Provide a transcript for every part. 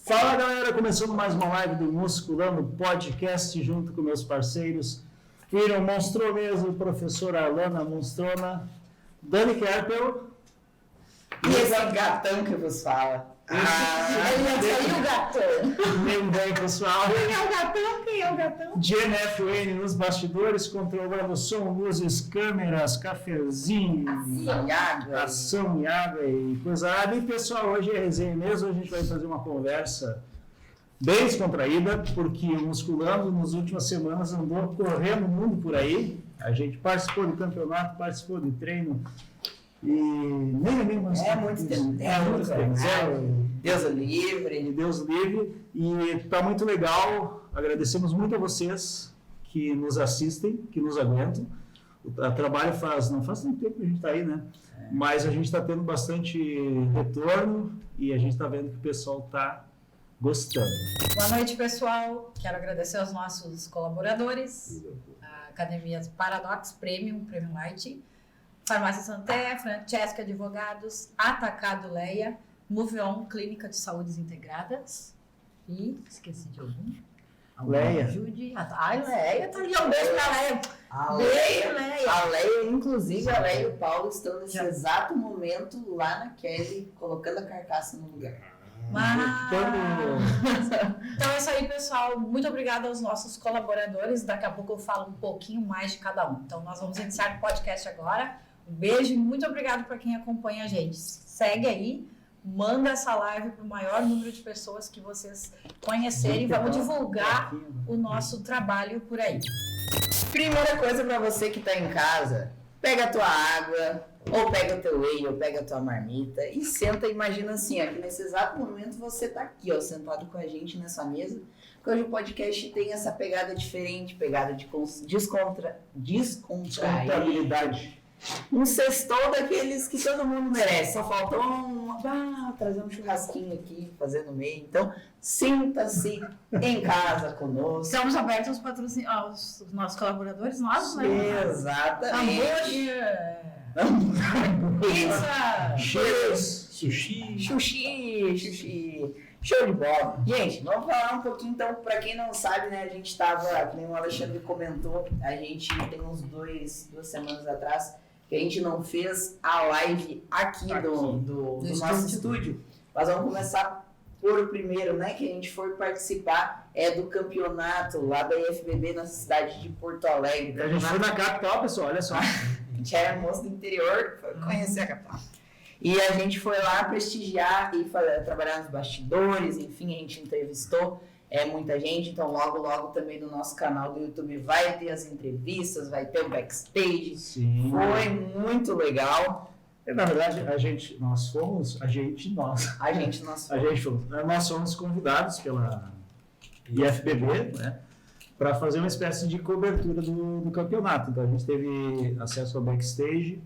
Fala galera, começando mais uma live do Musculando Podcast junto com meus parceiros William Monstroneso, professor Alana Monstrona, Dani Kerpel e esse gatão que vos fala. E o gatão? Meu bem, pessoal. Quem é o gatão? Quem é o gatão? GNFN nos bastidores, controlando som, luzes, câmeras, cafezinho, ação e água e coisa. E pessoal, hoje é resenha mesmo, a gente vai fazer uma conversa bem descontraída, porque o Musculando nas últimas semanas andou correndo o mundo por aí. A gente participou de campeonato, participou de treino e nem mais. É muito tempo. Deus livre. Deus livre. E está muito legal. Agradecemos muito a vocês que nos assistem, que nos aguentam. O trabalho não faz tanto tempo que a gente está aí, né? Mas a gente está tendo bastante retorno e a gente está vendo que o pessoal está gostando. Boa noite, pessoal. Quero agradecer aos nossos colaboradores, a Academia Paradox Premium Light, Farmácia Santé, Francesca Advogados, Atacado Leia, Moveon Clínica de Saúdes Integradas e esqueci de algum. Leia. Ajude. Leia, tá ali. Um beijo pra Leia. A Leia, inclusive, a Leia e o Paulo estão nesse exato momento lá na Kelly, colocando a carcaça no lugar. Então é isso aí, pessoal. Muito obrigada aos nossos colaboradores. Daqui a pouco eu falo um pouquinho mais de cada um. Então nós vamos iniciar o podcast agora. Um beijo e muito obrigado para quem acompanha a gente. Segue aí, manda essa live para o maior número de pessoas que vocês conhecerem. Vamos divulgar o nosso trabalho por aí. Primeira coisa para você que está em casa, pega a tua água, ou pega o teu whey, ou pega a tua marmita e senta e imagina assim, ó, que nesse exato momento você tá aqui, ó, sentado com a gente nessa mesa, porque hoje o podcast tem essa pegada diferente, pegada de descontraíbilidade. Um sextou daqueles que todo mundo merece, só faltou trazer um churrasquinho aqui, fazer no meio. Então, sinta-se em casa conosco. Estamos abertos aos nossos colaboradores, nós, né? Exatamente. Pizza! Cheers! Xuxi! Show de bola! Gente, vamos falar um pouquinho então, pra quem não sabe, né? A gente tava, como o Alexandre comentou, a gente tem uns 2 semanas atrás que a gente não fez a live aqui do nosso estúdio. Mas vamos começar por o primeiro, né? Que a gente foi participar do campeonato lá da IFBB na cidade de Porto Alegre. A gente foi na capital, pessoal, olha só. A gente era moço do interior, foi conhecer a capital. E a gente foi lá prestigiar e trabalhar nos bastidores, enfim, a gente entrevistou muita gente, então logo também no nosso canal do YouTube vai ter as entrevistas, vai ter o backstage. Sim. Foi muito legal. Na verdade, nós fomos convidados pela IFBB, né, para fazer uma espécie de cobertura do campeonato. Então a gente teve acesso ao backstage,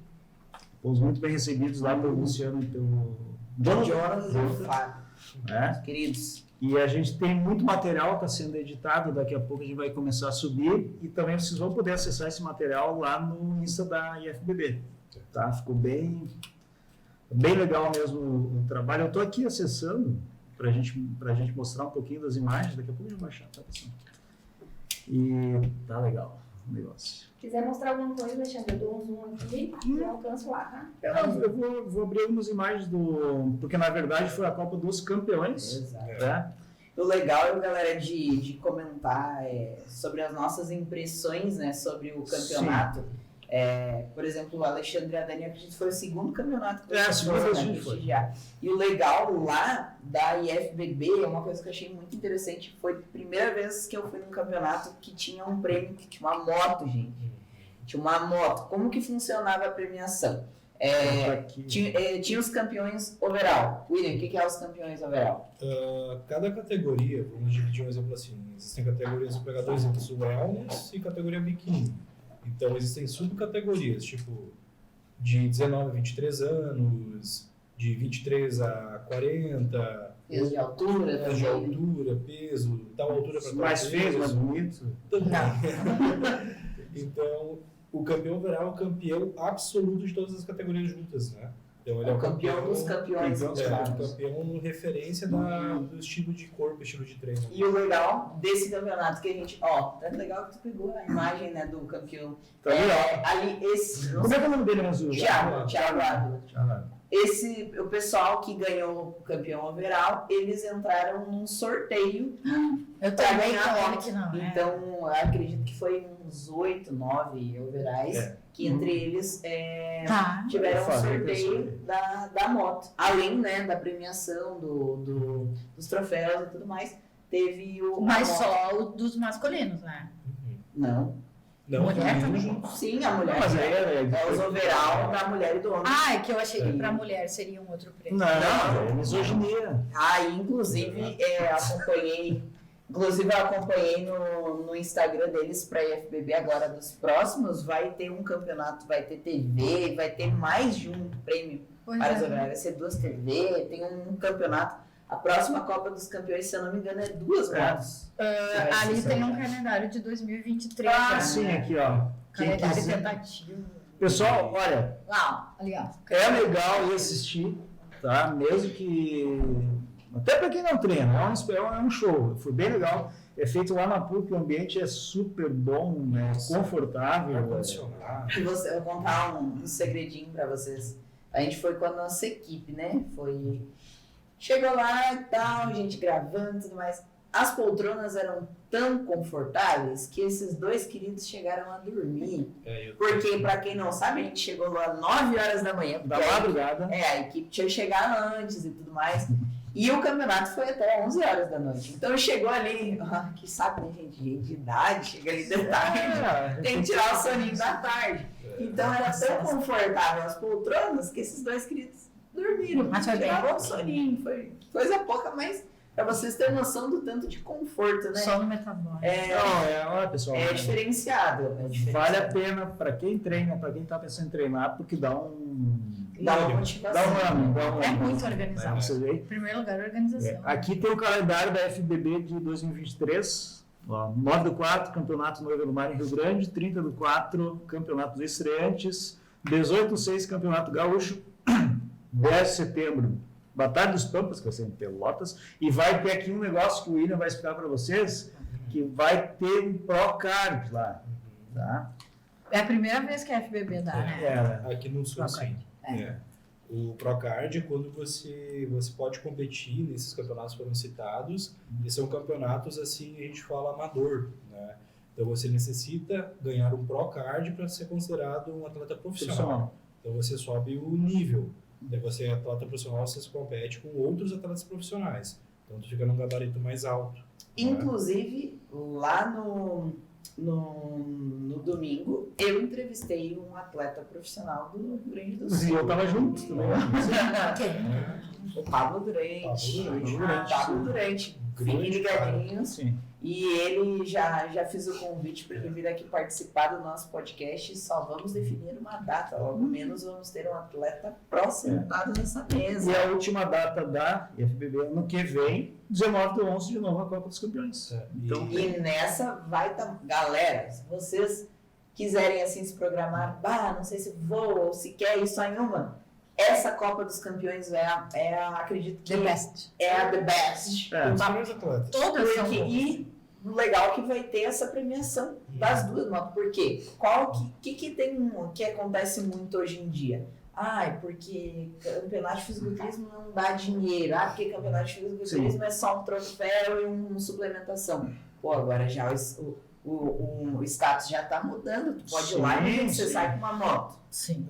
fomos muito bem recebidos lá pelo Luciano e pelo Jonas e Fábio, queridos. E a gente tem muito material, está sendo editado, daqui a pouco a gente vai começar a subir e também vocês vão poder acessar esse material lá no Insta da IFBB. Tá? Ficou bem legal mesmo o trabalho. Eu estou aqui acessando para a gente mostrar um pouquinho das imagens, daqui a pouco eu vou baixar, tá, pessoal? E tá legal o negócio. Se quiser mostrar alguma coisa, Alexandre, eu dou um zoom aqui e eu alcanço lá, tá? Eu vou abrir algumas imagens porque na verdade foi a Copa dos Campeões. Exato. Né? O legal, galera, de comentar sobre as nossas impressões, né, sobre o campeonato. Por exemplo, o Alexandre e a Dani, acredito que foi o segundo campeonato que foi. E o legal lá da IFBB, uma coisa que eu achei muito interessante, foi a primeira vez que eu fui num campeonato que tinha um prêmio, que tinha uma moto, gente. Tinha uma moto. Como que funcionava a premiação? Tinha os campeões overall. William, o que é os campeões overall? Cada categoria, vamos dividir um exemplo assim, existem categorias, vou pegar 2 exemplos, o wellness e categoria biquíni. Então existem subcategorias, tipo de 19 a 23 anos, de 23 a 40... Peso de altura, peso, tal altura para mais feio, mais bonito. Então, O campeão overall é o campeão absoluto de todas as categorias juntas, né? Então ele é o campeão dos campeões. o campeão referência do estilo de corpo, estilo de treino. E o legal desse campeonato que a gente, tá legal que tu pegou a imagem, né, do campeão. Tá legal. Ali, esse... Como é que é o nome dele mesmo? Thiago Ávila. Thiago. O pessoal que ganhou o campeão overall, eles entraram num sorteio Eu pra também ganhar tô moto. que não, né? Então, eu acredito que foi uns 8, 9 overalls, que entre eles tiveram um sorteio da moto. Além, né, da premiação, dos troféus e tudo mais, teve o... Mas só o dos masculinos, né? Não. Mulher também? junto. Sim, a mulher. Mas aí é os overall da mulher e do homem. É que eu achei que pra mulher seria um outro prêmio. Não, é misoginia. Inclusive, eu acompanhei no Instagram deles para IFBB agora dos próximos, vai ter um campeonato, vai ter TV, vai ter mais de um prêmio para as overalls. Vai ser 2 TV, tem um campeonato. A próxima Copa dos Campeões, se eu não me engano, é 2 motos. Ali tem um calendário de 2023. Sim, aqui, ó. Quem Calendário quiser. tentativo. Pessoal, olha, Ali, ó. é legal ir assistir, tá? Mesmo que... Até para quem não treina, é um show. Foi bem legal. É feito lá na PUC, o ambiente é super bom, né? Confortável. Ar-condicionado. E eu vou contar um segredinho para vocês. A gente foi com a nossa equipe, né? Chegou lá e tal, gente gravando e tudo mais. As poltronas eram tão confortáveis que esses 2 queridos chegaram a dormir. Porque, pra quem não sabe, a gente chegou lá 9 horas da manhã. Da madrugada. A equipe tinha que chegar antes e tudo mais. E o campeonato foi até 11 horas da noite. Então chegou ali, que sabe, né, gente de idade, chega ali de tarde, tem que tirar o soninho da tarde. Então era tão confortável as poltronas que esses 2 queridos dormiram. Mas foi bem tiraram o soninho, foi coisa pouca, mas pra vocês terem noção do tanto de conforto, né? Só no metabólico. Olha, pessoal. É diferenciado. Vale a pena para quem treina, para quem está pensando em treinar, porque dá uma motivação. É muito organizado. Você vê? Em primeiro lugar, a organização. Aqui tem o calendário da FBB de 2023. 9 do 4, Campeonato Noiva do Mar em Rio Grande. 30 do 4, Campeonato dos Estreantes. 18 do 6, Campeonato Gaúcho. 10 de setembro, Batalha dos Pampas, que vai ser em Pelotas. E vai ter aqui um negócio que o William vai explicar para vocês, que vai ter um Procard lá. Tá? É a primeira vez que a FBB dá, né? Aqui no Sul, sim. O Procard, quando você pode competir nesses campeonatos que foram citados, e são campeonatos, assim, a gente fala amador, né? Então você necessita ganhar um Procard para ser considerado um atleta profissional. Então você sobe o nível. Daí você é atleta profissional, você compete com outros atletas profissionais. Então tu fica num gabarito mais alto. Inclusive, lá no domingo, eu entrevistei um atleta profissional do Rio Grande do Sul. E eu tava junto também. O Pablo Durante. Fiquem ligadinhos. Sim. E ele já fiz o convite para ele vir aqui participar do nosso podcast. Só vamos definir uma data. Logo menos vamos ter um atleta pró sentado nessa mesa. E a última data da IFBB ano que vem, 19/11, de novo a Copa dos Campeões. Então, e nessa vai estar... Galera, se vocês quiserem assim se programar, não sei se vou ou se quer ir só em uma, essa Copa dos Campeões acredito que The best. é a the best. Os melhores atletas. Todas são boas. E o legal é que vai ter essa premiação das 2 motos. Por quê? Que acontece muito hoje em dia? Porque campeonato de fisiculturismo não dá dinheiro. Porque campeonato de fisiculturismo é só um troféu e uma suplementação. Agora já o status já está mudando. Tu pode ir lá e você sai com uma moto. Sim.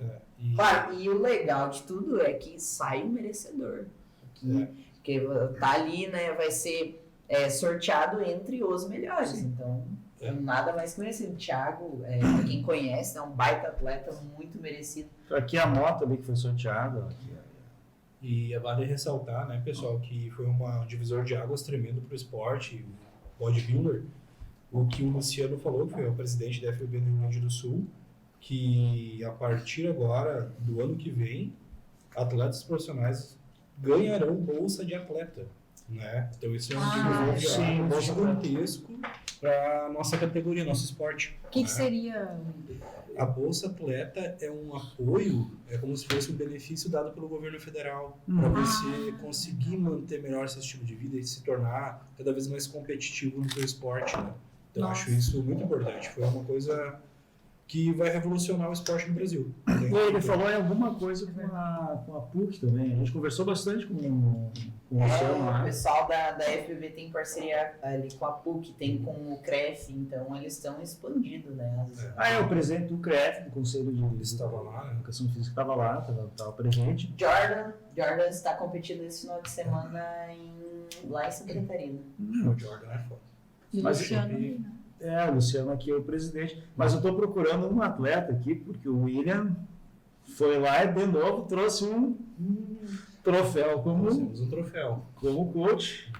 Claro, e o legal de tudo é que sai o merecedor. Porque tá ali, né? Vai ser sorteado entre os melhores. Então, nada mais que merecido. O Thiago, pra quem conhece, é um baita atleta, muito merecido. Aqui a moto ali que foi sorteada. E vale ressaltar, né, pessoal, que foi um divisor de águas tremendo para o esporte, o bodybuilder. O que o Luciano falou, que foi o presidente da FBB no Rio Grande do Sul, que a partir agora do ano que vem, atletas profissionais ganharão bolsa de atleta, né? Então isso é um divisor de águas gigantesco para nossa categoria, nosso esporte. O que seria? A Bolsa Atleta é um apoio, é como se fosse um benefício dado pelo governo federal para você conseguir manter melhor esse estilo de vida e se tornar cada vez mais competitivo no seu esporte, né? Então, eu acho isso muito importante. Foi uma coisa que vai revolucionar o esporte no Brasil. Ele falou em alguma coisa com a PUC também. A gente conversou bastante com o Luciano O lá. pessoal da FBB tem parceria ali com a PUC, tem com o CREF, então eles estão expandindo, né? O presidente do CREF, do Conselho de Estava lá, né? Educação Física, estava lá, estava presente. Jordan está competindo esse final de semana lá em Santa Catarina. O Jordan é foda. E Mas Luciano ali, né? O Luciano aqui é o presidente. Mas eu estou procurando um atleta aqui, porque o William foi lá e de novo trouxe um troféu Nós temos um troféu. como coach.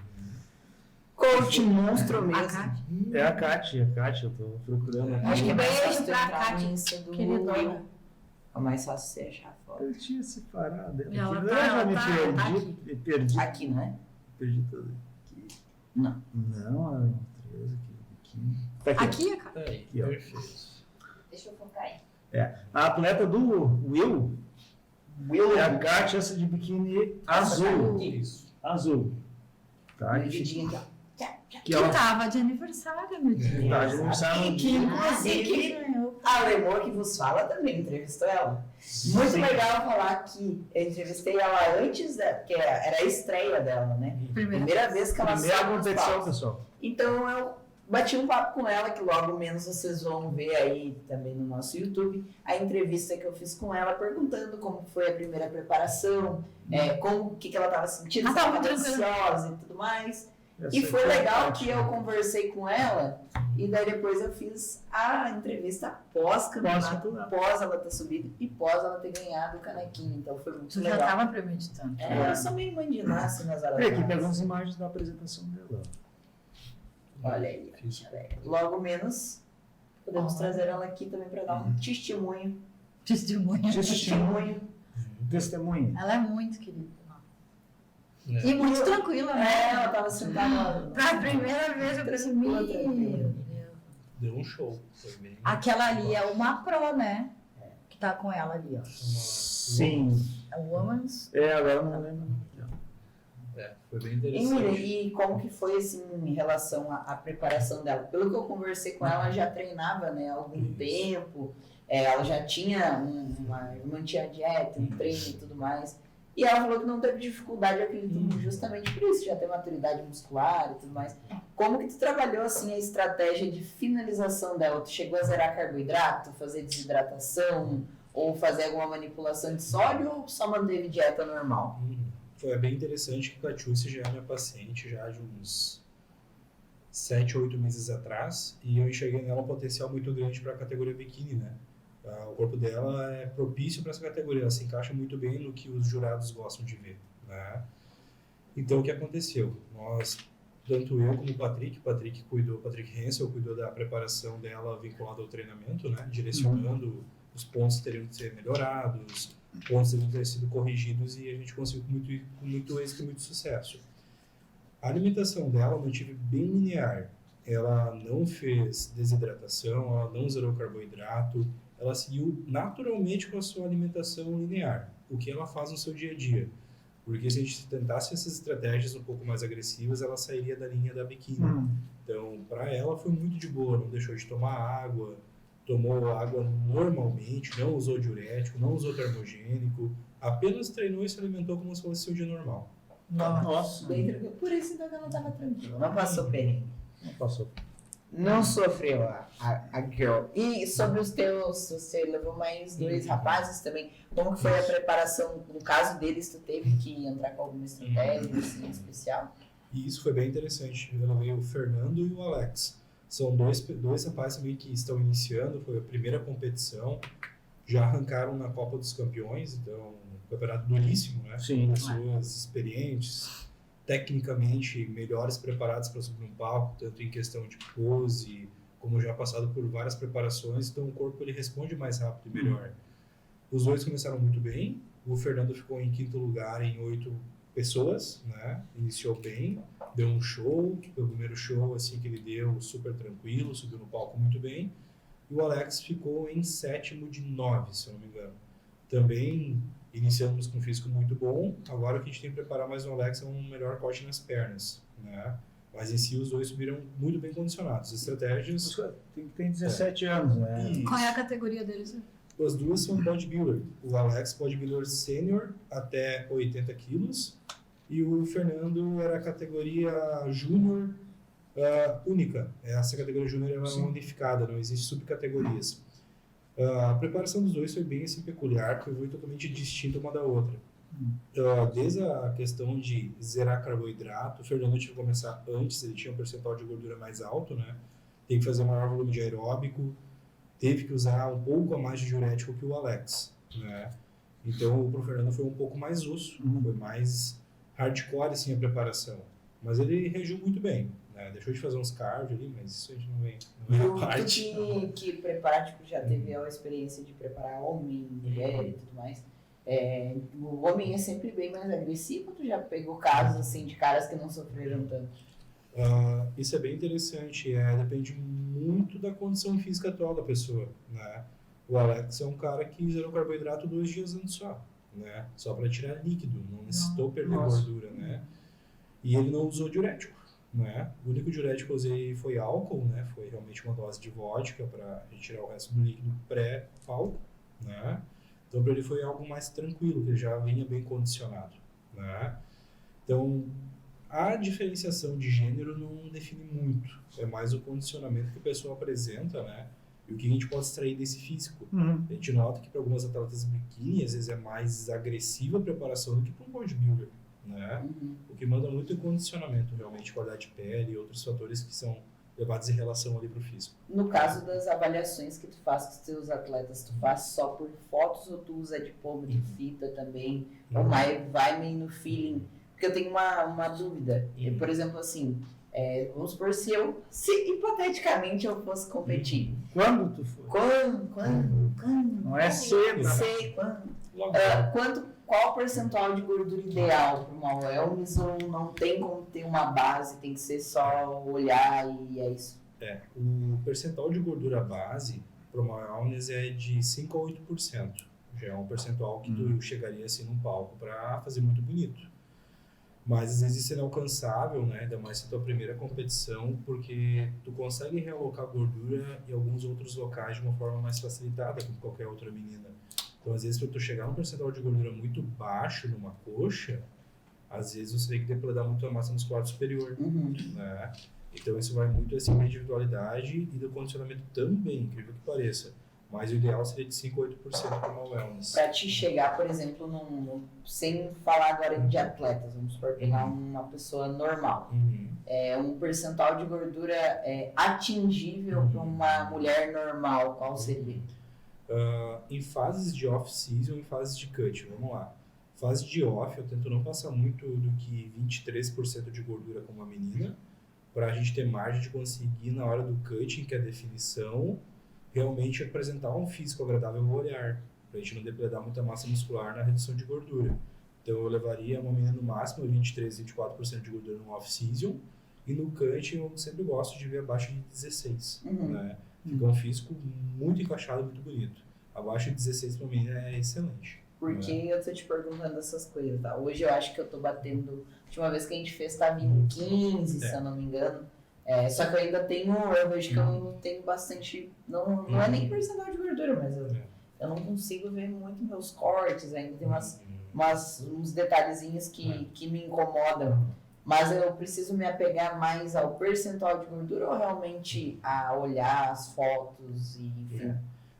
Coach monstro A mesmo. Kátia. É a Kátia, eu estou procurando. Acho que é mais Beijo fácil tu pra entrar Kátia, no Insta do queridona. Will. É mais fácil você achar foto. Eu tinha separado. Ela Eu tá- já me tá perdi. Aqui, não é? Perdi tudo aqui. Não. Não, era um 13 aqui. Tá aqui. Aqui é Kátia. Aí, Aqui, ó. perfeito. Deixa eu focar aí. A atleta do Will é a Kátia, essa de biquíni azul. Isso. Azul. Tá? Dividinha aqui, ó. Que Que ela tava de aniversário, meu dia. tá de aniversário. Que inclusive a Lemor que vos fala também entrevistou ela. Muito Sim. legal falar que eu entrevistei ela antes, porque era a estreia dela, né? Primeira vez que ela Primeira sobe nos competição, palcos. pessoal. Então eu bati um papo com ela, que logo menos vocês vão ver aí também no nosso YouTube, a entrevista que eu fiz com ela, perguntando como foi a primeira preparação, o que ela estava sentindo, Ah, se tava ela estava tranquila. ansiosa e tudo mais. E Essa foi aqui é a legal Kátia. que eu conversei com ela e daí depois eu fiz a entrevista pós-campeonato, pós ela ter subido e pós ela ter ganhado o canequinho. Então foi muito Tu já legal. tava premeditando. Eu sou meio mandinar assim nas horas. Aqui vagas. pegamos imagens da apresentação dela. Olha aí, Isso. logo menos podemos Olha. trazer ela aqui também para dar um testemunho. Testemunha. Testemunha. Ela é muito querida. É. E muito tranquila, né? Ela tava sentada. Pra primeira vez eu pensei, meu Deus. Deu um show. Foi bem. Aquela ali é uma pro, né? Que tá com ela ali, ó. Sim. É o Woman's. Agora eu não lembro. Foi bem E interessante. Miriam, e como que foi assim em relação à preparação dela? Pelo que eu conversei com ela, já treinava, né, há algum tempo. Ela já tinha mantinha a dieta, um treino e tudo mais. E ela falou que não teve dificuldade, eu acredito, justamente por isso, já tem maturidade muscular e tudo mais. Como que tu trabalhou assim a estratégia de finalização dela? Tu chegou a zerar carboidrato, fazer desidratação ou fazer alguma manipulação de sódio ou só manteve dieta normal? Foi bem interessante que a Catiúcia já é minha paciente já de uns 7 ou 8 meses atrás e eu enxerguei nela um potencial muito grande para a categoria biquíni, né? O corpo dela é propício para essa categoria, ela se encaixa muito bem no que os jurados gostam de ver, né? Então o que aconteceu? Nós, tanto eu como o Patrick Hensel cuidou da preparação dela vinculada ao treinamento, né? Direcionando os pontos que teriam que ser melhorados, pontos teriam que ter sido corrigidos e a gente conseguiu com muito êxito e muito sucesso. A alimentação dela eu mantive bem linear. Ela não fez desidratação, ela não zerou carboidrato, ela seguiu naturalmente com a sua alimentação linear, o que ela faz no seu dia a dia. Porque se a gente tentasse essas estratégias um pouco mais agressivas, ela sairia da linha da biquíni. Então, para ela foi muito de boa, não deixou de tomar água, tomou água normalmente, não usou diurético, não usou termogênico, apenas treinou e se alimentou como se fosse seu dia normal. Nossa. Bem tranquilo. Por isso então que ela estava tranquila, não passou perrengue. Não passou. Não sofreu a girl. E sobre os teus, você levou mais 2 rapazes também. Como que foi a preparação? No caso deles, tu teve que entrar com alguma estratégia assim, especial? E isso foi bem interessante. Eu levei o Fernando e o Alex. São dois rapazes também que estão iniciando, foi a primeira competição. Já arrancaram na Copa dos Campeões, então, um campeonato duríssimo, né? Sim. Pessoas experientes, tecnicamente melhores preparadas para subir um palco, tanto em questão de pose, como já passado por várias preparações, então o corpo ele responde mais rápido e melhor. Os dois começaram muito bem, o Fernando ficou em 5º lugar em 8 pessoas, né? Iniciou bem, deu um show, foi o primeiro show assim que ele deu super tranquilo, subiu no palco muito bem. E o Alex ficou em 7º de 9, se eu não me engano. Também iniciamos com um físico muito bom. Agora o que a gente tem que preparar mais no Alex é um melhor corte nas pernas, né? Mas em si os dois subiram muito bem condicionados. Estratégias... Tem que ter 17 anos, né? Isso. Qual é a categoria deles? As duas são bodybuilder. O Alex, bodybuilder sênior, até 80 quilos. E o Fernando era a categoria júnior única. Essa categoria júnior é unificada, não existe subcategorias. A preparação dos dois foi bem assim, peculiar, porque foi totalmente distinta uma da outra. Desde a questão de zerar carboidrato, o Fernando tinha que começar antes, ele tinha um percentual de gordura mais alto, né? Tem que fazer maior volume de aeróbico, teve que usar um pouco a mais de diurético que o Alex, né? Então, pro Fernando foi um pouco mais osso, foi mais hardcore assim a preparação. Mas ele reagiu muito bem, né? Deixou de fazer uns cardio ali, mas isso a gente não vem a parte. Que prepara, tipo, já teve a experiência de preparar homem, mulher e tudo mais. O homem é sempre bem mais agressivo, tu já pegou casos assim de caras que não sofreram tanto? Isso é bem interessante, depende muito da condição física atual da pessoa, né? O Alex é um cara que zerou carboidrato 2 dias antes né? Só para tirar líquido, não necessitou perder gordura, né? E ele não usou diurético, né? O único diurético que eu usei foi álcool, né? Foi realmente uma dose de vodka para retirar o resto do líquido pré-palco, né? Então para ele foi algo mais tranquilo, que ele já vinha bem condicionado, né? Então a diferenciação de gênero não define muito, é mais o condicionamento que a pessoa apresenta, né? E o que a gente pode extrair desse físico. A gente nota que para algumas atletas biquíni, às vezes é mais agressiva a preparação do que para um bodybuilder, né? O que manda muito é o condicionamento, realmente, qualidade de pele e outros fatores que são levados em relação ali para o físico. No caso das avaliações que tu faz com os teus atletas, tu faz só por fotos ou tu usa dipômetro, fita também? Ou vai meio no feeling? Porque eu tenho uma dúvida. Por exemplo, assim, vamos supor se hipoteticamente eu fosse competir. Quando tu for? Quando? Não é cedo. Sei quando. Qual o percentual de gordura ideal para uma wellness, ou não tem como ter uma base, tem que ser só olhar e é isso? O percentual de gordura base para uma wellness é de 5 a 8%. Já é um percentual que tu chegaria assim num palco para fazer muito bonito. Mas às vezes isso é inalcançável, né? Ainda mais se tua primeira competição, porque tu consegue realocar gordura em alguns outros locais de uma forma mais facilitada, como qualquer outra menina. Então, às vezes, para tu chegar num percentual de gordura muito baixo numa coxa, às vezes você tem que depredar muito a massa muscular superior, né? Então, isso vai muito assim da individualidade e do condicionamento também, incrível que pareça. Mas o ideal seria de 5 a 8% para uma wellness. Para te chegar, por exemplo, sem falar agora de atletas, vamos supor, pegar uma pessoa normal. Um percentual de gordura atingível para uma mulher normal, qual seria? Em fases de off-season e fases de cut, vamos lá. Fase de off, eu tento não passar muito do que 23% de gordura com uma menina, para a gente ter margem de conseguir na hora do cutting, que é a definição, realmente apresentar um físico agradável ao olhar, para a gente não depredar muita massa muscular na redução de gordura. Então eu levaria uma menina no máximo 23, 24% de gordura no off-season, e no cutting eu sempre gosto de ver abaixo de 16, né? Fica um físico muito encaixado, muito bonito. Abaixo de 16 para mim é excelente. Porque eu tô te perguntando essas coisas, tá? Hoje eu acho que eu tô batendo... A última vez que a gente fez estava em 15, se eu não me engano. Só que eu ainda tenho... Eu vejo que eu tenho bastante... Não é nem percentual de gordura, mas eu não consigo ver muito meus cortes. Ainda tem uns detalhezinhos que me incomodam. Mas eu preciso me apegar mais ao percentual de gordura ou realmente a olhar as fotos e enfim?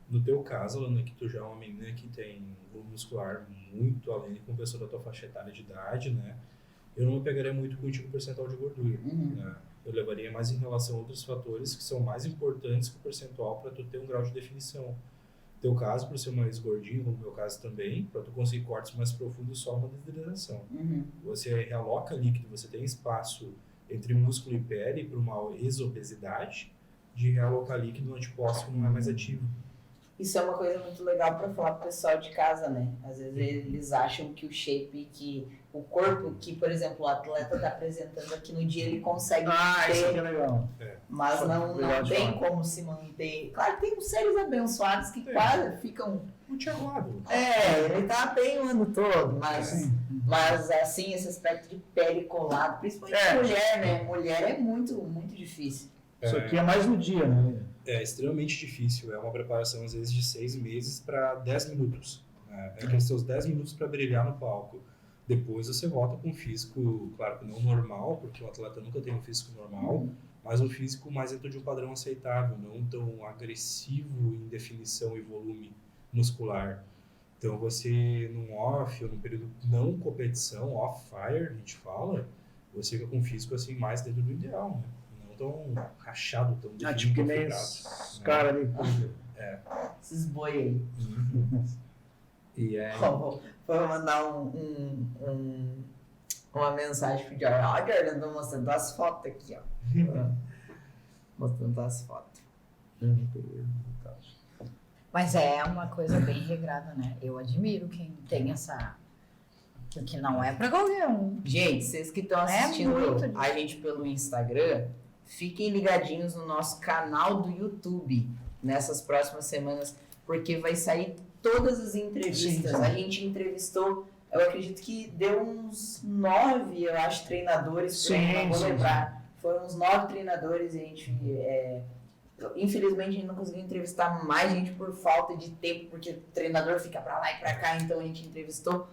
No teu caso, Alana, que tu já é uma menina que tem volume muscular muito além de uma pessoa da tua faixa etária de idade, né? Eu não me pegaria muito contigo o percentual de gordura, né? Eu levaria mais em relação a outros fatores que são mais importantes que o percentual para tu ter um grau de definição. Teu caso, por ser mais gordinho, como o meu caso também, para tu conseguir cortes mais profundos só uma desidratação. Você realoca líquido, você tem espaço entre músculo e pele para uma exobesidade de realocar líquido no adipócito que não é mais ativo. Isso é uma coisa muito legal para falar pro pessoal de casa, né? Às vezes eles acham que o shape, que o corpo que, por exemplo, o atleta está apresentando aqui no dia, ele consegue Isso aqui ter, é legal. mas não Legal de tem falar. como se manter. Claro, tem uns seres abençoados que quase ficam. O Thiago Ávila. Ele tá bem o ano todo, mas. Sim. Mas, assim, esse aspecto de pele colada, principalmente mulher, né? Mulher é muito, muito difícil. Isso aqui é mais no dia, né? É extremamente difícil. É uma preparação, às vezes, de 6 meses para 10 minutos. É aqueles seus 10 minutos para brilhar no palco. Depois você volta com um físico, claro que não normal, porque o atleta nunca tem um físico normal, mas um físico mais dentro de um padrão aceitável, não tão agressivo em definição e volume muscular. Então você, num off ou num período não competição, off-fire, a gente fala, você fica com um físico assim mais dentro do ideal, né? Não tão rachado, tão definido, Tipo que tão nem fibrado, os né? caras ali. Esses boi aí. E é... Vou mandar uma mensagem pro Jordan. Ó, Jordan, eu tô mostrando as fotos aqui, ó. Mostrando as fotos. Mas é uma coisa bem regrada, né? Eu admiro quem tem essa... Porque não é pra qualquer um. Gente, vocês que estão É assistindo muito a gente pelo Instagram, fiquem ligadinhos no nosso canal do YouTube nessas próximas semanas, porque vai sair todas as entrevistas. Sim. A gente entrevistou, eu acredito que deu uns 9, eu acho, treinadores, por aí, não vou lembrar. Foram uns 9 treinadores e a gente... Infelizmente a gente não conseguiu entrevistar mais gente por falta de tempo, porque o treinador fica pra lá e pra cá, então a gente entrevistou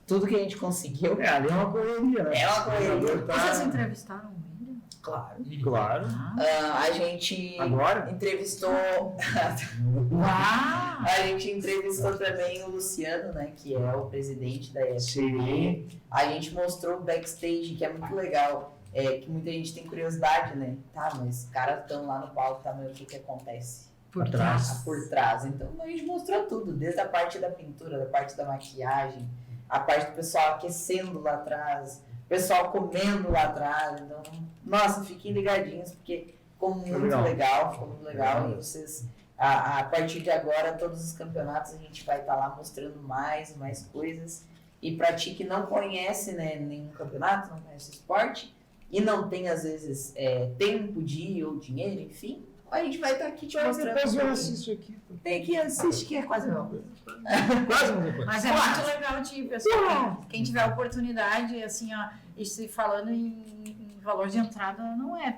tudo que a gente conseguiu. Ali é uma correria, né? É uma correria. Vocês entrevistaram o William? Claro. Claro. A gente Agora? entrevistou. Uau! A gente entrevistou também o Luciano, né? Que é o presidente da ESPN. A gente mostrou o backstage, que é muito legal. Que muita gente tem curiosidade, né? Tá, mas os caras estão lá no palco, tá, mas o que acontece? Por trás. Por trás. Então a gente mostrou tudo, desde a parte da pintura, da parte da maquiagem, a parte do pessoal aquecendo lá atrás, o pessoal comendo lá atrás. Então, nossa, fiquem ligadinhos, porque ficou muito legal, ficou muito legal. E vocês, a partir de agora, todos os campeonatos a gente vai estar lá mostrando mais coisas. E para ti que não conhece, né, nenhum campeonato, não conhece o esporte, e não tem, às vezes, tempo de ir ou dinheiro, enfim, a gente vai estar aqui te mostrando. Depois eu assisto aqui. Tem que assistir, que é quase não. Quase não depois. Mas é muito legal de pessoal. Quem tiver oportunidade, assim, ó, e se falando em valor de entrada, não é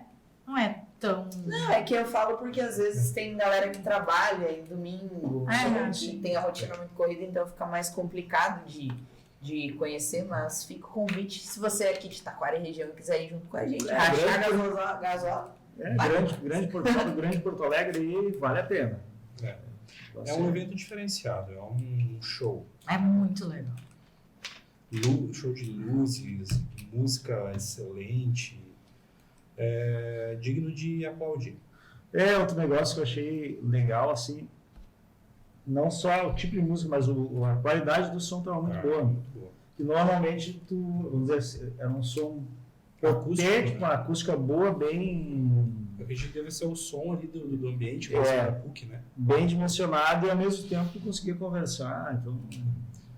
tão. Não, é que eu falo porque às vezes tem galera que trabalha em domingo, que tem a rotina muito corrida, então fica mais complicado de conhecer, mas fica o convite, se você é aqui de Taquara e região e quiser ir junto com a gente, rachar gasóleo. Grande Porto Alegre e vale a pena. É um evento diferenciado, é um show. É muito legal. Show de luzes, música excelente, digno de aplaudir. Outro negócio que eu achei legal, assim, não só o tipo de música, mas a qualidade do som estava muito boa. Muito boa. Que normalmente vamos dizer assim, era um som Acústico, uma acústica boa, bem... Eu acredito que deve ser o som ali do ambiente, da PUC, né? Bem dimensionado e ao mesmo tempo tu conseguia conversar, então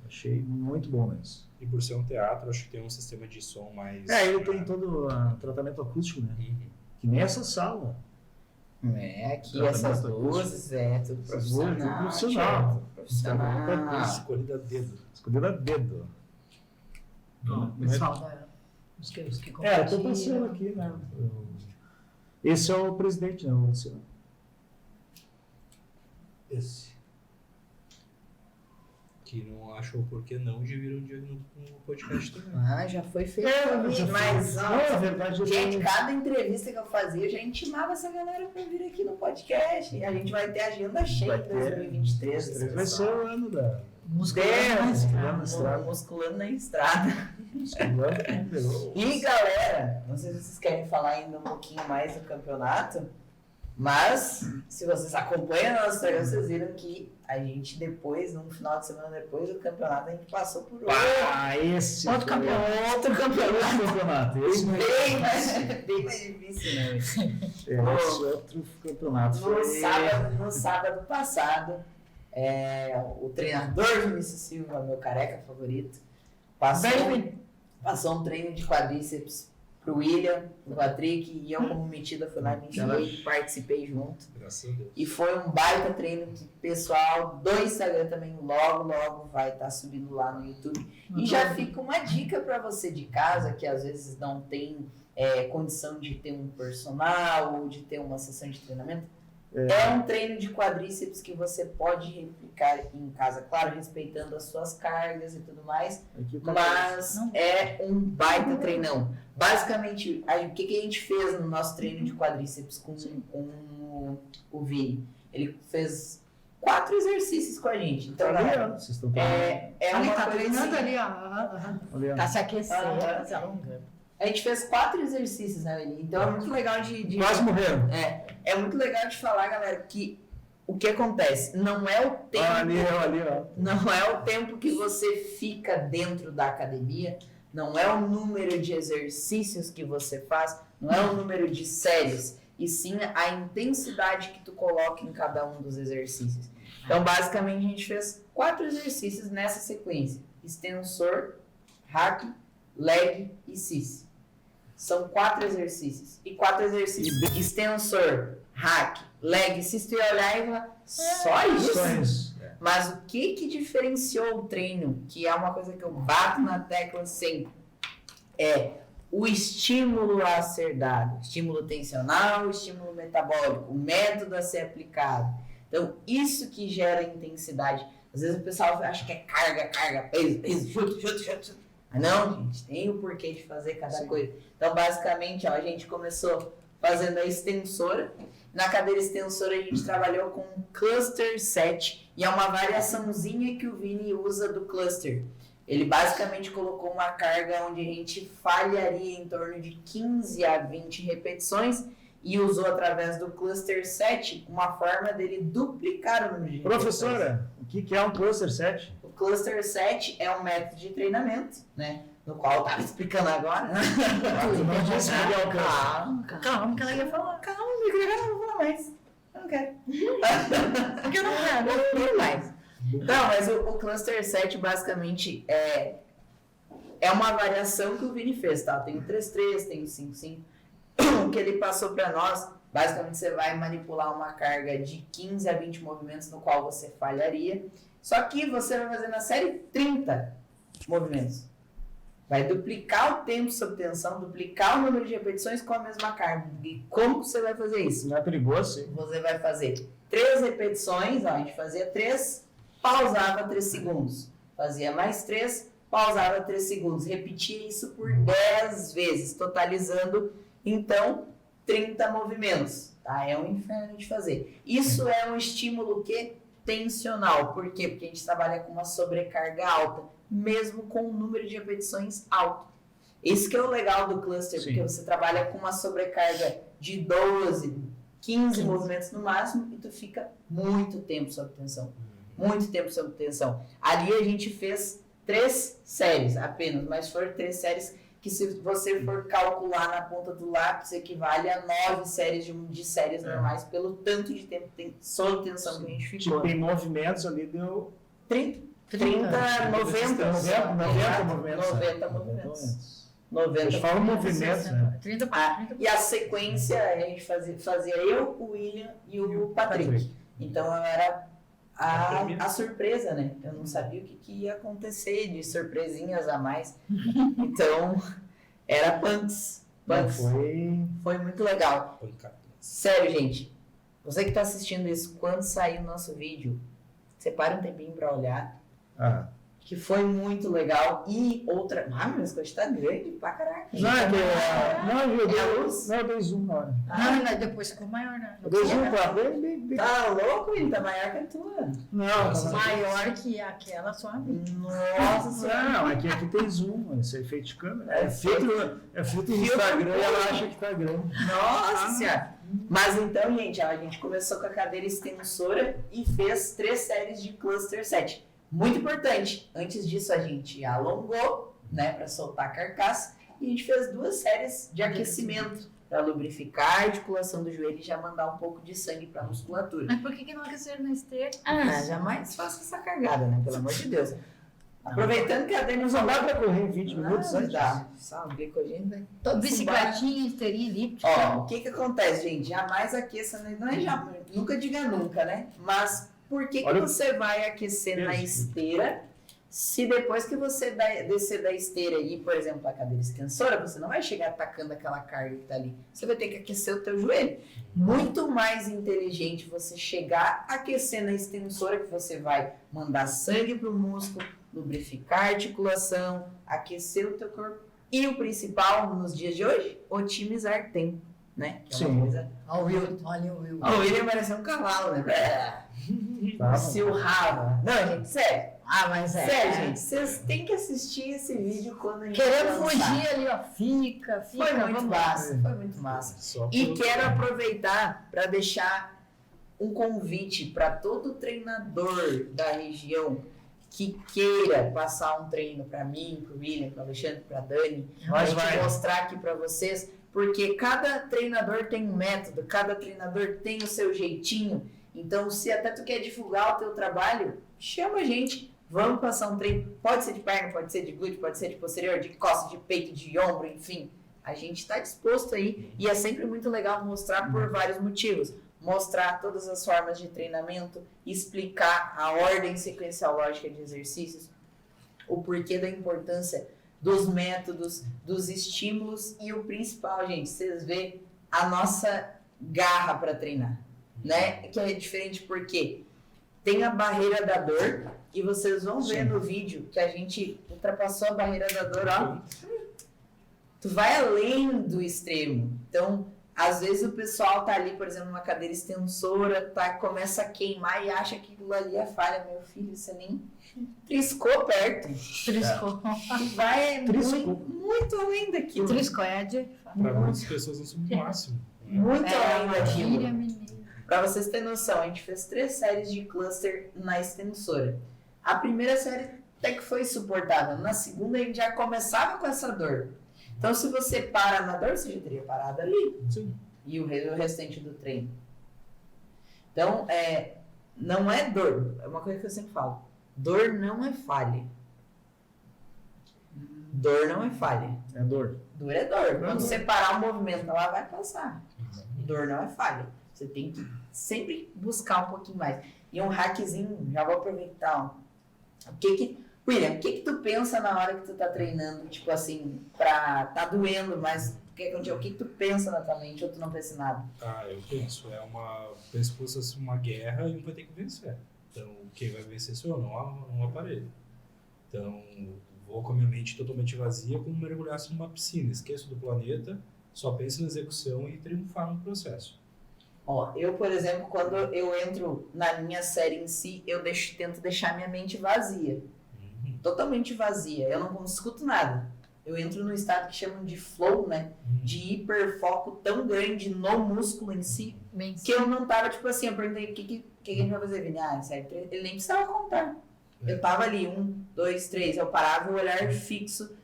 achei muito bom mesmo. E por ser um teatro, acho que tem um sistema de som mais... Ele tem todo o tratamento acústico, né? Que nem essa sala. Aqui essas luzes, tudo profissional. Escolhida a dedo. Escolhida a dedo. O pessoal os que eu estou pensando aqui, né? Esse é o presidente, né? O Luciano. Esse. Que não achou por que não de vir um dia no podcast também. Já foi feito mas na verdade, gente, cada entrevista que eu fazia, eu já intimava essa galera para vir aqui no podcast. E a gente vai ter agenda cheia em 2023. Vai ser o ano da... Musculando na estrada. E galera, não sei se vocês querem falar ainda um pouquinho mais do campeonato, mas se vocês acompanham a nossa história, vocês viram que a gente depois, num final de semana depois do campeonato, a gente passou por outro campeonato. Bem mais difícil, né? Esse outro campeonato. No sábado passado, o treinador Vinícius Silva, meu careca favorito, passou passou um treino de quadríceps pro William, pro Patrick, e eu como metida fui lá, me enfiei e participei junto. Graças a Deus. E foi um baita treino que o pessoal do Instagram também logo vai estar subindo lá no YouTube. E já fica uma dica para você de casa, que às vezes não tem condição de ter um personal ou de ter uma sessão de treinamento. É um treino de quadríceps que você pode replicar em casa, claro, respeitando as suas cargas e tudo mais, mas é um baita treinão. Basicamente, o que a gente fez no nosso treino de quadríceps com o Vini? Ele fez 4 exercícios com a gente. Então, Vocês estão uma tá coisa treinando assim, ali, ó. ali, ó. Tá se aquecendo, tá se alongando. a gente fez 4 exercícios, né, Eli? Então é muito legal de Quase morreram. É muito legal de falar, galera, que o que acontece não é o tempo. Ali, ó. Não é o tempo que você fica dentro da academia, não é o número de exercícios que você faz, não é o número de séries, e sim a intensidade que tu coloca em cada um dos exercícios. Então, basicamente, a gente fez 4 exercícios nessa sequência: extensor, hack, leg e cis. São 4 exercícios. E 4 exercícios: extensor, hack, leg e cis. Tu ia olhar e falar, só isso? Só isso. Mas o que diferenciou o treino, que é uma coisa que eu bato na tecla sempre, é o estímulo a ser dado. Estímulo tensional, estímulo metabólico, o método a ser aplicado. Então, isso que gera intensidade. Às vezes o pessoal acha que é carga, peso, chute. Mas não, gente, tem o porquê de fazer cada coisa. Então, basicamente, a gente começou fazendo a extensora. Na cadeira extensora, a gente trabalhou com um cluster set, e é uma variaçãozinha que o Vini usa do cluster. Ele basicamente colocou uma carga onde a gente falharia em torno de 15 a 20 repetições e usou através do cluster set uma forma dele duplicar o número de repetições. Professora, o que é um cluster set? O cluster set é um método de treinamento, né? No qual eu estava explicando agora. Não disse que é o cluster. Calma, que ela ia falar. Calma, eu não vou falar mais. Eu não quero. Porque eu não quero. Não quero mais. Não, mas o cluster set basicamente é uma variação que o Vini fez, tá? Tem o 3-3, tem o 5-5. O que ele passou para nós, basicamente você vai manipular uma carga de 15 a 20 movimentos no qual você falharia. Só que você vai fazer na série 30 movimentos. Vai duplicar o tempo sob tensão, duplicar o número de repetições com a mesma carga. E como você vai fazer isso? Não é perigoso, sim. Você vai fazer 3 repetições, a gente fazia 3, pausava 3 segundos. Fazia mais 3, pausava 3 segundos. Repetia isso por 10 vezes, totalizando, então, 30 movimentos. Tá? É um inferno de fazer. Isso é um estímulo tensional. Por quê? Porque a gente trabalha com uma sobrecarga alta, mesmo com um número de repetições alto. Esse que é o legal do cluster, Sim. porque você trabalha com uma sobrecarga de 12, 15 movimentos no máximo e tu fica muito tempo sob tensão. Muito tempo sob tensão. Ali a gente fez 3 séries apenas, mas foram 3 séries que, se você for calcular na ponta do lápis, equivale a 9 séries de séries normais, pelo tanto de tempo sob tensão que a gente ficou. Tipo, em movimentos ali deu 90 movimentos. 90 Eles falam movimentos, né? 30 E a sequência a gente fazia eu, o William e o Patrick. Então era a surpresa, né? Eu não sabia o que ia acontecer de surpresinhas a mais. Então era punks. Foi muito legal. Sério, gente. Você que está assistindo isso, quando sair o nosso vídeo, separe um tempinho para olhar. Que foi muito legal. E outra. Mas coisa tá grande pra caraca. Eu dei zoom na hora. Não, depois ficou maior, né? Eu dei zoom pra bem. Tá louco, ele tá maior que a tua. Não, Maior que aquela sua amiga. Nossa senhora. não, aqui tem zoom, esse é efeito de câmera. É filtro no Instagram e ela acha que tá grande. Nossa senhora. Mas então, gente, a gente começou com a cadeira extensora e fez 3 séries de cluster set. Muito importante. Antes disso, a gente alongou, né, para soltar a carcaça, e a gente fez 2 séries de aquecimento para lubrificar a articulação do joelho e já mandar um pouco de sangue para a musculatura. Mas por que não aqueceram na esteira? Jamais faça essa cargada, né? Pelo amor de Deus. Aproveitando que a Dani Não dá pra correr 20 minutos não antes? dá. Sabe, glicogênio vai. Todo bicicletinha, esteirinha, elíptica. Ó, o que que acontece, gente? Jamais aqueça, não é jamais, nunca diga nunca, né? Mas por que Olha- você vai aquecer na esteira se depois que você descer da esteira e ir, por exemplo, a cadeira extensora, você não vai chegar atacando aquela carga que tá ali. Você vai ter que aquecer o teu joelho. Muito mais inteligente você chegar a aquecer na extensora, que você vai mandar sangue pro músculo, lubrificar a articulação, aquecer o teu corpo. E o principal nos dias de hoje, otimizar tempo, né? Que é uma Sim. coisa... Olha o Will, olha o Will. O William parecia um cavalo, né? Tá, Se urrava. Não, gente, sério. Ah, mas é. Sério, gente. Vocês têm que assistir esse vídeo quando a gente Querendo lançar. fugir ali, ó. Fica, Foi muito vamos massa, foi muito massa. Só E por- quero aproveitar para deixar um convite para todo treinador da região que queira passar um treino para mim, para o William, para o Alexandre, para a Dani, Mas pra gente vai. mostrar aqui para vocês, porque cada treinador tem um método, cada treinador tem o seu jeitinho. Então, se até tu quer divulgar o teu trabalho, chama a gente, vamos passar um treino. Pode ser de perna, pode ser de glúteo, pode ser de posterior, de costas, de peito, de ombro, enfim. A gente está disposto aí e é sempre muito legal mostrar por vários motivos. Mostrar todas as formas de treinamento, explicar a ordem sequencial lógica de exercícios, o porquê da importância dos métodos, dos estímulos e o principal, gente, vocês vê a nossa garra para treinar, né? Que é diferente porque tem a barreira da dor e vocês vão ver no vídeo que a gente ultrapassou a barreira da dor, ó. Tu vai além do extremo. Então, às vezes o pessoal tá ali, por exemplo, numa cadeira extensora, começa a queimar e acha que aquilo ali é falha. Meu filho, você nem triscou perto. Triscou. Tu vai Triscou. muito além daquilo. Triscou é de... Para muitas pessoas não são o máximo. Né? Muito além daquilo. Miriam, menina. Pra vocês terem noção, a gente fez 3 séries de cluster na extensora. A primeira série até que foi suportável. Na segunda a gente já começava com essa dor. Então se você para na dor, você já teria parado ali. Sim. E o restante do treino. Então, não é dor. É uma coisa que eu sempre falo. Dor não é falha. Dor não é falha. É dor. Dor é dor. Quando você parar o movimento, ela vai passar. Dor não é falha. Você tem que sempre buscar um pouquinho mais. E um hackzinho, já vou aproveitar. William, o que tu pensa na hora que tu tá treinando? Tipo assim, tá doendo, mas o que tu pensa na tua mente ou tu não pensa em nada? Ah, eu penso, penso que fosse uma guerra e um vai ter que vencer. Então, quem vai vencer sou eu, não o aparelho. Então, vou com a minha mente totalmente vazia, como mergulhasse numa piscina. Esqueço do planeta, só penso na execução e triunfar no processo. Ó, eu, por exemplo, quando eu entro na minha série em si, eu tento deixar minha mente vazia. Totalmente vazia. Eu não escuto nada. Eu entro num estado que chamam de flow, né? De hiperfoco tão grande no músculo em si, que eu não tava, tipo assim, eu perguntei o que a gente vai fazer, Vini? Ah, sério, ele nem precisava contar. Eu tava ali, 1, 2, 3, eu parava o olhar fixo,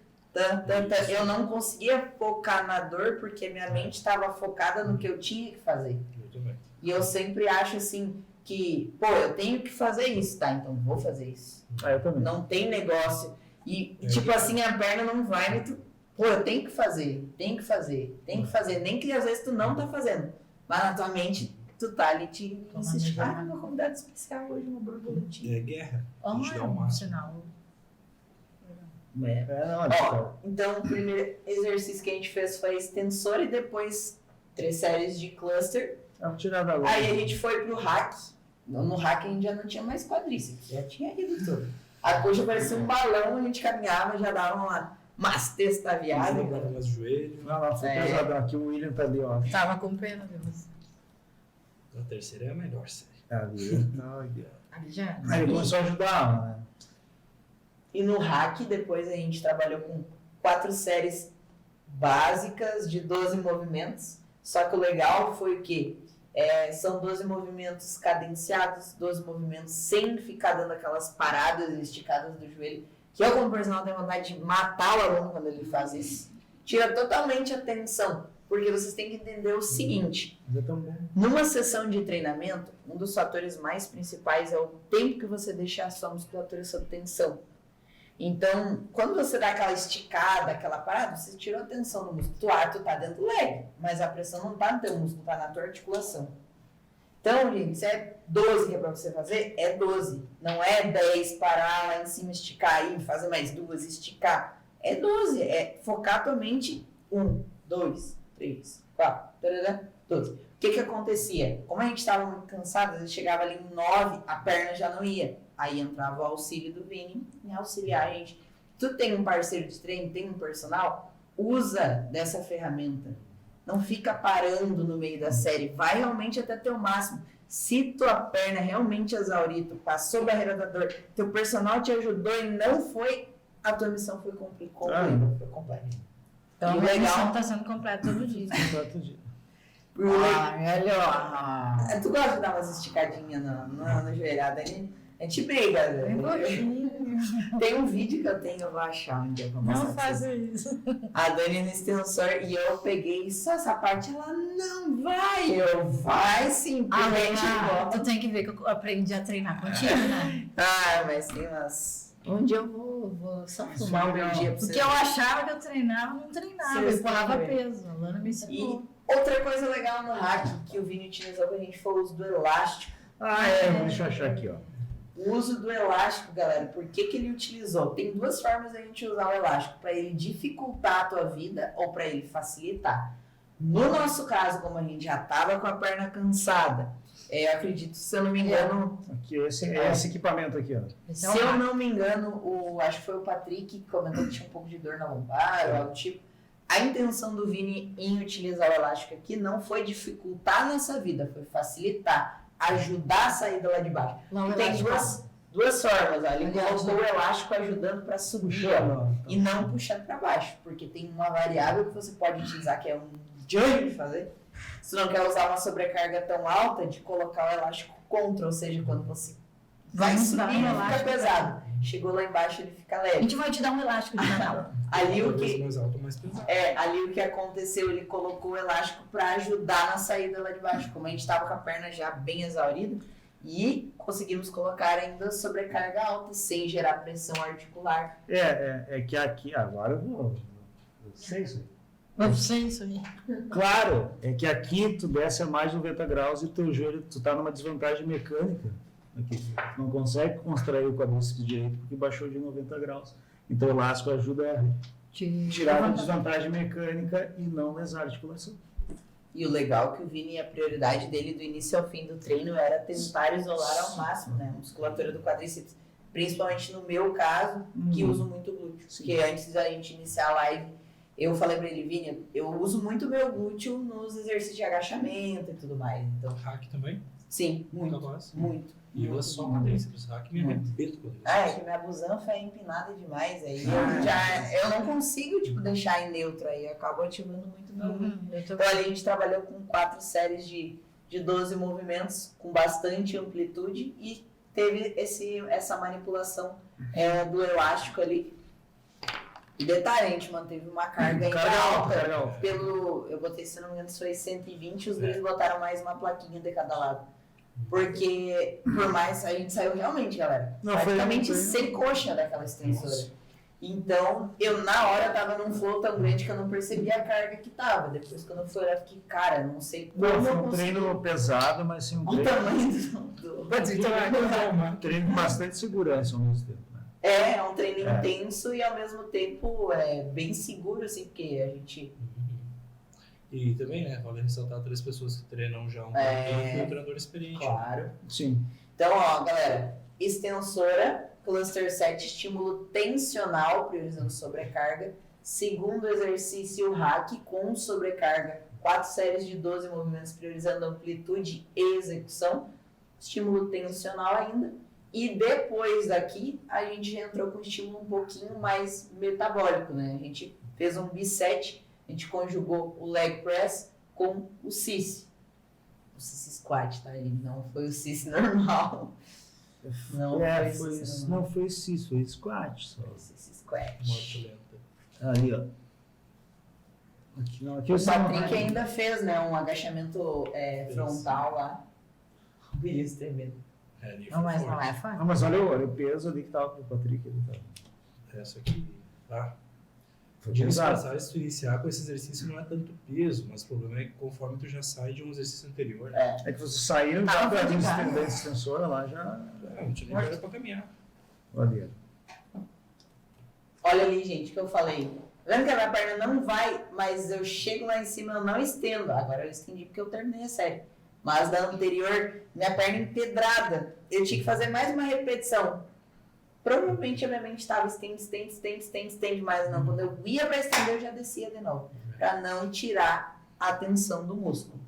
eu não conseguia focar na dor porque minha mente estava focada no que eu tinha que fazer. Eu também. E eu sempre acho assim, que, pô, eu tenho que fazer isso, tá? Então vou fazer isso. Eu também. Não tem negócio. E tipo assim, a perna não vai, mas tu, pô, eu tenho que fazer. Nem que às vezes tu não tá fazendo. Mas na tua mente, tu tá ali te insistindo. Ah, uma convidada especial hoje, uma borboletinha. É guerra. A gente dá Olha, o um máximo. sinal. Ó, então o primeiro exercício que a gente fez foi extensor e depois 3 séries de cluster. Vou tirar da luz. Aí a gente foi pro hack. No hack a gente já não tinha mais quadríceps, já tinha ido tudo. A coxa parecia um balão, a gente caminhava, já dava umas testaviadas. Levava mais joelho. Não, foi pesadão. Aqui o William tá ali, ó. Tava com pena de você. A terceira é a melhor série. Ali. Ali já. Aí ele começou a ajudar, né? E no hack, depois a gente trabalhou com 4 séries básicas de 12 movimentos. Só que o legal foi o quê? São 12 movimentos cadenciados, 12 movimentos sem ficar dando aquelas paradas e esticadas do joelho. Que eu, como personal, tenho vontade de matar o aluno quando ele faz isso. Tira totalmente a tensão. Porque vocês têm que entender o seguinte. Já tão bom. Numa sessão de treinamento, um dos fatores mais principais é o tempo que você deixa a sua musculatura sob tensão. Então, quando você dá aquela esticada, aquela parada, você tirou a tensão do músculo. Tu tá dentro do leg, mas a pressão não tá no teu músculo, tá na tua articulação. Então, gente, se é 12 que é pra você fazer, é 12. Não é 10, parar lá em cima, esticar e fazer mais 2, esticar. É 12, é focar a tua mente 1, 2, 3, 4, 12. O que acontecia? Como a gente estava muito cansado, às vezes chegava ali em 9, a perna já não ia. Aí entrava o auxílio do Vini em auxiliar a gente. Tu tem um parceiro de treino, tem um personal, usa dessa ferramenta. Não fica parando no meio da série, vai realmente até teu máximo. Se tua perna realmente exaurir, tu passou a barreira da dor, teu personal te ajudou e não foi, a tua missão foi completa. Foi completa. Então, E a o legal- missão está sendo completa todo dia. Todo dia. Melhor. Tu gosta de dar umas esticadinhas na joelhada ali? A gente briga, né? Tem um vídeo que eu tenho, eu vou achar um dia pra mostrar. Não pra faça vocês. isso. A Dani no extensor e eu peguei só essa parte, ela não vai. Eu vai sim, porque a gente volta. Tu tem que ver que eu aprendi a treinar contigo, né? Ah, mas tem umas. Um dia eu vou só fumar um dia pra você. Porque eu achava que eu treinava, não treinava. Vocês Eu pulava têm que ver. peso. A Lana me ensinou. Outra coisa legal no hack que o Vini utilizou pra gente foi o uso do elástico. Deixa eu achar aqui, ó. O uso do elástico, galera, por que ele utilizou? Tem duas formas da gente usar o elástico, para ele dificultar a tua vida ou para ele facilitar. No nosso caso, como a gente já estava com a perna cansada, eu acredito, se eu não me engano, Aqui, esse equipamento aqui, ó. Esse é se o eu hack. não me engano, acho que foi o Patrick que comentou que tinha um pouco de dor na lombar ou algo do tipo. A intenção do Vini em utilizar o elástico aqui não foi dificultar a nossa vida, foi facilitar, ajudar a saída lá de baixo. Não, E tem elástico. duas formas, ó. Ele Aliás, colocou o elástico ajudando para subir ó, e não puxando para baixo, porque tem uma variável que você pode utilizar que é um jump de fazer. Se não quer usar uma sobrecarga tão alta, de colocar o elástico contra, ou seja, quando você vai Vamos subir, dar um ele fica elástico. pesado. Chegou lá embaixo, ele fica A leve. gente vai te dar um elástico de Natal. Ali o Cada vez que mais alto, mais pesado. ali o que aconteceu, ele colocou o elástico para ajudar na saída lá de baixo, como a gente estava com a perna já bem exaurida, e conseguimos colocar ainda sobrecarga alta, sem gerar pressão articular. É que aqui, agora eu sei isso aí. Não sei isso aí. Claro, é que aqui tu desce a mais de 90 graus e teu joelho, tu tá numa desvantagem mecânica. Aqui. Tu não consegue contrair o quadríceps direito porque baixou de 90 graus. Então o elástico ajuda a tirar a desvantagem mecânica e não lesar a articulação. E o legal é que o Vini, a prioridade dele do início ao fim do treino era tentar isolar ao máximo, né, a musculatura do quadríceps. Principalmente no meu caso, que uso muito glúteo. Porque antes da gente iniciar a live, eu falei pra ele, Vini, eu uso muito meu glúteo nos exercícios de agachamento e tudo mais. Então, Hack também? sim, muito, Capaz. muito. E eu é só quadríceps. Hack me arrebento com isso. É que minha busanfa é empinada demais, aí eu não consigo, tipo, deixar em neutro, aí eu acabo ativando muito meu glúteo. Então ali a gente trabalhou com 4 séries de 12 movimentos, com bastante amplitude, e teve essa manipulação do elástico ali. E detalhe, a gente manteve uma carga ainda alta. Eu botei, se não me engano, foi 120, os guris botaram mais uma plaquinha de cada lado. Porque, por mais, a gente saiu realmente, galera, praticamente sem coxa daquela extensora. Então, eu na hora tava num flow tão grande que eu não percebia a carga que tava. Depois, quando eu fui olhar, eu fiquei, cara, não sei como Não, foi eu um consegui. treino pesado, mas sim um O treino, tamanho do um treino com bastante segurança ao mesmo tempo. Né? É um treino intenso e ao mesmo tempo bem seguro, assim, porque a gente... E também, né, vale ressaltar 3 pessoas que treinam já um pouquinho e um treinador experiente. Claro. Sim. Então, ó, galera, extensora, cluster 7, estímulo tensional, priorizando sobrecarga. Segundo exercício, hack com sobrecarga, 4 séries de 12 movimentos, priorizando amplitude e execução. Estímulo tensional ainda. E depois daqui, a gente já entrou com um estímulo um pouquinho mais metabólico, né? A gente fez um B7, a gente conjugou o leg press com o CIS. O CIS squat, tá, gente? Não foi o CIS normal. Não foi CIS, foi squat só. Foi o CIS squat. Morte lenta. Ali, ó. Aqui não, aqui O Patrick ainda fez, né, um agachamento frontal lá. O Bilhas tremendo. Ali Não, foi mas não forte. é fácil. Não, mas olha o peso ali que tava pro Patrick. Ele tava. essa aqui, tá? Foi De pesado. disfarçar, se tu iniciar com esse exercício não é tanto peso, mas o problema é que conforme tu já sai de um exercício anterior, É que você saiu Ah, já foi de da cara. extensora lá, já... não tinha nem hora pra caminhar. Olha. Olha ali, gente, que eu falei. Vendo que a minha perna não vai, mas eu chego lá em cima, eu não estendo. Agora eu estendi porque eu terminei a série. Mas da anterior, minha perna empedrada. Eu tinha que fazer mais uma repetição. Provavelmente a minha mente estava estende, mas não. Quando eu ia para estender, eu já descia de novo. Para não tirar a tensão do músculo.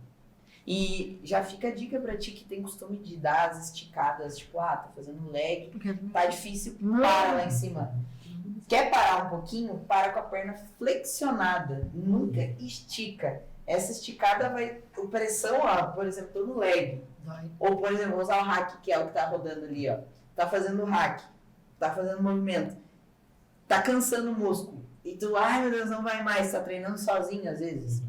E já fica a dica para ti que tem costume de dar as esticadas, tipo, tá fazendo leg, tá difícil, para lá em cima. Quer parar um pouquinho? Para com a perna flexionada. Nunca estica. Essa esticada vai... A pressão, ó, por exemplo, tô no leg. Dói. Ou, por exemplo, vou usar o hack, que é o que tá rodando ali, ó. Tá fazendo o hack. Tá fazendo movimento. Tá cansando o músculo. E tu, ai meu Deus, não vai mais. Tá treinando sozinho, às vezes.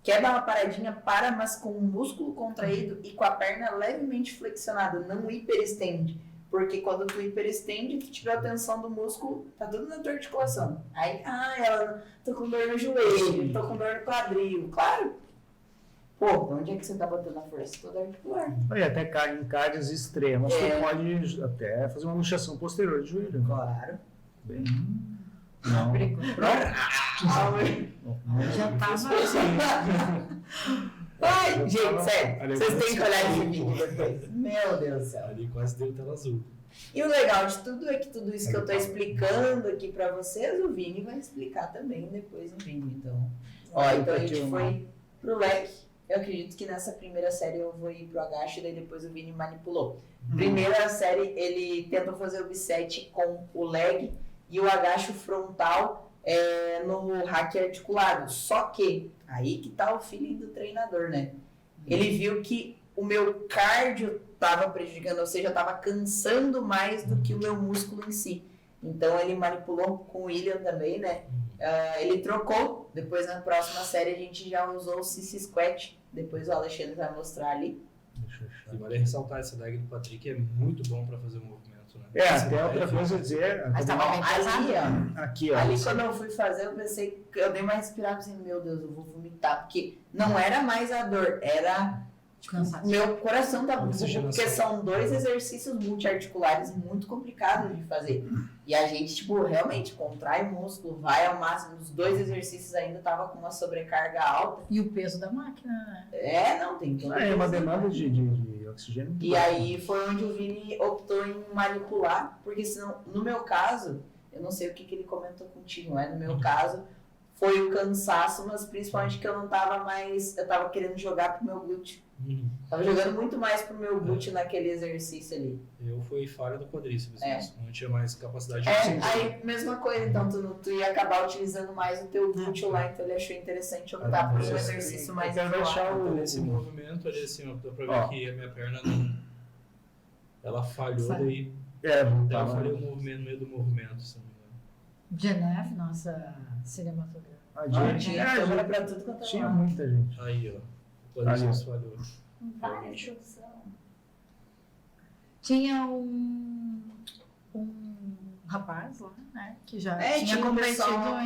Quer dar uma paradinha? Para, mas com o músculo contraído e com a perna levemente flexionada. Não hiperestende. Porque quando tu hiperestende, tu tira a tensão do músculo, tá tudo na tua articulação. Aí, tô com dor no joelho, tô com dor no quadril. Claro. Pô, onde é que você tá botando a força? Toda articular. E até em cargas extremas, você pode até fazer uma luxação posterior de joelho. Claro. Bem... Não. Já tava. Ai, gente, sério. Vocês têm que olhar esse vídeo depois. Meu Deus do céu. Ali quase deu tela azul. E o legal de tudo é que tudo isso que eu tô explicando aqui pra vocês, o Vini vai explicar também depois no vídeo. Então, então a gente foi pro leg. Eu acredito que nessa primeira série eu vou ir pro agacho e daí depois o Vini manipulou. Primeira série, ele tentou fazer o bisete com o leg e o agacho frontal no hack articulado. Só que, aí que tá o feeling do treinador, né? Ele viu que o meu cardio estava prejudicando, ou seja, estava cansando mais do que o meu músculo em si. Então ele manipulou com o William também, né? Ele trocou. Depois na próxima série a gente já usou o CC Squat. Depois o Alexandre vai mostrar ali. E vale ressaltar, esse leg do Patrick é muito bom para fazer o movimento, né? Até outra coisa a dizer. Mas tava bem pesado. Ali, ó. Aqui, ó. Ali quando eu fui fazer, eu pensei, eu dei uma respirada assim, meu Deus, eu vou vomitar. Porque não era mais a dor, era... meu coração tá porque são 2 exercícios multiarticulares muito complicados de fazer. E a gente, realmente contrai o músculo, vai ao máximo. Os 2 exercícios ainda tava com uma sobrecarga alta. E o peso da máquina, né? Não, tem todo É uma peso. demanda de oxigênio. E aí foi onde o Vini optou em manipular, porque senão, no meu caso, eu não sei o que ele comentou contigo, mas no meu caso, foi o cansaço, mas principalmente que eu não tava mais, eu tava querendo jogar pro meu glúteo. Tava jogando muito mais pro meu glúteo naquele exercício ali. Eu fui falha do quadríceps, não tinha mais capacidade de Aí, mesma coisa, então tu ia acabar utilizando mais o teu glúteo lá, então ele achou interessante optar por um exercício mais isolado. Nesse movimento ali, assim, dá pra ver que a minha perna não... Ela falhou, daí eu falhei o movimento no meio do movimento, se não me engano. Geneve, nossa cinematográfica. Tinha câmera pra tudo quanto Tinha muita gente. Aí, ó. O quadríceps falhou. Várias produção. Tinha um rapaz lá, né? Que já tinha competido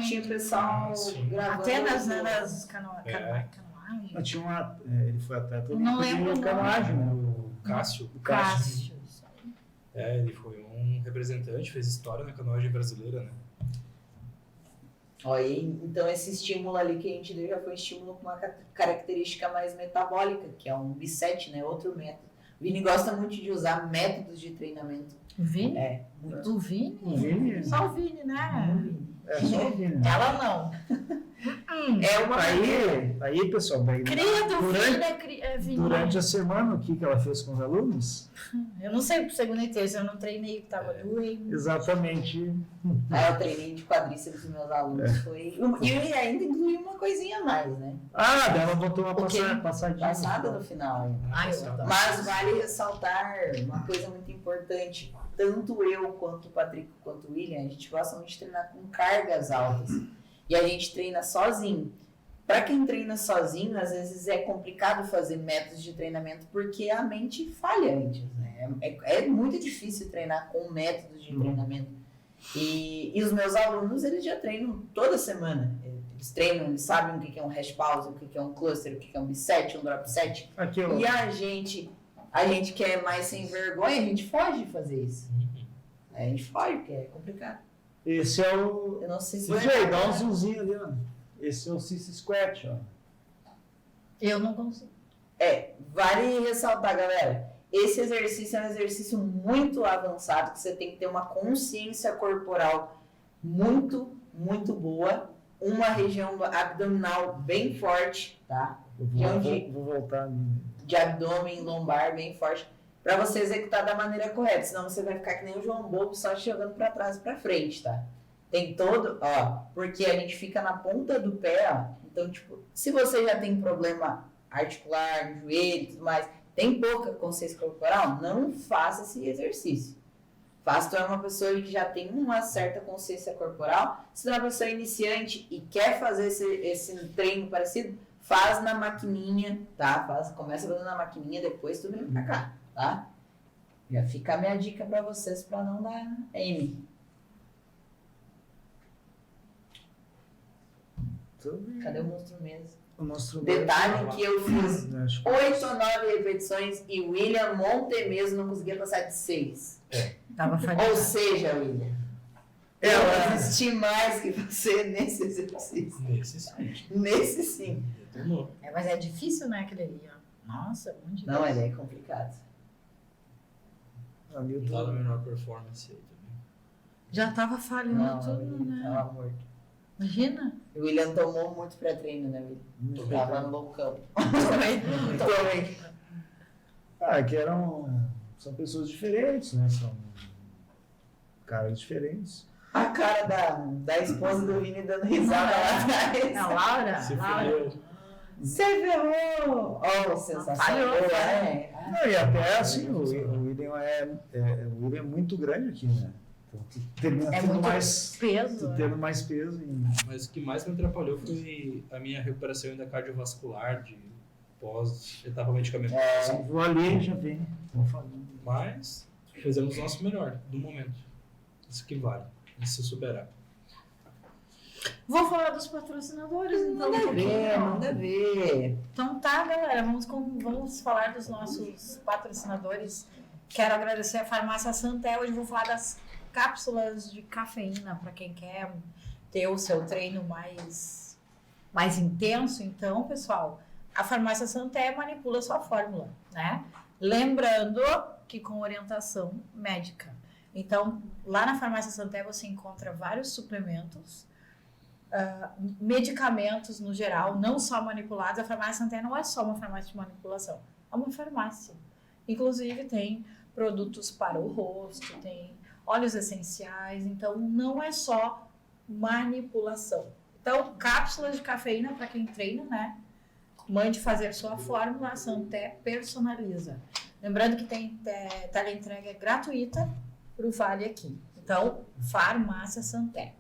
tinha pessoal gravando. até nas canoagens. Tinha ele foi atleta Não lembro de canoagem, né? O Cássio. Cássio. Ele foi um representante, fez história na canoagem brasileira, né? Então esse estímulo ali que a gente deu já foi um estímulo com uma característica mais metabólica, que é um bisete, né? Outro método. O Vini gosta muito de usar métodos de treinamento. O Vini? Muito. O Vini? O Vini? Só o Vini, né? Só o Vini. Ela não. Aí, pessoal, daí, Cria do Vini é Vini. durante a semana, o que ela fez com os alunos? Eu não sei pro segunda e terça, eu não treinei, tava doendo. Exatamente. Eu treinei de quadríceps dos meus alunos. E ainda incluí uma coisinha a mais, né? Ela botou uma passadinha. Passada no final. Mas vale ressaltar uma coisa muito importante. Tanto eu, quanto o Patrick, quanto o William, a gente gosta muito de treinar com cargas altas. E a gente treina sozinho. Para quem treina sozinho, às vezes é complicado fazer métodos de treinamento porque a mente falha antes, né? É muito difícil treinar com métodos de treinamento. E os meus alunos, eles já treinam toda semana. Eles treinam, eles sabem o que é um hash pause, o que é um cluster, o que é um B7, um drop set. Aqui, ó. E a gente que é mais sem vergonha, a gente foge de fazer isso. A gente foge, porque é complicado. Esse é o... Eu não sei se CJ, dá um zoomzinho ali, ó. Esse é o CC Squat, ó. Eu não consigo. Vale ressaltar, galera. Esse exercício é um exercício muito avançado, que você tem que ter uma consciência corporal muito, muito boa. Uma região abdominal bem forte, tá? Vou voltar ali. De abdômen, lombar bem forte, para você executar da maneira correta. Senão você vai ficar que nem o João Bobo, só jogando para trás e para frente, tá? Tem todo, ó, porque a gente fica na ponta do pé, ó. Então, tipo, se você já tem problema articular, no joelho e tudo mais, tem pouca consciência corporal, não faça esse exercício. Faça, tu é uma pessoa que já tem uma certa consciência corporal. Se tu é uma pessoa iniciante e quer fazer esse treino parecido, faz na maquininha, tá? Começa fazendo na maquininha, depois tu vem pra cá, tá? Já fica a minha dica pra vocês pra não dar aim. Cadê o monstro mesmo? O monstro Detalhe que eu fiz Acho que- 8 ou 9 repetições e William Monte mesmo não conseguia passar de 6. Tava Ou falhando. seja, William, eu assisti mais que você nesse exercício. Nesse sim. Mas é difícil, né, aquele ali, ó. Nossa, é muito difícil. Não, ele é complicado. Ali eu Não tá tô... na menor performance aí também. Já tava falhando Não, tudo, ele né? tava morto. Imagina. O William tomou muito pré-treino, né, William? Tava loucão. Também. Ah, que são pessoas diferentes, né? São caras diferentes. A cara da esposa do Vini dando risada lá atrás. Não, Laura? Se Laura. fudeu. Você ferrou! Oh, sensação Falhou, boa, né? né? Não, e até assim, o William o William é muito grande aqui, né? Então, tu termina É tendo muito mais, peso. tu né? tendo mais peso. Mas o que mais me atrapalhou foi a minha recuperação ainda cardiovascular de pós-etapa medicamentosa. Vou ali e já vem. Vou falando. Mas fizemos o nosso melhor do momento. Isso que vale. Isso superar. Vou falar dos patrocinadores, então. Manda um ver, pouquinho. manda ver. Então tá, galera, vamos falar dos nossos patrocinadores. Quero agradecer a Farmácia Santé. Hoje eu vou falar das cápsulas de cafeína para quem quer ter o seu treino mais intenso. Então, pessoal, a Farmácia Santé manipula a sua fórmula, né? Lembrando que com orientação médica. Então, lá na Farmácia Santé você encontra vários suplementos, medicamentos no geral, não só manipulados. A Farmácia Santé não é só uma farmácia de manipulação, é uma farmácia. Inclusive tem produtos para o rosto, tem óleos essenciais, então não é só manipulação. Então, cápsulas de cafeína para quem treina, né? Mande fazer sua fórmula, a Santé personaliza. Lembrando que tem teleentrega gratuita para o Vale aqui. Então, Farmácia Santé.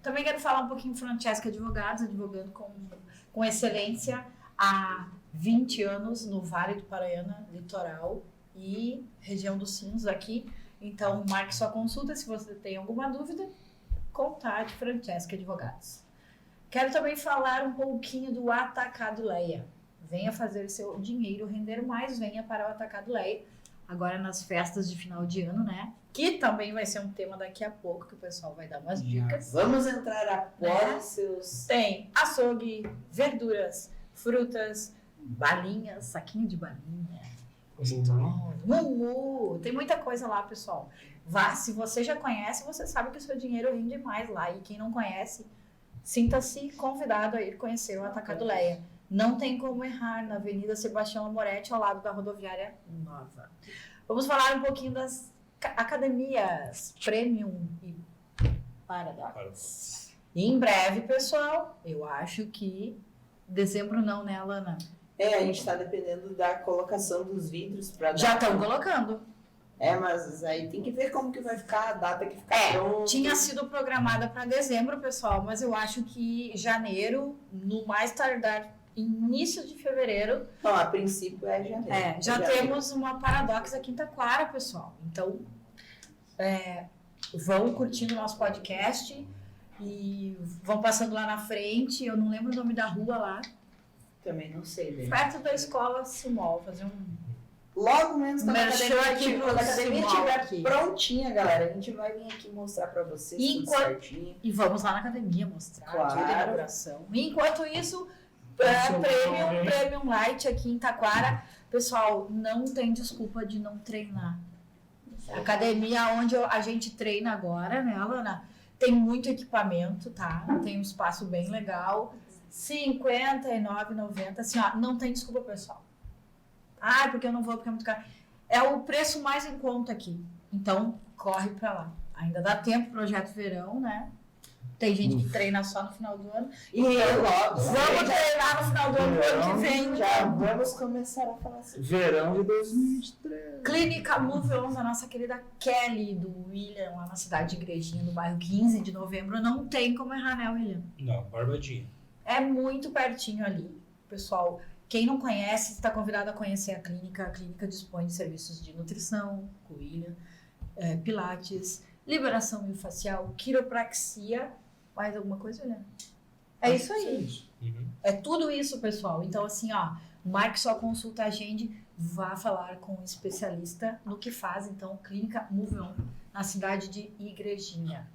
Também quero falar um pouquinho de Francesca Advogados, advogando com excelência há 20 anos no Vale do Paranhana, litoral e região dos Sinos aqui. Então, marque sua consulta se você tem alguma dúvida. Contate Francesca Advogados. Quero também falar um pouquinho do Atacado Leia. Venha fazer seu dinheiro render mais, venha para o Atacado Leia. Agora nas festas de final de ano, né? Que também vai ser um tema daqui a pouco, que o pessoal vai dar umas dicas. Vamos entrar após seus... Tem açougue, verduras, frutas, balinhas, saquinho de balinha. Mumu. Tem muita coisa lá, pessoal. Vá, se você já conhece, você sabe que o seu dinheiro rende mais lá. E quem não conhece, sinta-se convidado a ir conhecer o Atacado Leia. Não tem como errar, na Avenida Sebastião Amoretti, ao lado da rodoviária Nova. Vamos falar um pouquinho das academias Premium e Paradox. E em breve, pessoal, eu acho que dezembro não, né, Alana? a gente tá dependendo da colocação dos vidros para Já estão colocando. Mas aí tem que ver como que vai ficar a data que ficar pronta. Tinha sido programada para dezembro, pessoal, mas eu acho que janeiro, no mais tardar, início de fevereiro. Não, a princípio é janeiro. Já temos uma Paradox a Quinta Clara, pessoal. Então, vão curtindo o nosso podcast e vão passando lá na frente. Eu não lembro o nome da rua lá. Também não sei, né? Perto da escola Simol, fazer Logo menos quando a Merchan aqui academia, pro quando a academia Simol estiver aqui. prontinha, galera, a gente vai vir aqui mostrar pra vocês tudo certinho. E vamos lá na academia mostrar Claro. dia da inauguração. Enquanto isso, Seu Premium Light aqui em Taquara. Pessoal, não tem desculpa de não treinar. A academia onde a gente treina agora, né, Alana? Tem muito equipamento, tá? Tem um espaço bem legal. R$59,90. Assim, ó, não tem desculpa, pessoal. Ah, porque eu não vou, porque é muito caro. É o preço mais em conta aqui. Então, corre pra lá. Ainda dá tempo, projeto verão, né? Tem gente que treina só no final do ano. E logo, Vamos treinar no final do ano que vem. já vamos começar a falar assim. Verão de 2023. Clínica Move On, da nossa querida Kelly, do William, lá na cidade de Igrejinha, no bairro 15 de novembro. Não tem como errar, né, William? Não, Barbadinha. É muito pertinho ali. Pessoal, quem não conhece, está convidado a conhecer a clínica. A clínica dispõe de serviços de nutrição, com o William, pilates, liberação miofascial, quiropraxia. Mais alguma coisa, William? É isso aí. Uhum. É tudo isso, pessoal. Então, assim, ó, marque sua consulta, agende, vá falar com um especialista no que faz, então, Clínica Move On, na cidade de Igrejinha.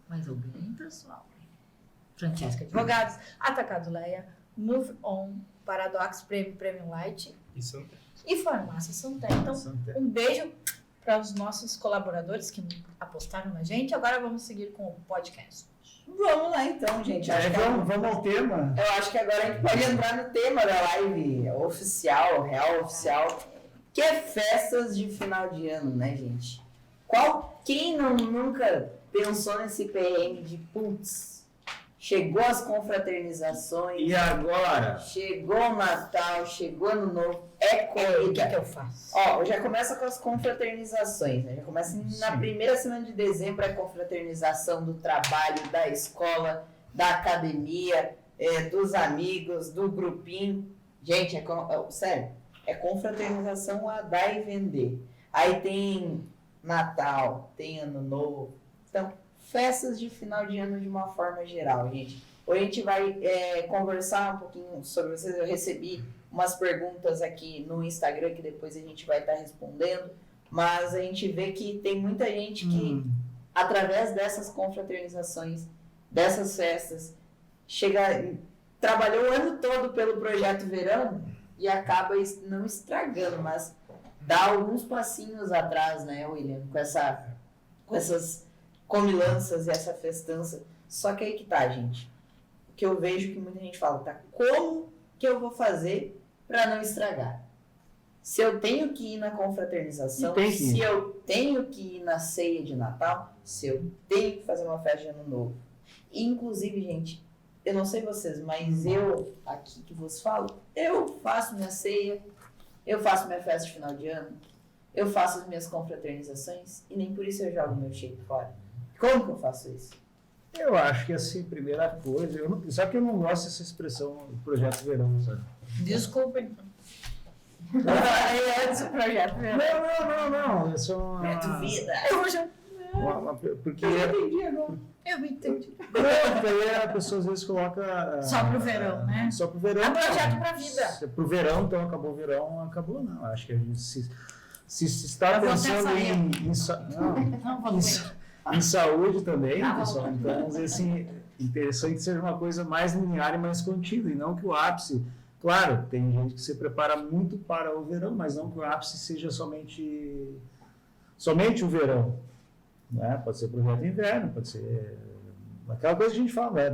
Mais alguém, pessoal? Francesca Advogados, Atacado Leia, Move On, Paradox Premium Light Isso e Farmácia Santé. Então, um beijo para os nossos colaboradores que apostaram na gente. Agora vamos seguir com o podcast. Vamos lá então, gente. Acho que Vamos ao tema. eu acho que agora a gente pode entrar no tema da live oficial, real oficial, que é festas de final de ano, né, gente? Quem nunca pensou nesse perrengue de putz, chegou as confraternizações, E agora? chegou o Natal, chegou Ano Novo, O corrida. que eu faço? Ó, já começa com as confraternizações, né? Já começa na Sim. primeira semana de dezembro a confraternização do trabalho, da escola, da academia, dos amigos, do grupinho. Gente, sério, é confraternização a dar e vender. Aí tem Natal, tem Ano Novo. Então, festas de final de ano de uma forma geral, gente. Hoje a gente vai conversar um pouquinho sobre vocês. Eu recebi umas perguntas aqui no Instagram que depois a gente vai estar respondendo, mas a gente vê que tem muita gente que, através dessas confraternizações, dessas festas, trabalhou o ano todo pelo Projeto Verão e acaba não estragando, mas dá alguns passinhos atrás, né, William, com essas comilanças e essa festança. Só que aí que tá, gente. O que eu vejo que muita gente fala, tá, como que eu vou fazer para não estragar? Se eu tenho que ir na confraternização, se eu tenho que ir na ceia de Natal, se eu tenho que fazer uma festa de Ano Novo. Inclusive, gente, eu não sei vocês, mas eu, aqui que vos falo, eu faço minha ceia, eu faço minha festa de final de ano, eu faço as minhas confraternizações e nem por isso eu jogo meu shape fora. Como que eu faço isso? Eu acho que assim, primeira coisa, só que eu não gosto dessa expressão Projeto Verão, sabe? Desculpem. Eu falei antes do projeto verão. Não. Isso é uma... Projeto Vida. Porque... Eu entendi. Porque a pessoa às vezes coloca... Só pro verão, né? Só pro verão. É projeto pra vida. Se é pro verão, então acabou o verão, acabou não. Acho que a gente se está Eu vou pensando em saúde também, Tá bom. pessoal. Então, vamos dizer assim, interessante que seja uma coisa mais linear e mais contínua, e não que o ápice... Claro, tem gente que se prepara muito para o verão, mas não que o ápice seja somente o verão. Né? Pode ser projeto inverno, pode ser aquela coisa que a gente fala, né?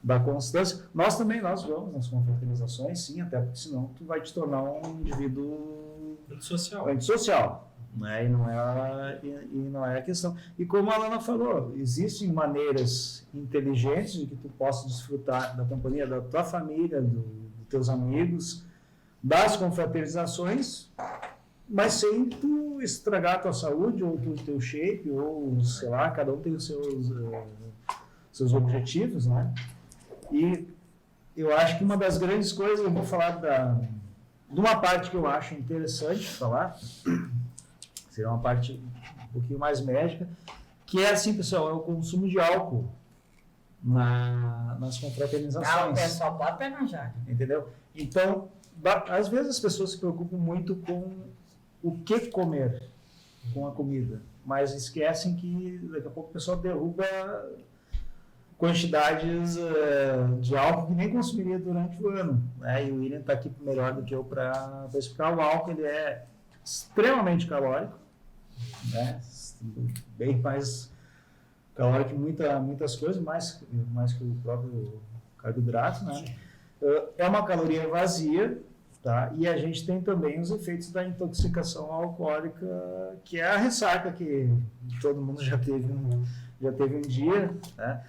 da constância. Nós vamos nas confraternizações, sim, até porque senão tu vai te tornar um indivíduo antissocial. Né? E não é a questão. E como a Alana falou, existem maneiras inteligentes de que tu possa desfrutar da companhia da tua família, dos teus amigos, das confraternizações, mas sem tu estragar a tua saúde, ou o teu shape, ou sei lá, cada um tem os seus objetivos, né? E eu acho que uma das grandes coisas, eu vou falar de uma parte que eu acho interessante falar, seria uma parte pouquinho mais médica, que é assim, pessoal, é o consumo de álcool nas confraternizações. O pessoal bota pé na jaca. Entendeu? Então, às vezes as pessoas se preocupam muito com o que comer com a comida, mas esquecem que daqui a pouco o pessoal derruba quantidades de álcool que nem consumiria durante o ano, né? E o William está aqui melhor do que eu para explicar. O álcool ele é extremamente calórico, né? Bem mais calórico que muitas coisas, mais que o próprio carboidrato, né? É uma caloria vazia, tá? E a gente tem também os efeitos da intoxicação alcoólica, que é a ressaca que todo mundo já teve um dia, né?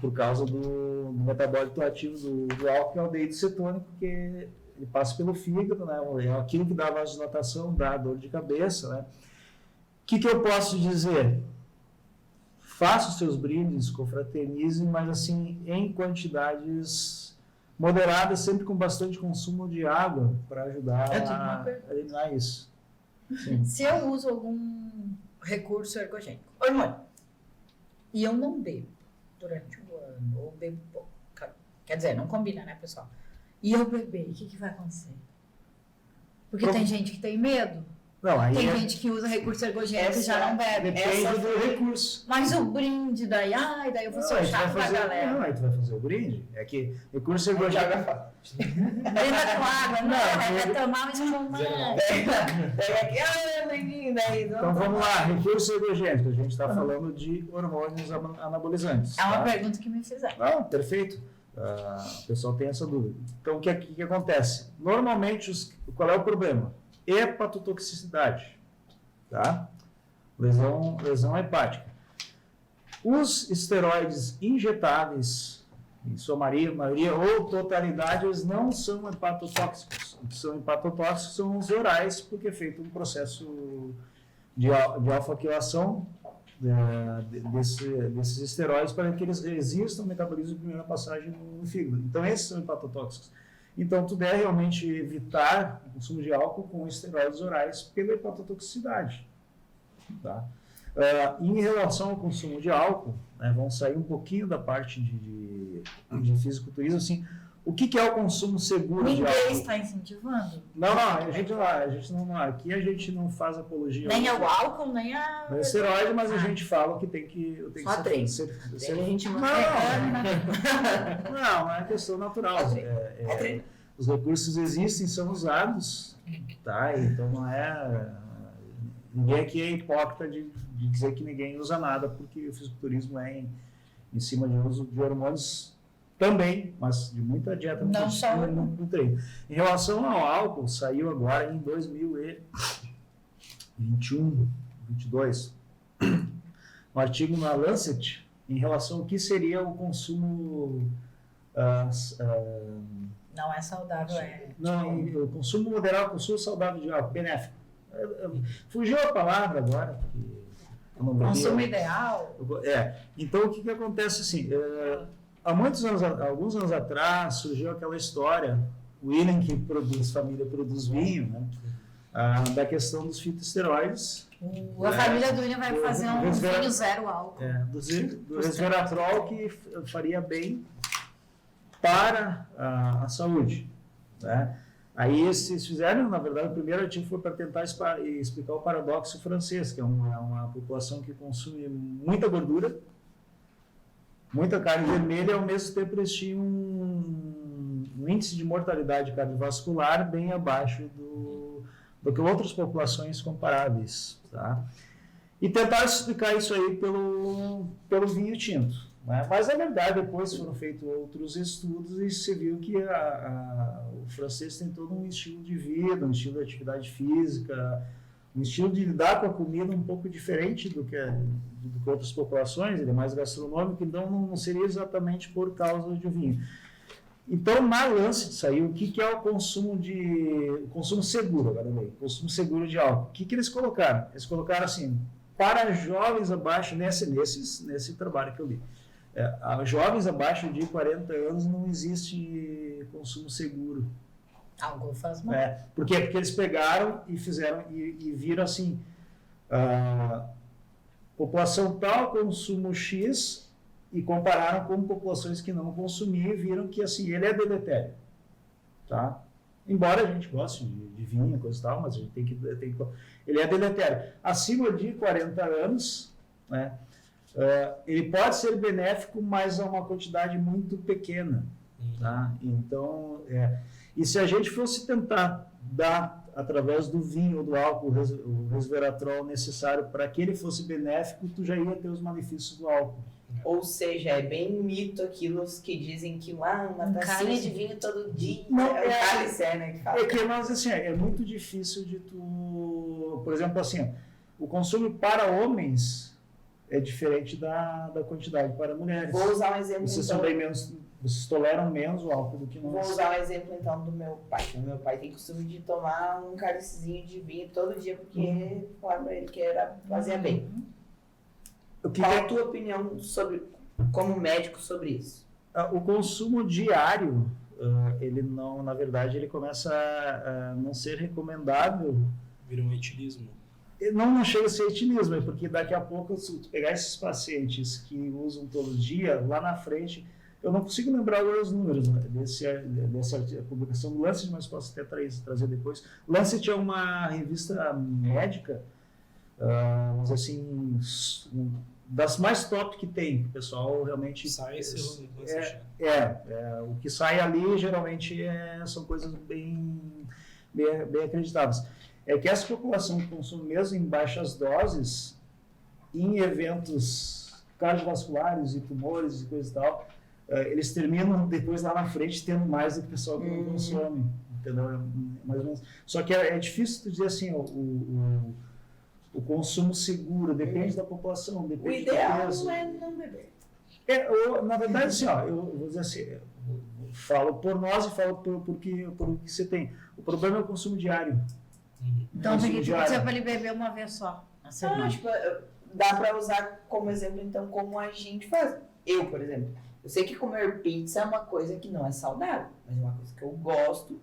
Por causa do metabólito ativo do álcool, que é o aldeído cetônico, que ele passa pelo fígado, né? É aquilo que dá vasodilatação, dá dor de cabeça, né? O que eu posso dizer? Faça os seus brindes, confraternize, mas assim, em quantidades moderadas, sempre com bastante consumo de água, para ajudar a eliminar isso. Sim. Se eu uso algum recurso ergogênico, hormônio, e eu não bebo durante o ano, ou bebo pouco, quer dizer, não combina, né, pessoal? E eu beber, o que vai acontecer? Porque tem gente que tem medo. Não, aí tem gente que usa recurso ergogênico e já não bebe. Depende do recurso. Mas o brinde daí, daí eu vou ser chato pra galera. Não, aí tu vai fazer o brinde. É que recurso ergogênico... Brinda com água, não, é tomar, mas não Pega aqui, Então vamos lá, recurso ergogênico. A gente está falando de hormônios anabolizantes. É uma pergunta que me fizeram. Não, perfeito. O pessoal tem essa dúvida. Então, o que acontece? Normalmente, qual é o problema? Hepatotoxicidade, tá? Lesão hepática. Os esteroides injetáveis, em sua maioria ou totalidade, eles não são hepatotóxicos. O que são hepatotóxicos são os orais, porque é feito um processo de alfa-quilação desses esteroides para que eles resistam ao metabolismo de primeira passagem no fígado. Então, esses são hepatotóxicos. Então, tu deve realmente evitar o consumo de álcool com esteroides orais pela hepatotoxicidade. Tá? Em relação ao consumo de álcool, né, vamos sair um pouquinho da parte de fisiculturismo, assim, o que é o consumo seguro de álcool? Ninguém está incentivando? Não, aqui a gente não faz apologia. Nem ao álcool, nem a... Não é esteroide, mas a gente fala que tem que ser não é questão natural. Os recursos existem, são usados, tá? Então não é... Ninguém aqui é hipócrita de dizer que ninguém usa nada, porque o fisiculturismo é em cima de uso de hormônios também, mas de muita dieta no treino. Em relação ao álcool, saiu agora em 2021, 22, um artigo na Lancet em relação ao que seria o consumo... não é saudável, Não, o consumo moderado, o consumo saudável de álcool, benéfico. Fugiu a palavra agora, porque... Consumo ideal. Então, o que acontece assim... alguns anos atrás, surgiu aquela história, o William, que família produz vinho, né? Da questão dos fitoesteroides. A família do William vai fazer um vinho zero álcool. Do resveratrol, que faria bem para a saúde. Né? Aí eles fizeram, na verdade, o primeiro artigo foi para tentar explicar o paradoxo francês, que é uma população que consome muita gordura, muita carne vermelha, e ao mesmo tempo eles tinham um índice de mortalidade cardiovascular bem abaixo do que outras populações comparáveis. Tá? E tentaram explicar isso aí pelo vinho tinto. Né? Mas, na verdade, depois foram feitos outros estudos e se viu que o francês tem todo um estilo de vida, um estilo de atividade física, um estilo de lidar com a comida um pouco diferente do que outras populações, ele é mais gastronômico, então não seria exatamente por causa do vinho. Então, na Lancet saiu o que é o consumo seguro, agora bem, consumo seguro de álcool. O que eles colocaram? Eles colocaram assim, para jovens abaixo, nesse trabalho que eu li, jovens abaixo de 40 anos não existe consumo seguro. Algo faz mal. Porque eles pegaram e fizeram e viram assim, População tal, consumo X, e compararam com populações que não consumiam e viram que assim, ele é deletério. Tá? Embora a gente goste de vinho, coisa e tal, mas a gente tem que ele é deletério. Acima de 40 anos, né, ele pode ser benéfico, mas a uma quantidade muito pequena. Tá? Então, e se a gente fosse tentar dar, através do vinho ou do álcool, o resveratrol necessário para que ele fosse benéfico, tu já ia ter os malefícios do álcool. Ou seja, é bem mito aquilo que dizem que uma tacinha de vinho todo dia, Não, o cálice, né, que fala. É que, mas assim, é muito difícil de tu... Por exemplo, assim, o consumo para homens é diferente da quantidade para mulheres. Vou usar um exemplo, Vocês então. são bem menos... Vocês toleram menos o álcool do que nós. Vou usar um exemplo, então, do meu pai. O meu pai tem costume de tomar um cálicezinho de vinho todo dia, porque falaram pra ele que fazia bem. Qual a tua opinião como médico sobre isso? O consumo diário, ele não, na verdade, ele começa a não ser recomendável. Vira um etilismo. Não chega a ser etilismo, é porque daqui a pouco, se tu pegar esses pacientes que usam todo dia, lá na frente, eu não consigo lembrar agora os números, né, dessa publicação do Lancet, mas posso até trazer depois. Lancet é uma revista médica, vamos dizer assim, das mais top que tem, o pessoal realmente... O que sai ali geralmente são coisas bem acreditadas. É que essa população que consome mesmo em baixas doses, em eventos cardiovasculares e tumores e coisa e tal, eles terminam depois lá na frente tendo mais do que o pessoal que não consome, entendeu? Mais ou menos. Só que é difícil tu dizer assim, o consumo seguro, depende da população, depende do peso. O ideal é não beber. Na verdade, assim, eu vou dizer assim, eu falo por nós e falo por o que você tem. O problema é o consumo diário. Então tem que dizer para ele beber uma vez só. Dá para usar como exemplo, então, como a gente faz. Eu, por exemplo, eu sei que comer pizza é uma coisa que não é saudável, mas é uma coisa que eu gosto.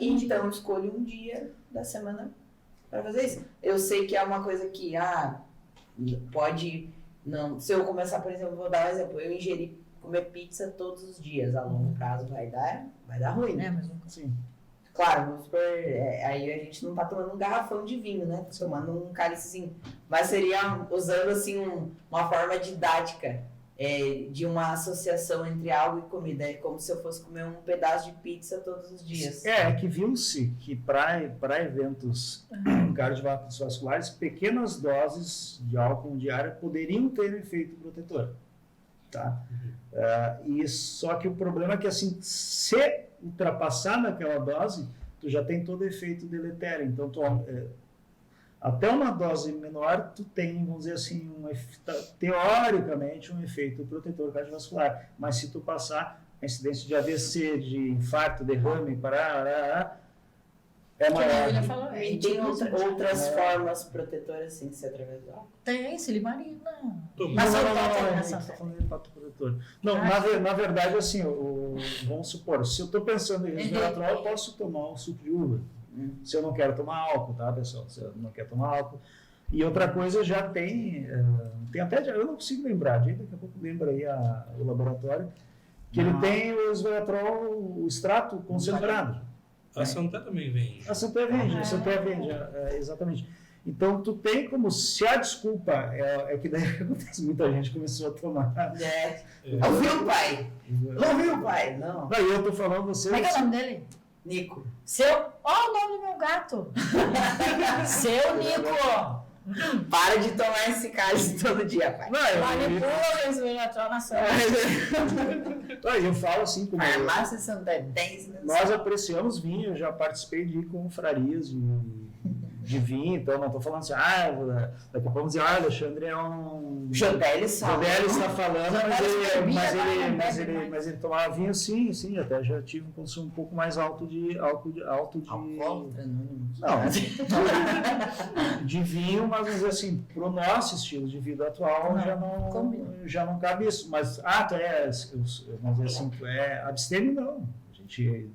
Então, escolho um dia da semana para fazer isso. Eu sei que é uma coisa que, pode... Não, se eu começar, por exemplo, vou dar um exemplo, eu ingerir, comer pizza todos os dias, a longo prazo vai dar ruim, né? Sim. Claro, vamos supor, aí a gente não tá tomando um garrafão de vinho, né? Tá tomando um cálicezinho. Mas seria usando, assim, uma forma didática de uma associação entre algo e comida. É como se eu fosse comer um pedaço de pizza todos os dias. É que viu-se que para eventos cardiovasculares, pequenas doses de álcool diário poderiam ter um efeito protetor. Tá? E só que o problema é que, assim, se ultrapassar naquela dose, tu já tem todo o efeito deletério. Então, até uma dose menor, tu tem, vamos dizer assim, teoricamente, um efeito protetor cardiovascular. Mas se tu passar, a incidência de AVC, de infarto, derrame, é maior. E tem outras formas protetoras sem ser através do álcool? Tem, silimarina. Não, falando de fato protetor. Não, na verdade, assim, vamos supor, se eu estou pensando em resveratrol, eu posso tomar um suco de uva. Se eu não quero tomar álcool, tá, pessoal? Se eu não quero tomar álcool. E outra coisa, já tem até, eu não consigo lembrar, daqui a pouco lembra aí o laboratório, que ele tem o resveratrol, o extrato concentrado. A Santé também vende. A Santé vende, exatamente. Então, tu tem como, se a desculpa é que daí acontece, muita gente começou a tomar. Ouviu, pai? Ouviu, pai? Não. Daí eu tô falando você. Como é que é o nome dele? Nico. Ó, o nome do meu gato. Seu Nico. Para de tomar esse cálice todo dia, pai. Manipula o resveratrol na sua. Eu falo assim, como farmácia Santé 10. Nós apreciamos vinho, eu já participei de confrarias de vinho, então não estou falando assim, daqui a pouco vamos dizer, Alexandre é um... Jodelli está falando, mas ele tomava vinho, sim, até já tive um consumo um pouco mais alto de de vinho, mas vamos dizer assim, para o nosso estilo de vida atual já não cabe isso, mas vamos dizer assim, tu é abstêmio, não, a gente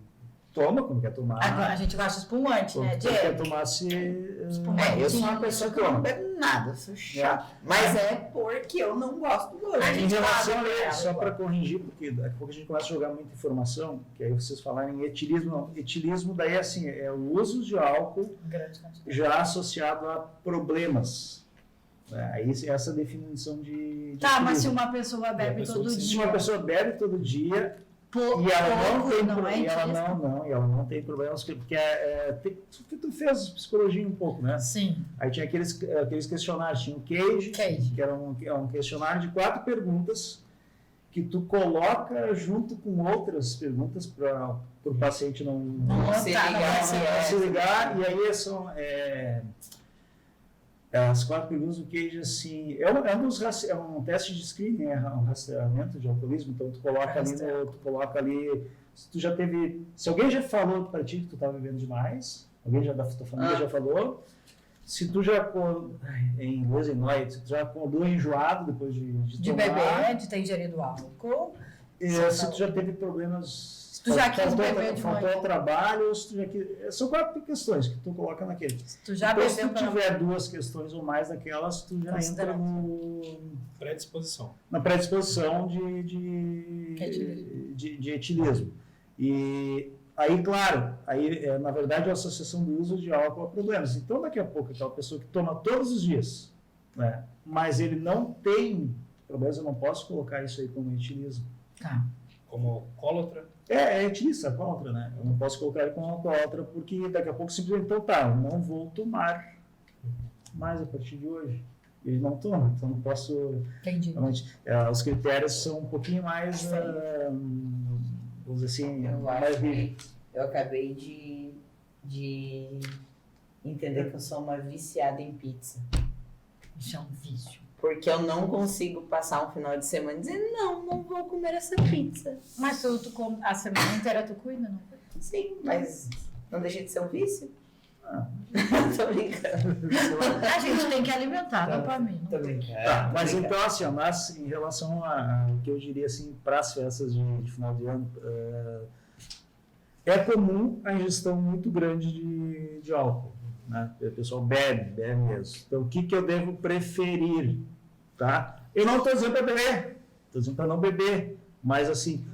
toma quando quer tomar. A gente gosta de espumante, né? Quando quer tomar, espumante. Eu sou uma pessoa que eu não bebo nada, eu sou chata. Mas é porque eu não gosto do gosto. Em relação fala pra a ela só igual. para corrigir, porque daqui a pouco a gente começa a jogar muita informação, que aí vocês falarem em etilismo, não. Etilismo daí assim, é o uso de álcool Grande quantidade. já associado a problemas. Aí essa definição de Tá, mas se etilismo. uma pessoa bebe pessoa todo que se Se dia, uma pessoa bebe todo dia pouco, e ela não tem não é e ela etílico? ela não tem problemas, porque tu fez psicologia um pouco, né? Sim. Aí tinha aqueles questionários, tinha o CAGE, CAGE. que era um questionário de 4 perguntas que tu coloca junto com outras perguntas para o paciente não Se tá, ligar, não é se ligar, e aí são as 4 perguntas do CAGE, assim, é um teste de screening, um rastreamento de alcoolismo, então tu coloca ali, se alguém já falou para ti que tu tá bebendo demais, alguém já da tua família já falou, se tu já, em inglês, se tu já acordou enjoado depois de De tomar, beber, de ter ingerido álcool. se tu já teve problemas, Se tu já quis beber de faltou manhã. ao trabalho, se tu já quis, são 4 questões que tu coloca naquele. Se tu já Então, se bebeu tu pela tiver 2 questões ou mais daquelas, tu já entra Considerado. Predisposição. na predisposição Etilismo. de etilismo. E aí, claro, na verdade é a associação do uso de álcool a problemas. Então, daqui a pouco, aquela pessoa que toma todos os dias, né, mas ele não tem problemas, eu não posso colocar isso aí como etilismo. Tá. Como alcoólatra, É etilista, alcoólatra, né? Eu não posso colocar ele como alcoólatra porque daqui a pouco simplesmente, então tá, eu não vou tomar mais a partir de hoje. Ele não toma, então não posso... Entendi. Realmente, os critérios são um pouquinho mais, vamos dizer assim, Eu mais acho rígidos. que eu acabei de entender que eu sou uma viciada em pizza. Isso é um vício. Porque eu não consigo passar um final de semana e dizer, não vou comer essa pizza. Mas tu a semana inteira tu cuida, não? Sim, mas não deixa de ser um vício. Ah. Tô brincando. A gente tem que alimentar, não pra mim. Tô brincando. Tá, mas Tô brincando. então, assim, mas em relação ao que eu diria, assim, para as festas de final de ano, é comum a ingestão muito grande de álcool, né? O pessoal bebe mesmo. Então, o que eu devo preferir, tá? Eu não estou dizendo para beber, estou dizendo para não beber, mas, assim,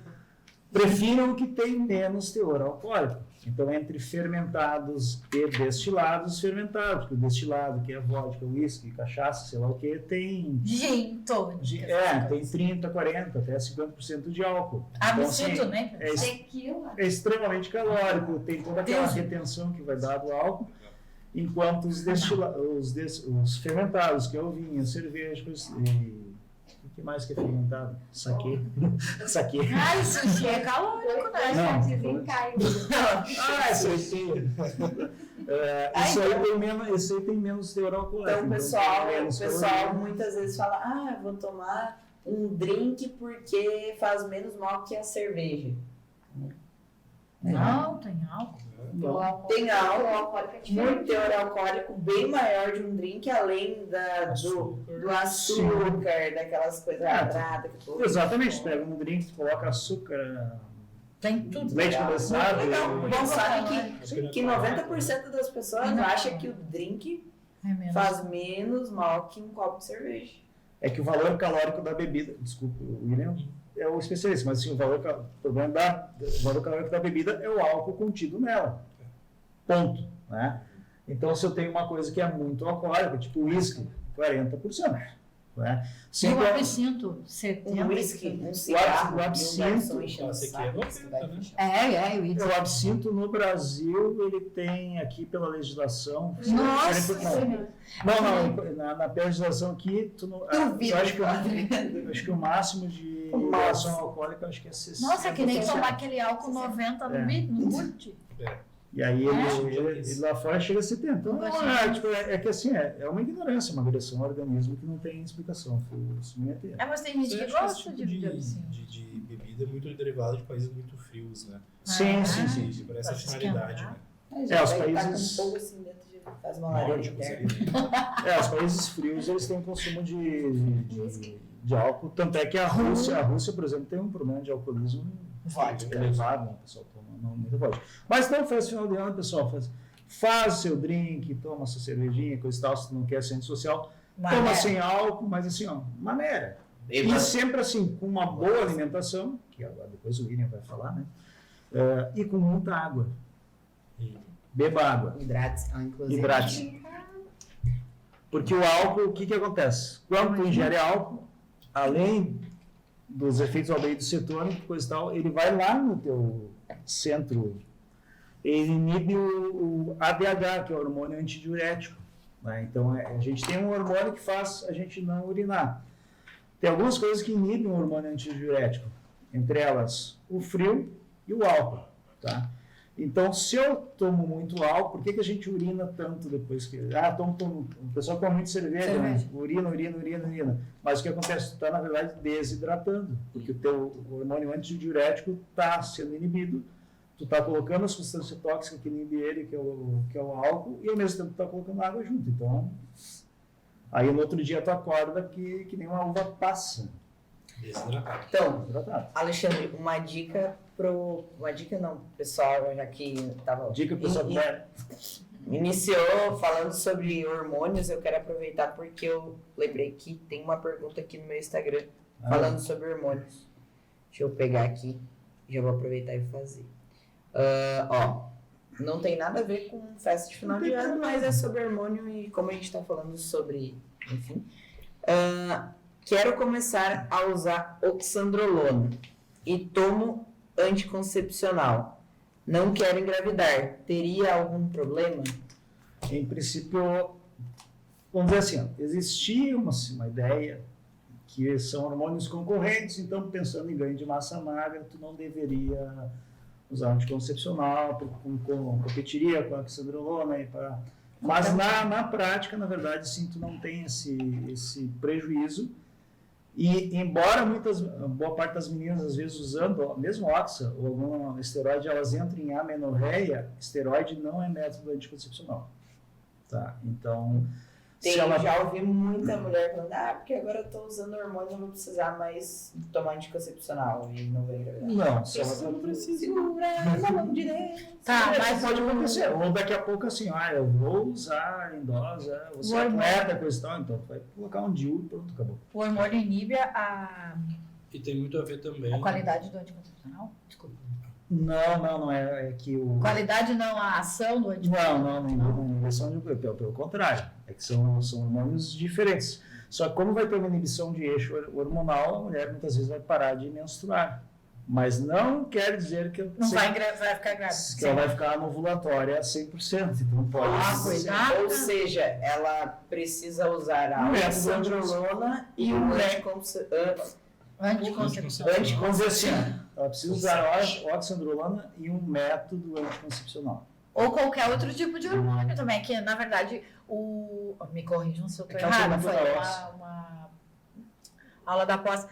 prefiram o que tem menos teor alcoólico. Então, entre fermentados e destilados, fermentados, porque o destilado, que é vodka, whisky, cachaça, sei lá o que, tem... Gin, tem 30, 40, até 50% de álcool. Absinto, Então, assim, né? Tequila. é extremamente calórico, tem toda aquela Deus. retenção que vai dar do álcool, enquanto os fermentados, que é o vinho, a cerveja, e o que mais que é fermentado? Saquê. Saquê. Ai, sushi é calórico, né? Não. Shotezinho caiu. Isso aí tem. Isso aí tem menos teor alcoólico. Então, o tem menos pessoal caloria. muitas vezes fala, eu vou tomar um drink porque faz menos mal que a cerveja. Não, tem álcool. Tem álcool, O alcoólico é muito diferente. teor alcoólico bem maior de um drink, além do açúcar, daquelas coisas quadradas. Exatamente, pega um drink, coloca açúcar, Tem tudo. leite condensado. Legal. e- Bom, sabe que 90% das pessoas Não. acham que o drink É mesmo. faz menos mal que um copo de cerveja. É que o valor calórico da bebida, desculpa, o William é o especialista, mas assim, o problema o valor calórico da bebida é o álcool contido nela. Ponto. Né? Então, se eu tenho uma coisa que é muito alcoólica, tipo uísque, 40%. Né? E o Então, absinto, 70%. Um whisky, um cigarro, o e um absinto- garçom enchendo o Esse aqui saco, é você vai 90, né? fechar. eu ia dizer. o absinto no Brasil, ele tem aqui pela legislação... Nossa! Na legislação aqui, Duvido, eu acho que padre. eu acho que o máximo de Nossa. relação alcoólica, acho que é 60%. Nossa, que nem tomar aquele álcool 90 no mute. E aí É? ele lá fora chega a 70. Então, Não vai é que assim, é uma ignorância, uma agressão ao organismo que não tem explicação. É, mas tem gente que Eu acho gosta esse de tipo beber absinto. de bebida é muito derivado de países muito frios, né? Sim, Ah. sim, sim. Por essa Pode finalidade, esquentar. né? Mas É, os vai tá países- com fogo assim dentro de faz uma lareira Nórdico, interna. seria. Os países frios, eles têm consumo de álcool. Tanto é que a Rússia, por exemplo, tem um problema de alcoolismo Vodka. elevado, né? O pessoal toma muito vodka. Mas então, faz final de ano, pessoal. Faz seu drink, toma sua cervejinha, coisa e tal, se tu não quer ser antissocial, toma sem álcool, mas assim, ó, maneira. E sempre assim, com uma boa alimentação, que agora depois o William vai falar, né? E com muita água. Beba água. Hidrate, inclusive. Hidrate. Porque o álcool, o que acontece? Quando tu ingere álcool, além dos efeitos aldeídos cetônicos, coisa e tal, ele vai lá no teu centro, ele inibe o ADH, que é o hormônio antidiurético. Né? Então, a gente tem um hormônio que faz a gente não urinar. Tem algumas coisas que inibem o hormônio antidiurético, entre elas o frio e o álcool. Tá? Então, se eu tomo muito álcool, por que a gente urina tanto depois que... o pessoal toma muito cerveja, né? Urina. Mas o que acontece? Tu está, na verdade, desidratando, porque o teu hormônio antidiurético está sendo inibido, tu está colocando a substância tóxica que inibe ele, que é o álcool, e ao mesmo tempo tu está colocando água junto. Então, aí no outro dia tu acorda que nem uma uva passa. Desidratado. Então, Alexandre, uma dica não, pessoal, já que tava... Dica pro pessoal iniciou falando sobre hormônios, eu quero aproveitar porque eu lembrei que tem uma pergunta aqui no meu Instagram falando sobre hormônios. Deixa eu pegar aqui, já vou aproveitar e fazer. Não tem nada a ver com festa de final de ano, mas é sobre hormônio e como a gente está falando sobre, enfim. Quero começar a usar oxandrolona e tomo anticoncepcional. Não quero engravidar. Teria algum problema? Em princípio, vamos dizer assim, existia uma ideia que são hormônios concorrentes, então pensando em ganho de massa magra, tu não deveria usar anticoncepcional, competiria com a oxandrolona. Mas na prática, na verdade, sim, tu não tem esse prejuízo. E embora boa parte das meninas, às vezes, usando mesmo oxa ou algum esteroide, elas entram em amenorreia, esteroide não é método anticoncepcional. Tá? Então, já ouvi muita mulher falando, porque agora eu estou usando hormônio, não vou precisar mais tomar anticoncepcional e não vai engravidar. Não, se ela não precisa. Segura, na mão de Deus. Tá, mas pode acontecer. Ou daqui a pouco assim, eu vou usar endosa, você atleta, coisa e tal, então tu vai colocar um DIU e pronto, acabou. O hormônio inibe E tem muito a ver também... a qualidade do anticoncepcional? Desculpa. Não é que o... Qualidade não, a ação do anticoncepcional. Não, inibição pelo contrário, é que são hormônios diferentes. Só que como vai ter uma inibição de eixo hormonal, a mulher muitas vezes vai parar de menstruar. Mas não quer dizer que não vai ficar grávida. Que ela vai ficar ovulatória 100%. Então pode Ou seja, ela precisa usar a oxandrolona e o anticoncepcional. Ela precisa usar a oxandrolona e um método anticoncepcional. Ou qualquer outro tipo de hormônio também, que na verdade me corrijam se eu estou errada, foi uma aula da pós,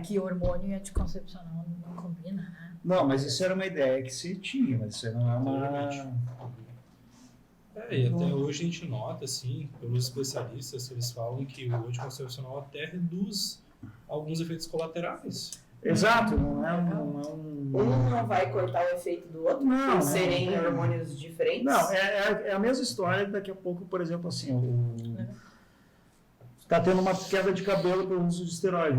que hormônio e anticoncepcional não combina, né? Não, mas isso era uma ideia que se tinha, mas isso não é uma... E até hoje a gente nota, assim, pelos especialistas, eles falam que o anticoncepcional até reduz alguns efeitos colaterais. Exato, não é um não vai cortar o efeito do outro, por serem hormônios diferentes? Não, é a mesma história. Daqui a pouco, por exemplo, assim, está tendo uma queda de cabelo pelo uso de esteroide,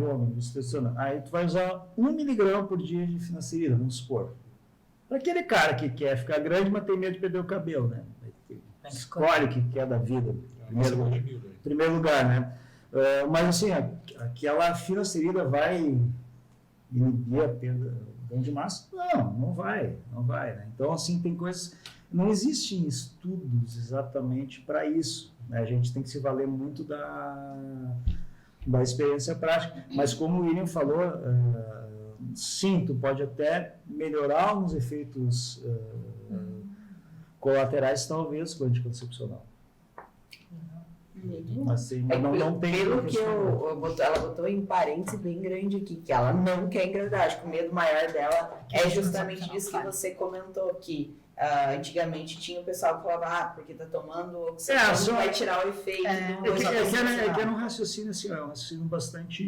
aí tu vai usar 1 miligrama por dia de finasterida, vamos supor. Para aquele cara que quer ficar grande, mas tem medo de perder o cabelo, né? Escolhe o que quer da vida, em primeiro lugar, né? Mas assim, aquela finasterida vai inibir a perda de massa? Não vai, né? Então, assim, tem coisas... Não existem estudos exatamente para isso, né? A gente tem que se valer muito da experiência prática. Mas como o William falou, sim, tu pode até melhorar alguns efeitos colaterais, talvez, com o anticoncepcional. Assim, É não tem pelo que questão. ela botou em parênteses bem grande aqui, que ela não quer engravidar. Acho que o medo maior dela é justamente isso que você comentou, que antigamente tinha o pessoal que falava, porque tá tomando oxigênio, vai tirar o efeito do É um raciocínio assim, é um raciocínio bastante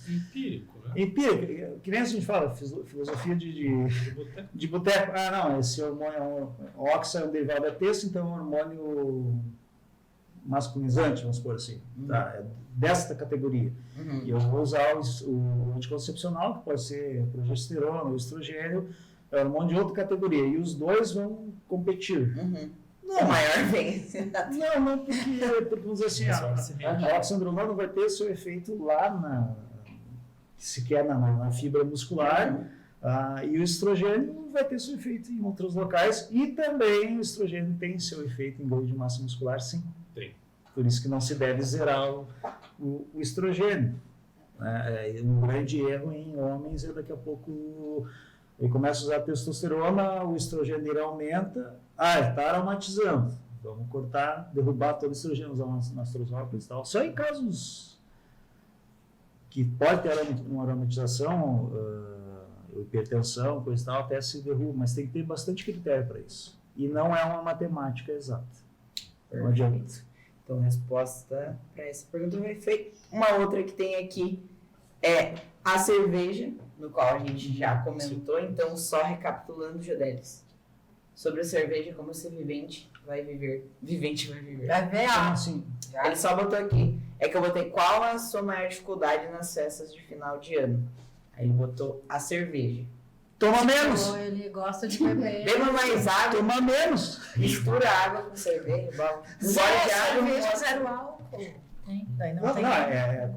Empírico, né? empírico, que nem a gente fala, filosofia de boteco. Não, esse hormônio, o óxido é um derivado da testo, então é um hormônio masculinizante, vamos supor assim, tá? É desta categoria. E eu vou usar o anticoncepcional, que pode ser progesterona ou estrogênio, é um hormônio de outra categoria, e os dois vão competir. Não, o maior vence. Não, porque vamos dizer assim, a oxandrolona vai ter seu efeito lá sequer na fibra muscular, e o estrogênio vai ter seu efeito em outros locais, e também o estrogênio tem seu efeito em ganho de massa muscular, sim. Tem. Por isso que não se deve zerar o estrogênio. Um grande erro em homens é daqui a pouco ele começa a usar testosterona, o estrogênio dele aumenta, está aromatizando. Vamos cortar, derrubar todo o estrogênio, usar umas trosópolis e tal. Só em casos que pode ter uma aromatização, hipertensão, coisa e tal, até se derruba, mas tem que ter bastante critério para isso. E não é uma matemática exata. Não adianta. Então, resposta para essa pergunta foi feita. Uma outra que tem aqui é a cerveja, no qual a gente já comentou. Então, só recapitulando, Jodelis, sobre a cerveja, como esse vivente vai viver. Vivente vai viver. Vai ver, Assim, Ele só botou aqui. É que eu botei qual a sua maior dificuldade nas festas de final de ano. Aí ele botou a cerveja. toma menos! Ele gosta de beber. Beba mais água, Toma menos! mistura água com cerveja. Bom. Um gole de água não cerveja, pode- zero álcool. Tem, daí não Não, tem. A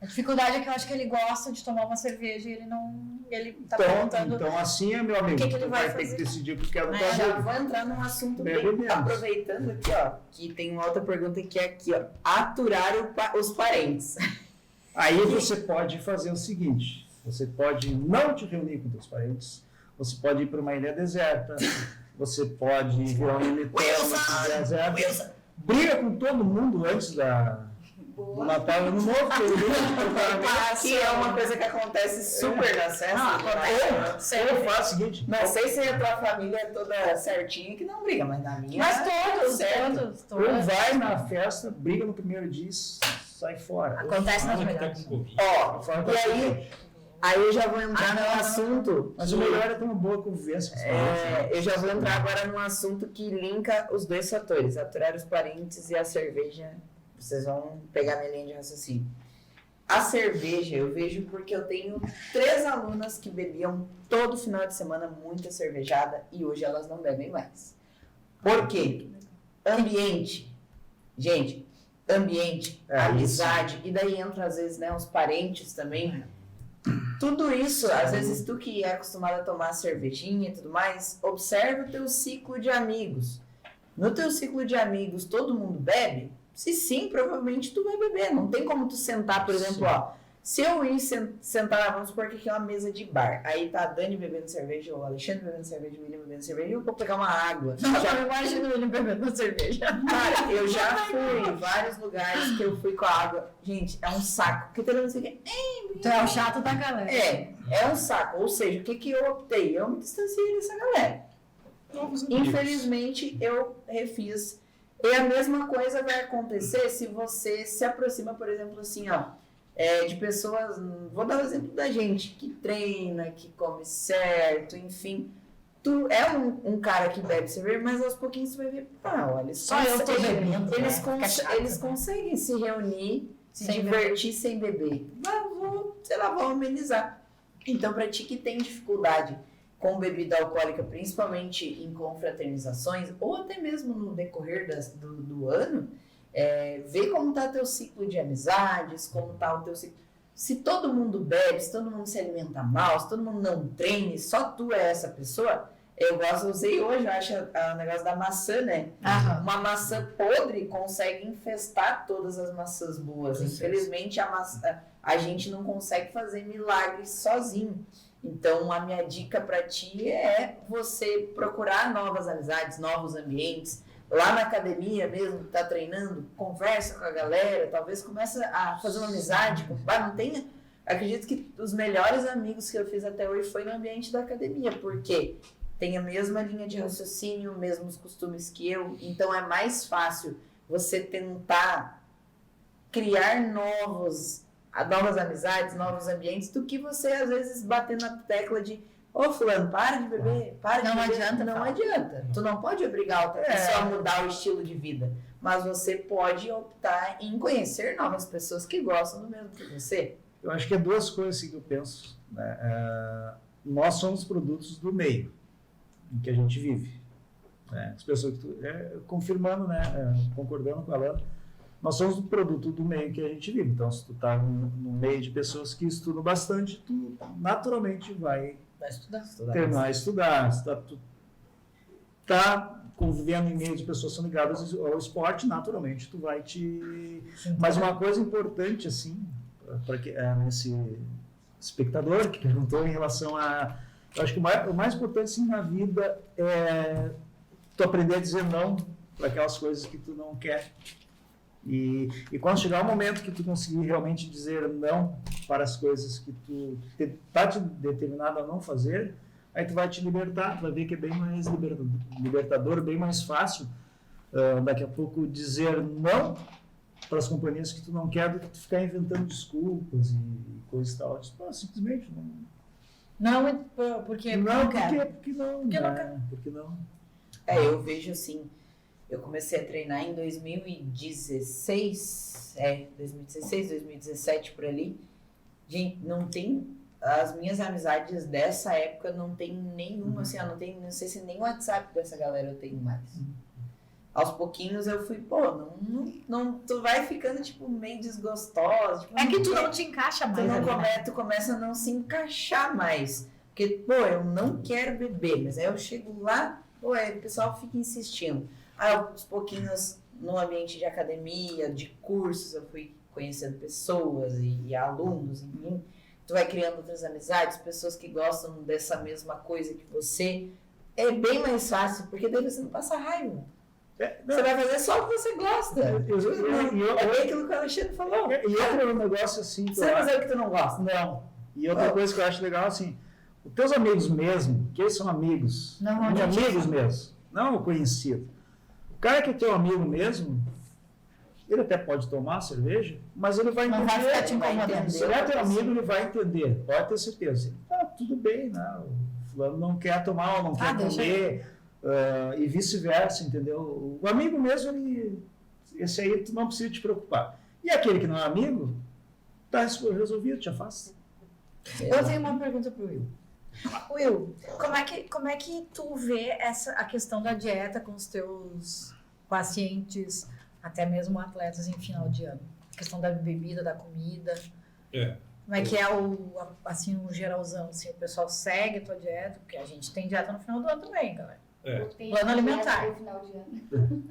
dificuldade é que eu acho que ele gosta de tomar uma cerveja e ele não. Ele tá perguntando. Então assim é, meu amigo. O que ele tu vai ter fazer? que decidir o que quer no Já tua vou entrar num assunto Bebe bem, menos. aproveitando aqui, ó, que tem uma outra pergunta que é aqui, ó, aturar os parentes. Aí você pode fazer o seguinte: você pode não te reunir com teus parentes, você pode ir para uma ilha deserta, você pode virar um ermitão deserto, briga com todo mundo antes do Natal e Ano Novo, Que é uma coisa que acontece super nas festas. eu faço o seguinte: Não sei se a tua família é toda certinha que não briga, mas na minha. Mas todos, certo. ou vai na festa, briga no primeiro dia e sai fora. Acontece nas Fala que tá melhores. com Covid. Ó, Fala e pra aí eu já vou entrar num assunto. Mas o melhor é ter uma boa convivência com os parentes. Eu já vou entrar agora num assunto que linka os dois fatores, aturar os parentes e a cerveja. Vocês vão pegar minha linha de raciocínio. A cerveja eu vejo porque eu tenho 3 alunas que bebiam todo final de semana muita cervejada e hoje elas não bebem mais. Por quê? Ambiente. Gente, ambiente, amizade, e daí entra às vezes, né, os parentes também. Tudo isso, às vezes tu que é acostumado a tomar cervejinha e tudo mais, observa o teu ciclo de amigos. No teu ciclo de amigos, todo mundo bebe? Se sim, provavelmente tu vai beber. Não tem como tu sentar, por exemplo, ó. Se eu ir sentar, vamos supor que aqui é uma mesa de bar. Aí tá a Dani bebendo cerveja, o Alexandre bebendo cerveja, o William bebendo cerveja, e eu vou pegar uma água. Já imagino ele bebendo uma cerveja. Cara, eu já fui em vários lugares que eu fui com a água. Gente, é um saco. Porque todo mundo fica, Tu é o chato da galera. é um saco. Ou seja, o que eu optei? Eu me distanciei dessa galera. Infelizmente, eu refiz. E a mesma coisa vai acontecer se você se aproxima, por exemplo, assim, ó, de pessoas, vou dar o exemplo da gente, que treina, que come certo, enfim. Tu é um cara que bebe cerveja, mas aos pouquinhos você vai ver, olha, Só eu tô bebendo, eles, Fica chato, eles conseguem se reunir, se Sem divertir sem beber. Vão amenizar. Então, pra ti que tem dificuldade com bebida alcoólica, principalmente em confraternizações, ou até mesmo no decorrer do ano, vê como tá teu ciclo de amizades, como tá o teu ciclo. Se todo mundo bebe, se todo mundo se alimenta mal, se todo mundo não treine, só tu é essa pessoa. Eu usei hoje, eu acho, o negócio da maçã, né? Uma maçã podre consegue infestar todas as maçãs boas. Infelizmente, a gente não consegue fazer milagres sozinho. Então, a minha dica para ti é você procurar novas amizades, novos ambientes, lá na academia mesmo, que tá treinando, conversa com a galera, talvez comece a fazer uma amizade. Não tem, acredito que os melhores amigos que eu fiz até hoje foi no ambiente da academia, porque tem a mesma linha de raciocínio, mesmos costumes que eu, então é mais fácil você tentar criar novas amizades, novos ambientes, do que você às vezes bater na tecla de fulano, para de beber, para de beber. Não adianta. Tu não pode obrigar outra pessoa a mudar o estilo de vida, mas você pode optar em conhecer novas pessoas que gostam do mesmo que você. Eu acho que é duas coisas que eu penso, né? Nós somos produtos do meio em que a gente vive. As pessoas que confirmando, né? Concordando com a Alana, nós somos o produto do meio que a gente vive. Então, se tu está no meio de pessoas que estudam bastante, tu naturalmente vai terminar a estudar. Se tu tá convivendo em meio de pessoas que são ligadas ao esporte, naturalmente tu vai te... Mas uma coisa importante, assim, para esse espectador que perguntou em relação a... Eu acho que o mais importante, assim, na vida é tu aprender a dizer não para aquelas coisas que tu não quer. E quando chegar o momento que tu conseguir realmente dizer não para as coisas que tu está determinado a não fazer, aí tu vai te libertar, tu vai ver que é bem mais libertador, bem mais fácil daqui a pouco dizer não para as companhias que tu não quer, do que tu ficar inventando desculpas e coisas e tal. Simplesmente não. Não, porque não quero. Porque não. Porque não né? quero. Porque não. Eu vejo assim, eu comecei a treinar em 2016, 2017 por ali. Gente, não tem, as minhas amizades dessa época não tem nenhuma, assim, não sei se nem o WhatsApp dessa galera eu tenho mais. Aos pouquinhos eu fui, não, tu vai ficando, tipo, meio desgostosa. Tipo, É que tu não te encaixa mais. Tu começa a não se encaixar mais. Porque, eu não quero beber, mas aí eu chego lá, o pessoal fica insistindo. Aos pouquinhos, no ambiente de academia, de cursos, eu fui conhecendo pessoas e alunos, enfim. Tu vai criando outras amizades, pessoas que gostam dessa mesma coisa que você. É bem mais fácil, porque daí você não passa raiva. Você vai fazer só o que você gosta. É bem aquilo que o Alexandre falou. E outro negócio assim... Você vai fazer o que tu não gosta. Não. E outra coisa que eu acho legal, assim, os teus amigos mesmo, que eles são amigos, amigos mesmo, não conhecido. O cara que é teu amigo mesmo, ele até pode tomar cerveja, mas ele vai entender. Não vai ficar te incomodando. Se ele é teu amigo, ele vai entender, pode ter certeza. Tudo bem, né? O fulano não quer tomar ou não quer comer, e vice-versa, entendeu? O amigo mesmo, esse aí tu não precisa te preocupar. E aquele que não é amigo, tá resolvido, te afasta. Eu tenho uma pergunta pro Will. Will, como é que tu vê a questão da dieta com os teus pacientes, até mesmo atletas em final de ano? A questão da bebida, da comida. Como é que é o geralzão? Assim, o pessoal segue a tua dieta? Porque a gente tem dieta no final do ano também, galera. Plano alimentar.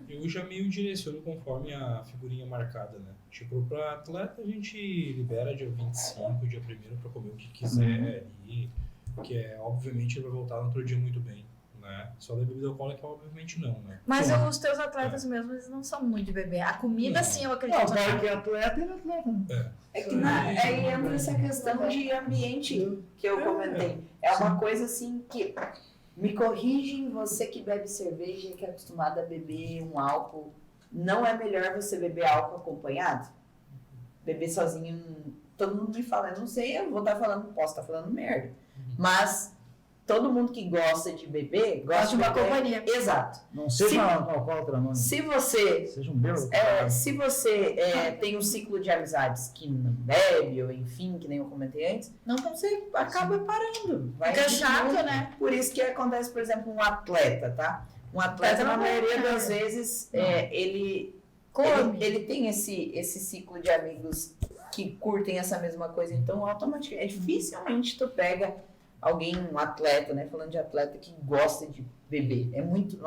Eu já meio direciono conforme a figurinha marcada, né? Tipo, para atleta a gente libera dia 25, dia 1º para comer o que quiser ali, que obviamente ele vai voltar no outro dia muito bem, né? Só da bebida alcoólica obviamente não, né? Mas os teus atletas mesmo, eles não são muito de beber. A comida sim, eu acredito. Não, vai que é atleta, ele é atleta. É que aí entra essa questão de ambiente que eu comentei. É uma coisa assim que... Me corrigem, você que bebe cerveja e que é acostumado a beber um álcool, não é melhor você beber álcool acompanhado? Beber sozinho, todo mundo me fala, eu não sei, eu vou estar falando, posso estar falando merda. Mas todo mundo que gosta de beber, gosta de uma companhia. Exato. Não seja alcoólatra, não. Se você... Seja um bêbado. Se você tem um ciclo de amizades que não bebe, ou enfim, que nem eu comentei antes, não você acaba parando. Fica chato, né? Por isso que acontece, por exemplo, um atleta, tá? Um atleta, na maioria das vezes, ele tem esse ciclo de amigos que curtem essa mesma coisa. Então, automaticamente, dificilmente tu pega alguém, um atleta, né? Falando de atleta que gosta de beber. É muito...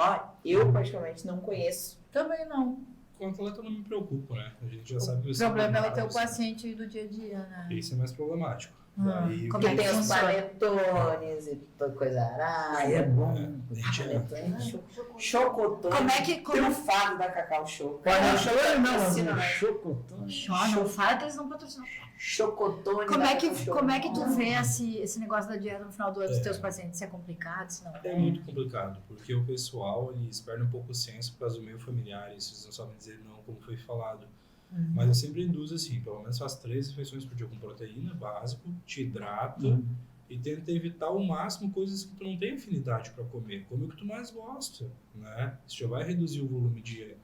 Eu, particularmente, não conheço. Também não. Com atleta eu não me preocupo, né? A gente já sabe que o problema é o teu paciente do dia a dia, né? Isso é mais problemático. Daí, Como Que é que tem os funciona? panetones e toda coisa arada. Aí é bom. Panetone, chocotone. Como é que- Trufado da Cacau Show. Panetone não, Ensina, mas né? chocotone. Não fala que eles não patrocinam. Chocotone Como da é que, Cacau Show. como é que tu vê esse negócio da dieta no final do ano dos teus pacientes? Se é complicado, se não é muito complicado, porque o pessoal, eles perdem um pouco o senso por causa do meio familiar, eles não sabem dizer não, como foi falado. Mas eu sempre induzo assim, pelo menos faz 3 refeições por dia com proteína, básico, te hidrata e tenta evitar ao máximo coisas que tu não tem afinidade para comer. Come o que tu mais gosta, né? Isso já vai reduzir o volume de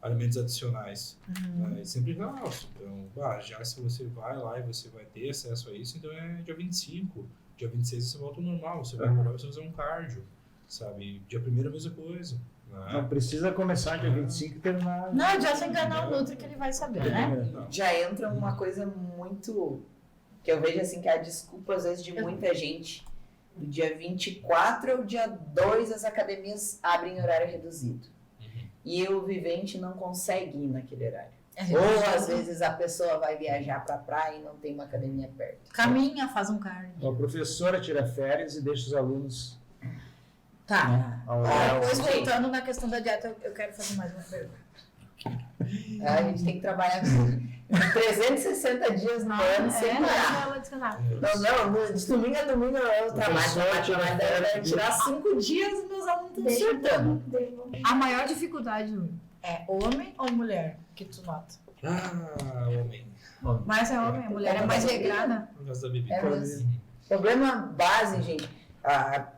alimentos adicionais. Né? E sempre realço. Então, já se você vai lá e você vai ter acesso a isso, então é dia 25, dia 26 você volta ao normal, você vai embora, você vai fazer um cardio, sabe? Dia 1º a mesma coisa. Não precisa começar dia 25 e terminar. Não adianta enganar o Nutri que ele vai saber, né? Não. Já entra uma coisa muito... Que eu vejo assim que é a desculpa às vezes de muita gente. Do dia 24 ao dia 2 as academias abrem em horário reduzido. E o vivente não consegue ir naquele horário. Ou às vezes a pessoa vai viajar pra praia e não tem uma academia perto. Caminha, faz um cardio. A professora tira férias e deixa os alunos. Tá. Ao Depois, sim. voltando na questão da dieta, eu quero fazer mais uma pergunta. A gente tem que trabalhar 360 dias no ano sem parar. ela descansar. Não, de domingo a domingo eu trabalho. Deve tirar 5 dias, meus alunos estão surtando. A maior dificuldade é homem ou mulher que tu nota? Homem. Mais é homem, a mulher é mais regrada. Por causa da bebida. É mesmo. Problema base, gente.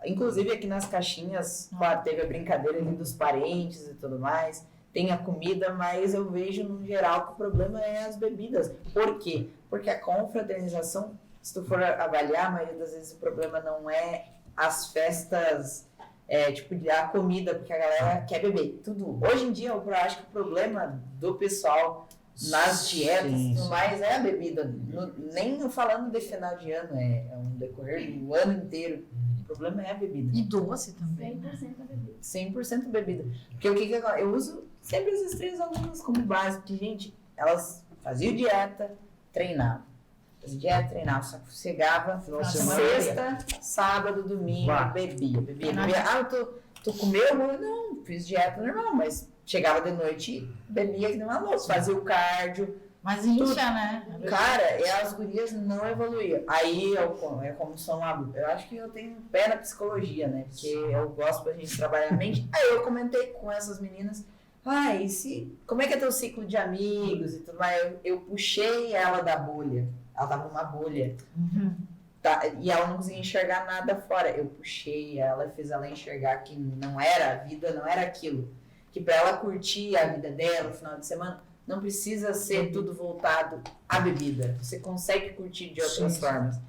Inclusive aqui nas caixinhas, claro, teve a brincadeira ali dos parentes e tudo mais. Tem a comida, mas eu vejo no geral que o problema é as bebidas. Por quê? Porque a confraternização, se tu for avaliar, a maioria das vezes o problema não é as festas, tipo a comida, porque a galera quer beber. Tudo. Hoje em dia, eu acho que o problema do pessoal nas dietas e tudo mais é a bebida. Nem falando de final de ano, é um decorrer do ano inteiro. O problema é a bebida. E doce também. 100% da bebida. 100% bebida. Porque o que eu uso sempre esses 3 alunos como base, porque, gente, elas faziam dieta, treinavam. Faziam dieta, treinavam, só que chegava sexta, sábado, domingo, bebia. Tu comeu? Não, fiz dieta normal, mas chegava de noite, bebia que nem uma louça, fazia o cardio. Mas incha, né? Cara, e as gurias não evoluíam. Aí, como são eu acho que eu tenho pé na psicologia, né? Porque eu gosto pra gente trabalhar a mente. Aí eu comentei com essas meninas, como é que é teu ciclo de amigos e tudo mais? Eu puxei ela da bolha. Ela tava numa bolha. Tá, e ela não conseguia enxergar nada fora. Eu puxei ela e fiz ela enxergar que não era a vida, não era aquilo. Que pra ela curtir a vida dela no final de semana, não precisa ser tudo voltado à bebida. Você consegue curtir de outras formas.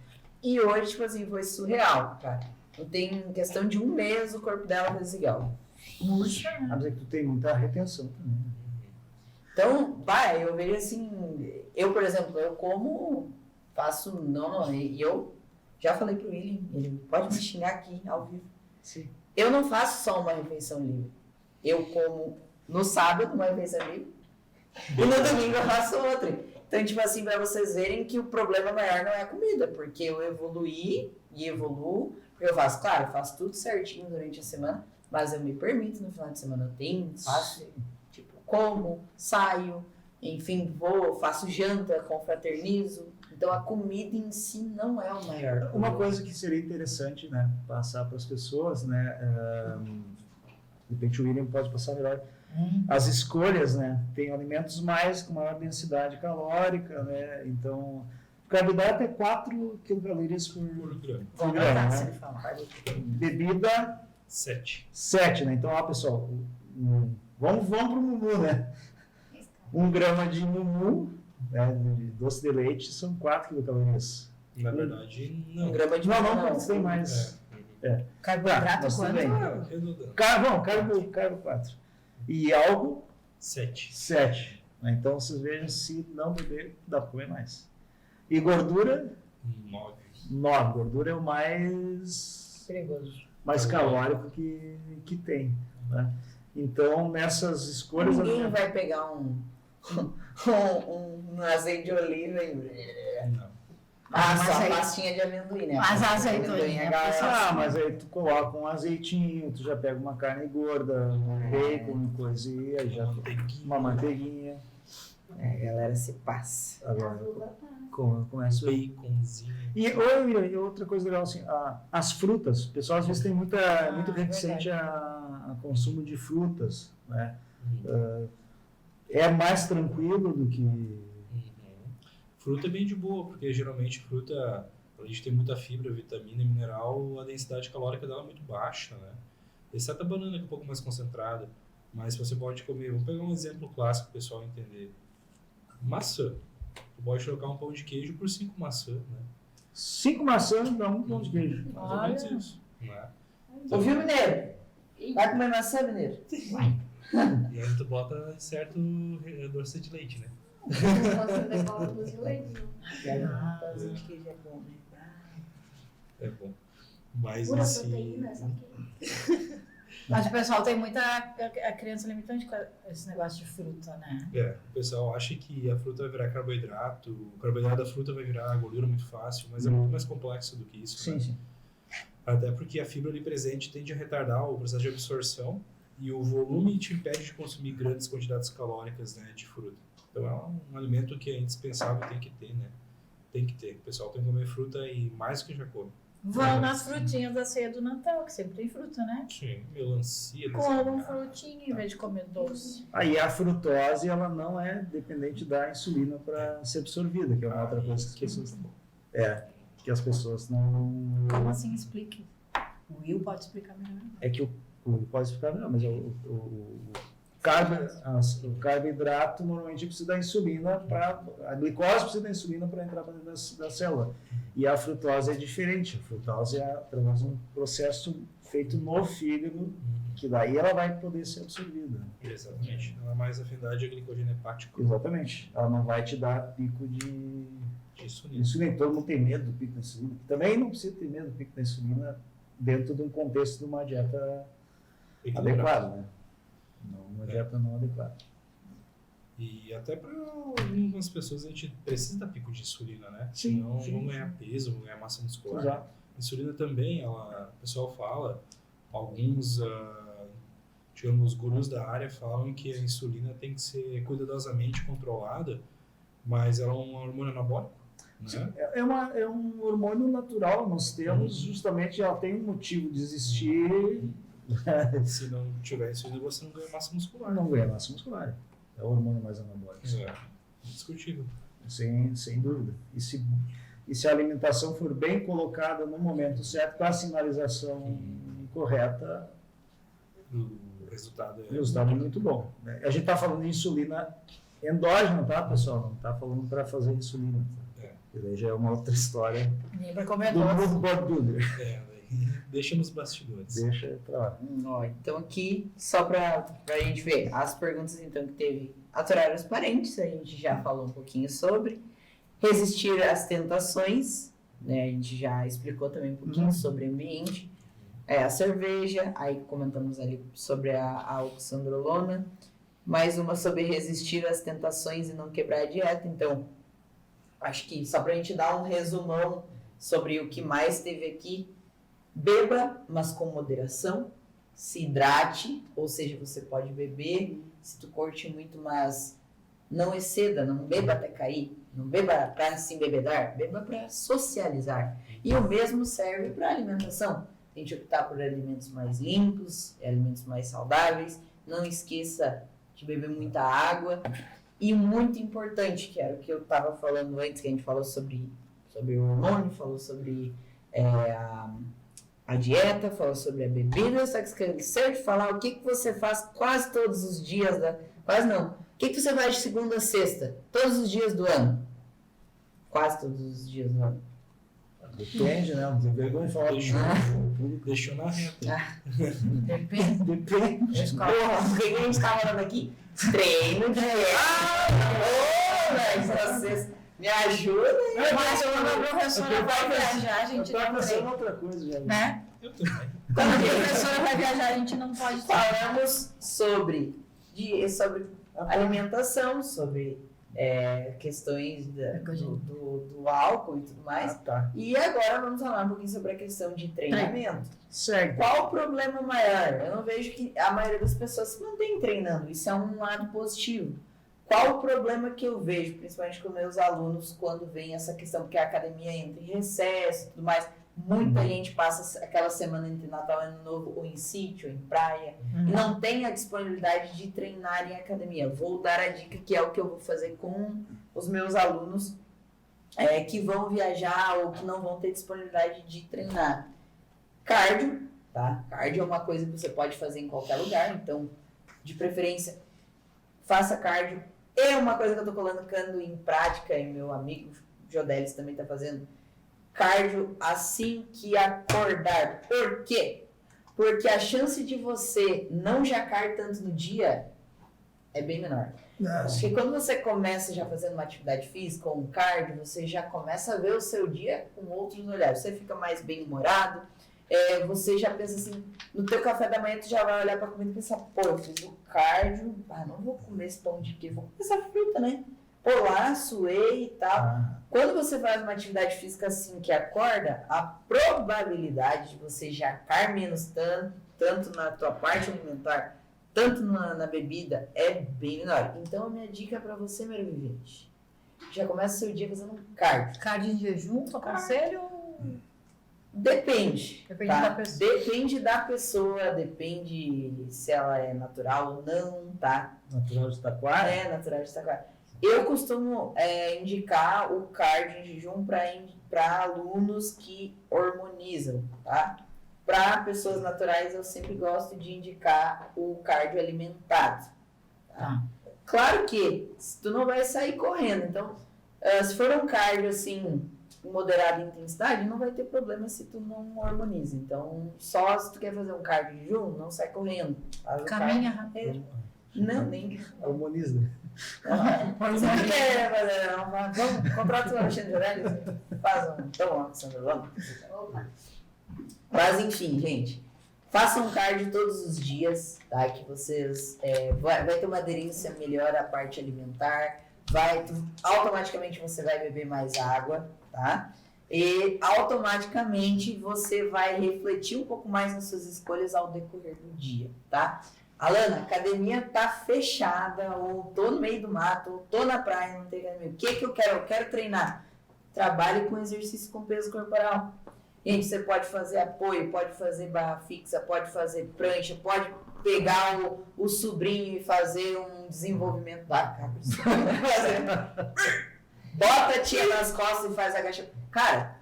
E hoje, tipo assim, foi surreal, cara. Não tem questão de 1 mês o corpo dela fez igual. Murcha. Mas é que tu tem muita retenção também. Então, eu vejo assim, eu, por exemplo, eu como, faço, e eu já falei pro William, ele pode me xingar aqui, ao vivo. Sim. Eu não faço só uma refeição livre. Eu como no sábado uma refeição livre, e no domingo eu faço outra. Então, tipo assim, pra vocês verem que o problema maior não é a comida, porque eu evoluí e evoluo, porque eu faço tudo certinho durante a semana, mas eu me permito no final de semana, faço, tipo, como, saio, enfim, faço janta, confraternizo. Então, a comida em si não é o maior problema. Uma coisa que seria interessante, né, passar para as pessoas, né, de repente o William pode passar melhor, as escolhas, né, tem alimentos com maior densidade calórica, né, então, carboidrato é 4 quilocalorias por grama. grama, né? Bebida 7, né, então, ó, pessoal, vamos pro mumu, né, 1 grama de mumu, né, de doce de leite, são 4 quilocalorias. Na verdade, não. 1 grama de Não, tem mais. Carboidrato mas quanto? tudo bem. Carbo 4. E álcool 7. Então vocês vejam, se não beber, dá para comer mais. E gordura 9. Gordura é o mais perigoso, mais calórico que tem, né? Então nessas escolhas ninguém vai pegar um azeite de oliva e... Não. Só a pastinha de amendoim, né? Mas a azeitoninha, é galera. Mas aí tu coloca um azeitinho, tu já pega uma carne gorda, um bacon, coisa e aí já uma manteiguinha. A galera se passa. Agora começa Baconzinho. E outra coisa legal, assim, as frutas. O pessoal às vezes tem muito reticente a consumo de frutas, né? É mais tranquilo do que... Fruta é bem de boa, porque geralmente fruta, além de ter muita fibra, vitamina e mineral, a densidade calórica dela é muito baixa, né? Exceto a banana, que é um pouco mais concentrada. Mas você pode comer, vamos pegar um exemplo clássico para o pessoal entender. Maçã. Você pode trocar um pão de queijo por 5 maçãs, né? 5 maçãs dá um pão de queijo. Mais ou menos isso. Né? Ouviu, mineiro? Vai comer maçã, mineiro? E aí tu bota certo doce de leite, né? Pãozinho de queijo é bom, né? É bom. Mas Pura esse... proteína, sabe? Mas o pessoal tem muita a criança limitante com esse negócio de fruta, né? O pessoal acha que a fruta vai virar carboidrato, o carboidrato da fruta vai virar gordura muito fácil, mas é muito mais complexo do que isso. Sim, né? sim. Até porque a fibra ali presente tende a retardar o processo de absorção e o volume te impede de consumir grandes quantidades calóricas, né, de fruta. Então é um alimento que é indispensável, tem que ter, né? Tem que ter. O pessoal tem que comer fruta e mais do que já come. Vão nas frutinhas da ceia do Natal, que sempre tem fruta, né? Sim, melancia. Comam frutinha em vez de comer doce. Aí a frutose, ela não é dependente da insulina para ser absorvida, que é uma outra coisa que as pessoas... que as pessoas não... Como assim? Explique. O Will pode explicar melhor. É que pode explicar melhor, mas o carboidrato normalmente precisa da insulina a glicose precisa da insulina para entrar para dentro da célula. E a frutose é diferente. A frutose é através de um processo feito no fígado, que daí ela vai poder ser absorvida. Exatamente. Ela é mais afinidade a glicogênio hepático. Exatamente. Ela não vai te dar pico de Insulina. insulina. Todo mundo tem medo do pico da insulina. Também não precisa ter medo do pico da insulina dentro de um contexto de uma dieta adequada, né? Uma dieta não adequada. E até para algumas pessoas a gente precisa dar pico de insulina, né? Sim, Senão sim, vão ganhar peso, vão ganhar massa muscular. Exato. Insulina também, o pessoal fala, alguns, digamos, gurus da área falam que a insulina tem que ser cuidadosamente controlada, mas ela é um hormônio anabólico, né? É um hormônio natural, nós temos, justamente ela tem um motivo de existir. Se não tiver insulina, você não ganha massa muscular. Não ganha massa muscular. É o hormônio mais anabólico. Indiscutível. Sem dúvida. E se a alimentação for bem colocada no momento certo, com a sinalização correta, O resultado o resultado é muito bom, né? A gente está falando de insulina endógena, tá, pessoal? Não está falando para fazer insulina. Que daí já é uma outra história Nem pra comer do doce. mundo bodybuilder. Deixa nos bastidores. Deixa pra lá. Então aqui, só pra gente ver, as perguntas então que teve aturar os parentes, a gente já falou um pouquinho sobre. Resistir às tentações, né? A gente já explicou também um pouquinho sobre o ambiente. A cerveja, aí comentamos ali sobre a oxandrolona. Mais uma sobre resistir às tentações e não quebrar a dieta. Então, acho que só pra gente dar um resumão sobre o que mais teve aqui. Beba, mas com moderação, se hidrate, ou seja, você pode beber, se tu curte muito, mas não exceda, não beba até cair, não beba para se embebedar, beba para socializar. E o mesmo serve para alimentação. Tente optar por alimentos mais limpos, alimentos mais saudáveis, não esqueça de beber muita água. E muito importante, que era o que eu estava falando antes, que a gente falou sobre o hormônio, falou sobre a dieta, falou sobre a bebida, só que esqueceu de falar o que você faz quase todos os dias, quase não, o que você faz de segunda a sexta, todos os dias do ano, quase todos os dias do ano. Depende, né? Não tem vergonha de falar. Deixou na reta. Depende. Porra, o que a gente tá falando aqui? Treino de me ajuda. Mas quando a professora vai viajar, a gente Eu não tô pensando em tem, outra coisa já. né? Eu também. Quando a professora vai viajar, a gente não pode Falamos sobre alimentação, sobre questões do álcool e tudo mais. Tá. E agora vamos falar um pouquinho sobre a questão de treinamento. Certo. Qual o problema maior? Eu não vejo que a maioria das pessoas se mantém treinando. Isso é um lado positivo. Qual o problema que eu vejo, principalmente com meus alunos, quando vem essa questão, porque a academia entra em recesso e tudo mais, muita gente passa aquela semana entre Natal e Ano Novo ou em sítio, ou em praia, e não tem a disponibilidade de treinar em academia. Vou dar a dica que é o que eu vou fazer com os meus alunos que vão viajar ou que não vão ter disponibilidade de treinar. Cardio, tá? Cardio é uma coisa que você pode fazer em qualquer lugar, então, de preferência, faça cardio. É uma coisa que eu tô colocando em prática, e meu amigo Jodelis também tá fazendo, cardio assim que acordar. Por quê? Porque a chance de você não jacar tanto no dia é bem menor. Porque quando você começa já fazendo uma atividade física ou um cardio, você já começa a ver o seu dia com outros olhares. Você fica mais bem-humorado, você já pensa assim, no teu café da manhã tu já vai olhar pra comida e pensar, pô, eu fiz o cardio, não vou comer esse pão de queijo, vou comer essa fruta, né? Pô, lá, suei e tal. Quando você faz uma atividade física assim que acorda, a probabilidade de você jacar menos tanto na tua parte alimentar, tanto na bebida, é bem menor. Então, a minha dica para você, meu vivente, já começa o seu dia fazendo um cardio. Cardio em jejum, tu aconselho? Depende. Depende tá? da pessoa. Depende da pessoa, depende se ela é natural ou não, tá? Natural de Taquara? É, natural de Taquara. Eu costumo indicar o cardio em jejum para alunos que hormonizam, tá? Para pessoas naturais, eu sempre gosto de indicar o cardio alimentado. Tá? Claro que tu não vai sair correndo, então, se for um cardio assim, moderada intensidade, não vai ter problema se tu não harmoniza. Então, só se tu quer fazer um cardio de jejum, não sai correndo. Caminha rápido. Não, nem... Harmoniza. Se tu quer fazer vamos, contrata o Alexandre Jodelis, faz um... Então, Alexandre, vamos. Mas, enfim, gente, façam cardio todos os dias, tá? Que vocês... vai ter uma aderência melhor à parte alimentar, automaticamente você vai beber mais água, tá? E automaticamente você vai refletir um pouco mais nas suas escolhas ao decorrer do dia, tá? Alana, a academia tá fechada, ou tô no meio do mato, ou tô na praia, não tem academia. O que eu quero? Eu quero treinar. Trabalhe com exercício com peso corporal. Gente, você pode fazer apoio, pode fazer barra fixa, pode fazer prancha, pode pegar o sobrinho e fazer um desenvolvimento da cabeça. Bota a tia nas costas e faz agachamento. Cara,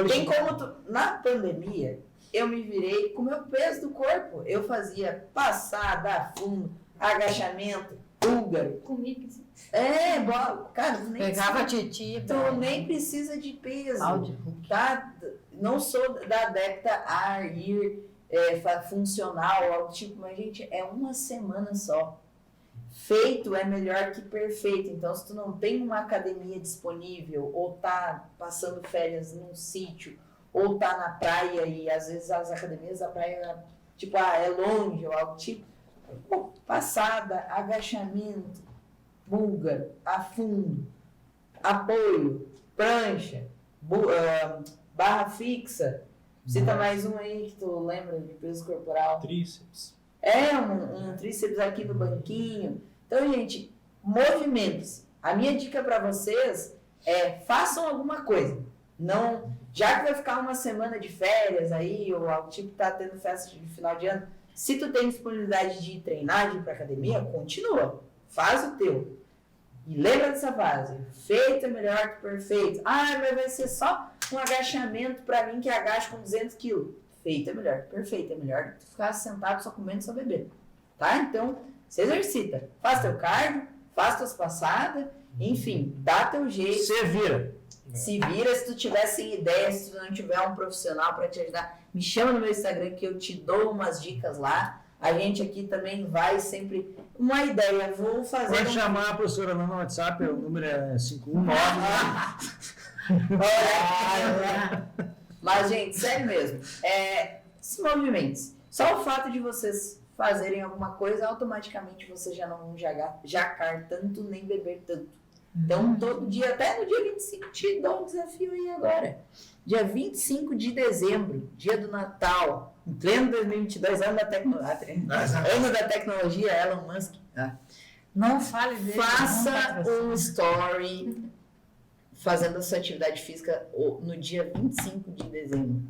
tem como na pandemia, eu me virei com o meu peso do corpo. Eu fazia passada, fundo, agachamento, búlgaro. Comigo. Cara, tu nem Pegava a precisa, titia. tu nem precisa de peso, tá? Não sou da adepta a ir funcional, algo tipo, mas, gente, é uma semana só. Feito é melhor que perfeito. Então, se tu não tem uma academia disponível, ou tá passando férias num sítio, ou tá na praia, e às vezes as academias da praia, tipo, é longe, ou algo tipo, passada, agachamento, búlgaro, afundo, apoio, prancha, barra fixa. Cita mais um aí que tu lembra de peso corporal. Tríceps. Um tríceps aqui no banquinho. Então, gente, movimentos. A minha dica para vocês façam alguma coisa. Não, já que vai ficar uma semana de férias aí, ou algo tipo, tá tendo festa de final de ano, se tu tem disponibilidade de treinar, de ir pra academia, continua. Faz o teu. E lembra dessa frase, feito é melhor que perfeito. Mas vai ser só um agachamento para mim que agacha com 200 quilos. Feito é melhor que perfeito. É melhor que tu ficar sentado só comendo e só bebendo. Tá? Então, se exercita. Faz teu cardio, faz tuas passadas, enfim, dá teu jeito. Se vira. Se vira, se tu tiver sem ideia, se tu não tiver um profissional para te ajudar, me chama no meu Instagram que eu te dou umas dicas lá. A gente aqui também vai sempre... Uma ideia, vou fazer... Pode chamar a professora lá no WhatsApp, o número é 519. Mas, gente, sério mesmo. Se movimentos. Só o fato de vocês fazerem alguma coisa, automaticamente vocês já não vão jacar tanto, nem beber tanto. Então, todo dia, até no dia 25, te dou um desafio aí agora. Dia 25 de dezembro, dia do Natal, em pleno 2022, ano da tecnologia, Elon Musk. Não fale dele. Faça um story fazendo a sua atividade física no dia 25 de dezembro.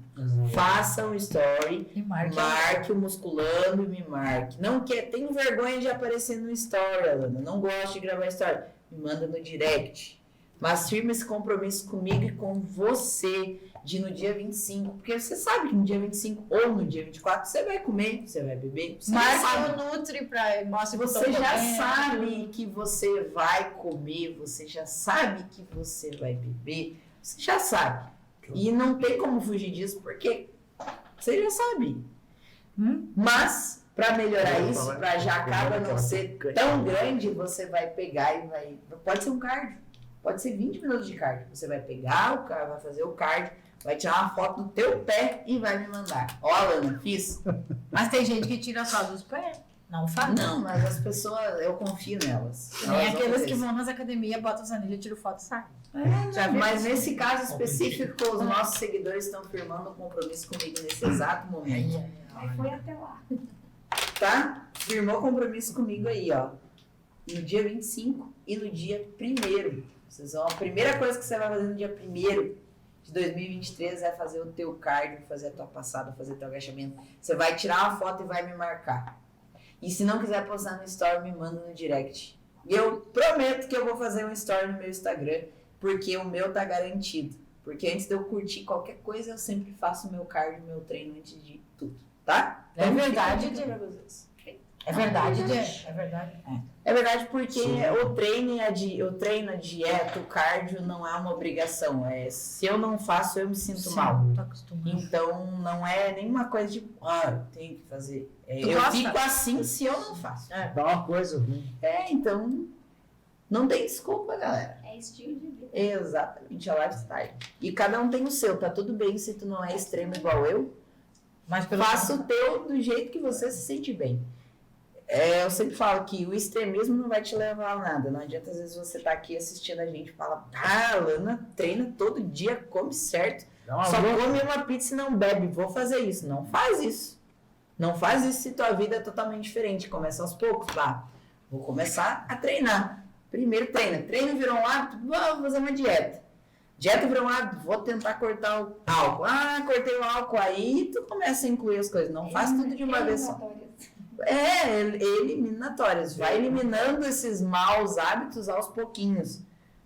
Faça um story, E marque o Musculando e me marque. Não quer, tenho vergonha de aparecer no story, Alana. Não gosto de gravar story. Me manda no direct. Mas firme esse compromisso comigo e com você de no dia 25. Porque você sabe que no dia 25 ou no dia 24 você vai comer, você vai beber. Você Marca o Nutri pra mostrar que Você já sabe que você vai comer, você já sabe que você vai beber, você já sabe. E não tem como fugir disso, porque você já sabe. Mas, para melhorar isso, para já acaba não ser tão grande, você vai pegar e vai... Pode ser um cardio, pode ser 20 minutos de cardio. Você vai pegar o cardio, vai fazer o cardio, vai tirar uma foto do teu pé e vai me mandar. Ó, Alana, fiz. Mas tem gente que tira só dos pés. Não faz. Não, mas as pessoas, eu confio nelas. Nem Elas vão aqueles fazer que isso. vão nas academias, botam as anilhas, tiram foto e saem. Já vi, mas nesse caso específico, os nossos seguidores estão firmando um compromisso comigo nesse exato momento. Aí foi até lá. Tá? Firmou compromisso comigo aí, ó. No dia 25 e no dia 1º. A primeira coisa que você vai fazer no dia 1º de 2023 é fazer o teu cardio, fazer a tua passada, fazer teu agachamento. Você vai tirar uma foto e vai me marcar. E se não quiser postar no story, me manda no direct. E eu prometo que eu vou fazer um story no meu Instagram, porque o meu tá garantido. Porque antes de eu curtir qualquer coisa, eu sempre faço o meu cardio, meu treino antes de tudo, tá? É verdade, fica a dica pra vocês. É verdade, é verdade. É verdade, porque o treino, a dieta, o cardio não é uma obrigação. Se eu não faço, eu me sinto mal. Tô acostumada. Então, não é nenhuma coisa de, eu tenho que fazer. Tu Eu gosta? fico assim se eu não faço. Dá uma coisa ruim. Então, não tem desculpa, galera. É estilo de vida. Exatamente, é lifestyle. E cada um tem o seu, tá tudo bem se tu não é extremo igual eu. Mas pelo Faça o teu do jeito que você se sente bem. Eu sempre falo que o extremismo não vai te levar a nada. Não adianta, às vezes, você tá aqui assistindo a gente e fala, a Alana treina todo dia, come certo, Dá uma só louca. come uma pizza e não bebe, vou fazer isso. Não faz isso. Não faz isso se tua vida é totalmente diferente. Começa aos poucos, tá? Vou começar a treinar. Primeiro treina. Treino virou um hábito, vou fazer uma dieta. Dieta virou um hábito, vou tentar cortar o álcool. Cortei o álcool, aí tu começa a incluir as coisas. Não faz tudo de uma vez só. Eliminatórias. Vai eliminando esses maus hábitos aos pouquinhos.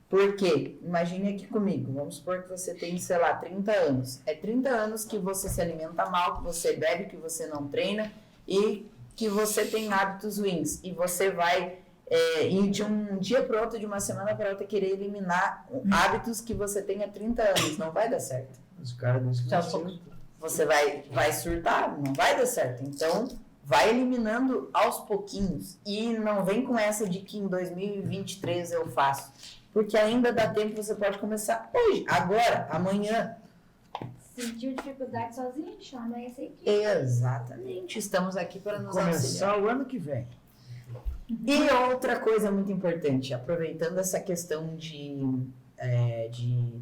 Por quê? Imagine aqui comigo. Vamos supor que você tem, 30 anos. É 30 anos que você se alimenta mal, que você bebe, que você não treina e que você tem hábitos ruins. E você vai ir de um dia para outro, de uma semana para outra, querer eliminar hábitos que você tem há 30 anos. Não vai dar certo. Os caras não se Já conhecem. Você vai surtar, não vai dar certo. Então, vai eliminando aos pouquinhos. E não vem com essa de que em 2023 eu faço. Porque ainda dá tempo, você pode começar hoje, agora, amanhã. Sentiu dificuldade sozinho, chama essa equipe. Exatamente. Estamos aqui para nos auxiliar. Começar o ano que vem. E outra coisa muito importante, aproveitando essa questão de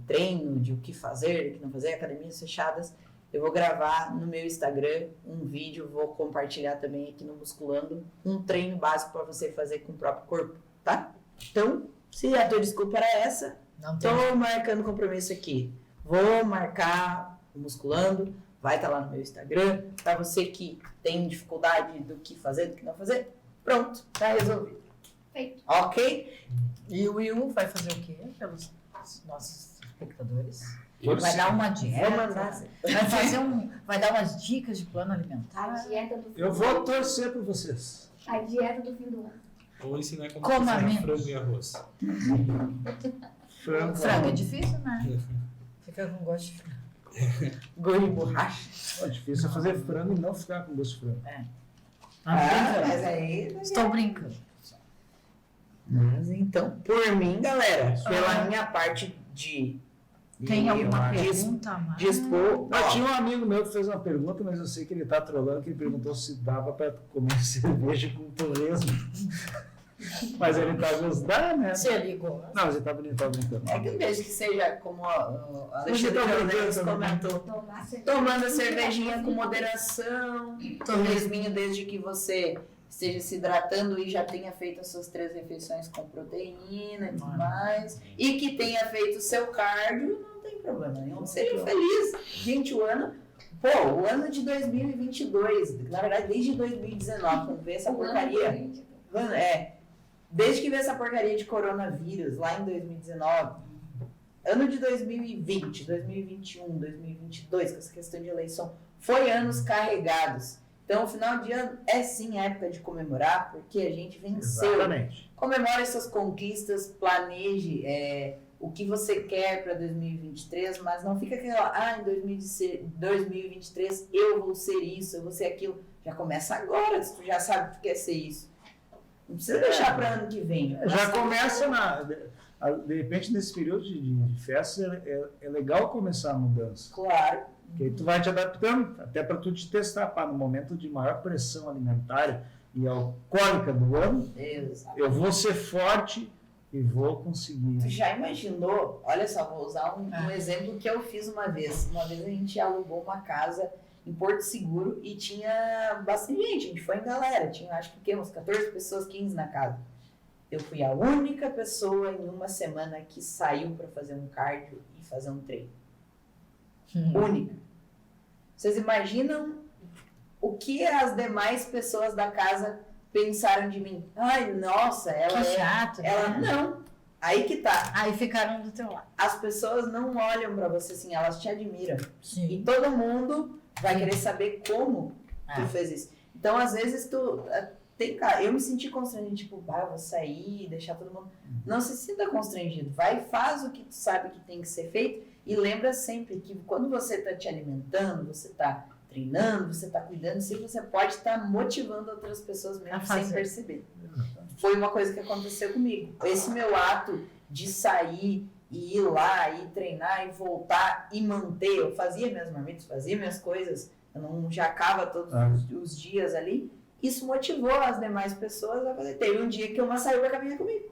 treino, de o que fazer, o que não fazer, academias fechadas, eu vou gravar no meu Instagram um vídeo, vou compartilhar também aqui no Musculando, um treino básico para você fazer com o próprio corpo, tá? Então, se a tua desculpa era essa, Não tem. tô marcando compromisso aqui. Vou marcar o Musculando, vai estar lá no meu Instagram. Para você que tem dificuldade do que fazer, do que não fazer, pronto, tá resolvido. Feito. Ok? E o Will vai fazer o quê pelos nossos espectadores? Todos Vai dar uma dieta? Vou mandar. Vai dar umas dicas de plano A alimentar? dieta do fim Eu do vou ano. torcer por vocês. A dieta do fim do ano. Ou ensinar como Coma cozinhar menos. frango e arroz. Frango é difícil, né? Fica com gosto de frango. Gosto de borracha. É difícil fazer frango e não ficar com gosto de frango. Mas aí... Estou brincando. Mas então, por mim, galera, pela minha parte de... Tem alguma de pergunta a mais? expor... Mas tinha um amigo meu que fez uma pergunta, mas eu sei que ele tá trolando, que ele perguntou se dava para comer cerveja com torresmo. Mas ele talvez dá, né? Se ele gosta. Não, você tá brincando. É que desde que seja como o Você tá Alexandre brincando Neves também. comentou, tomando a cervejinha com moderação, torresminho desde que você esteja se hidratando e já tenha feito as suas 3 refeições com proteína e tudo mais, e que tenha feito o seu cardio, não tem problema nenhum. Seja feliz. Gente, o ano de 2022, na verdade desde 2019, quando veio essa porcaria, desde que veio essa porcaria de coronavírus lá em 2019, ano de 2020, 2021, 2022, com essa questão de eleição, foi anos carregados. Então, o final de ano é sim época de comemorar, porque a gente venceu. Exatamente. Comemore essas conquistas, planeje o que você quer para 2023, mas não fica aquela, em 2023 eu vou ser isso, eu vou ser aquilo. Já começa agora, se tu já sabe que tu quer ser isso. Não precisa deixar para ano que vem. Já começa de repente, nesse período de festas, é legal começar a mudança. Claro. Porque aí tu vai te adaptando, até para tu te testar, no momento de maior pressão alimentar e alcoólica do ano, eu vou ser forte e vou conseguir. Tu já imaginou? Olha só, vou usar um exemplo que eu fiz uma vez. Uma vez a gente alugou uma casa em Porto Seguro e tinha bastante gente, a gente foi em galera, tinha acho que umas 14 pessoas, 15 na casa. Eu fui a única pessoa em uma semana que saiu para fazer um cardio e fazer um treino. Única. Vocês imaginam o que as demais pessoas da casa pensaram de mim? Ai, nossa, ela que chato. Ela não. Aí que tá. Aí ficaram do teu lado. As pessoas não olham pra você assim, elas te admiram. Sim. E todo mundo vai querer saber como tu fez isso. Então, às vezes, eu me senti constrangido, tipo, vou sair, deixar todo mundo. Não se sinta constrangido. Vai e faz o que tu sabe que tem que ser feito. E lembra sempre que quando você está te alimentando, você está treinando, você está cuidando, você pode estar motivando outras pessoas mesmo sem perceber. Foi uma coisa que aconteceu comigo. Esse meu ato de sair e ir lá e treinar e voltar e manter, eu fazia minhas marmitas, fazia minhas coisas, eu não jacava todos os dias ali. Isso motivou as demais pessoas a fazer. Teve um dia que uma saiu para caminhar comigo.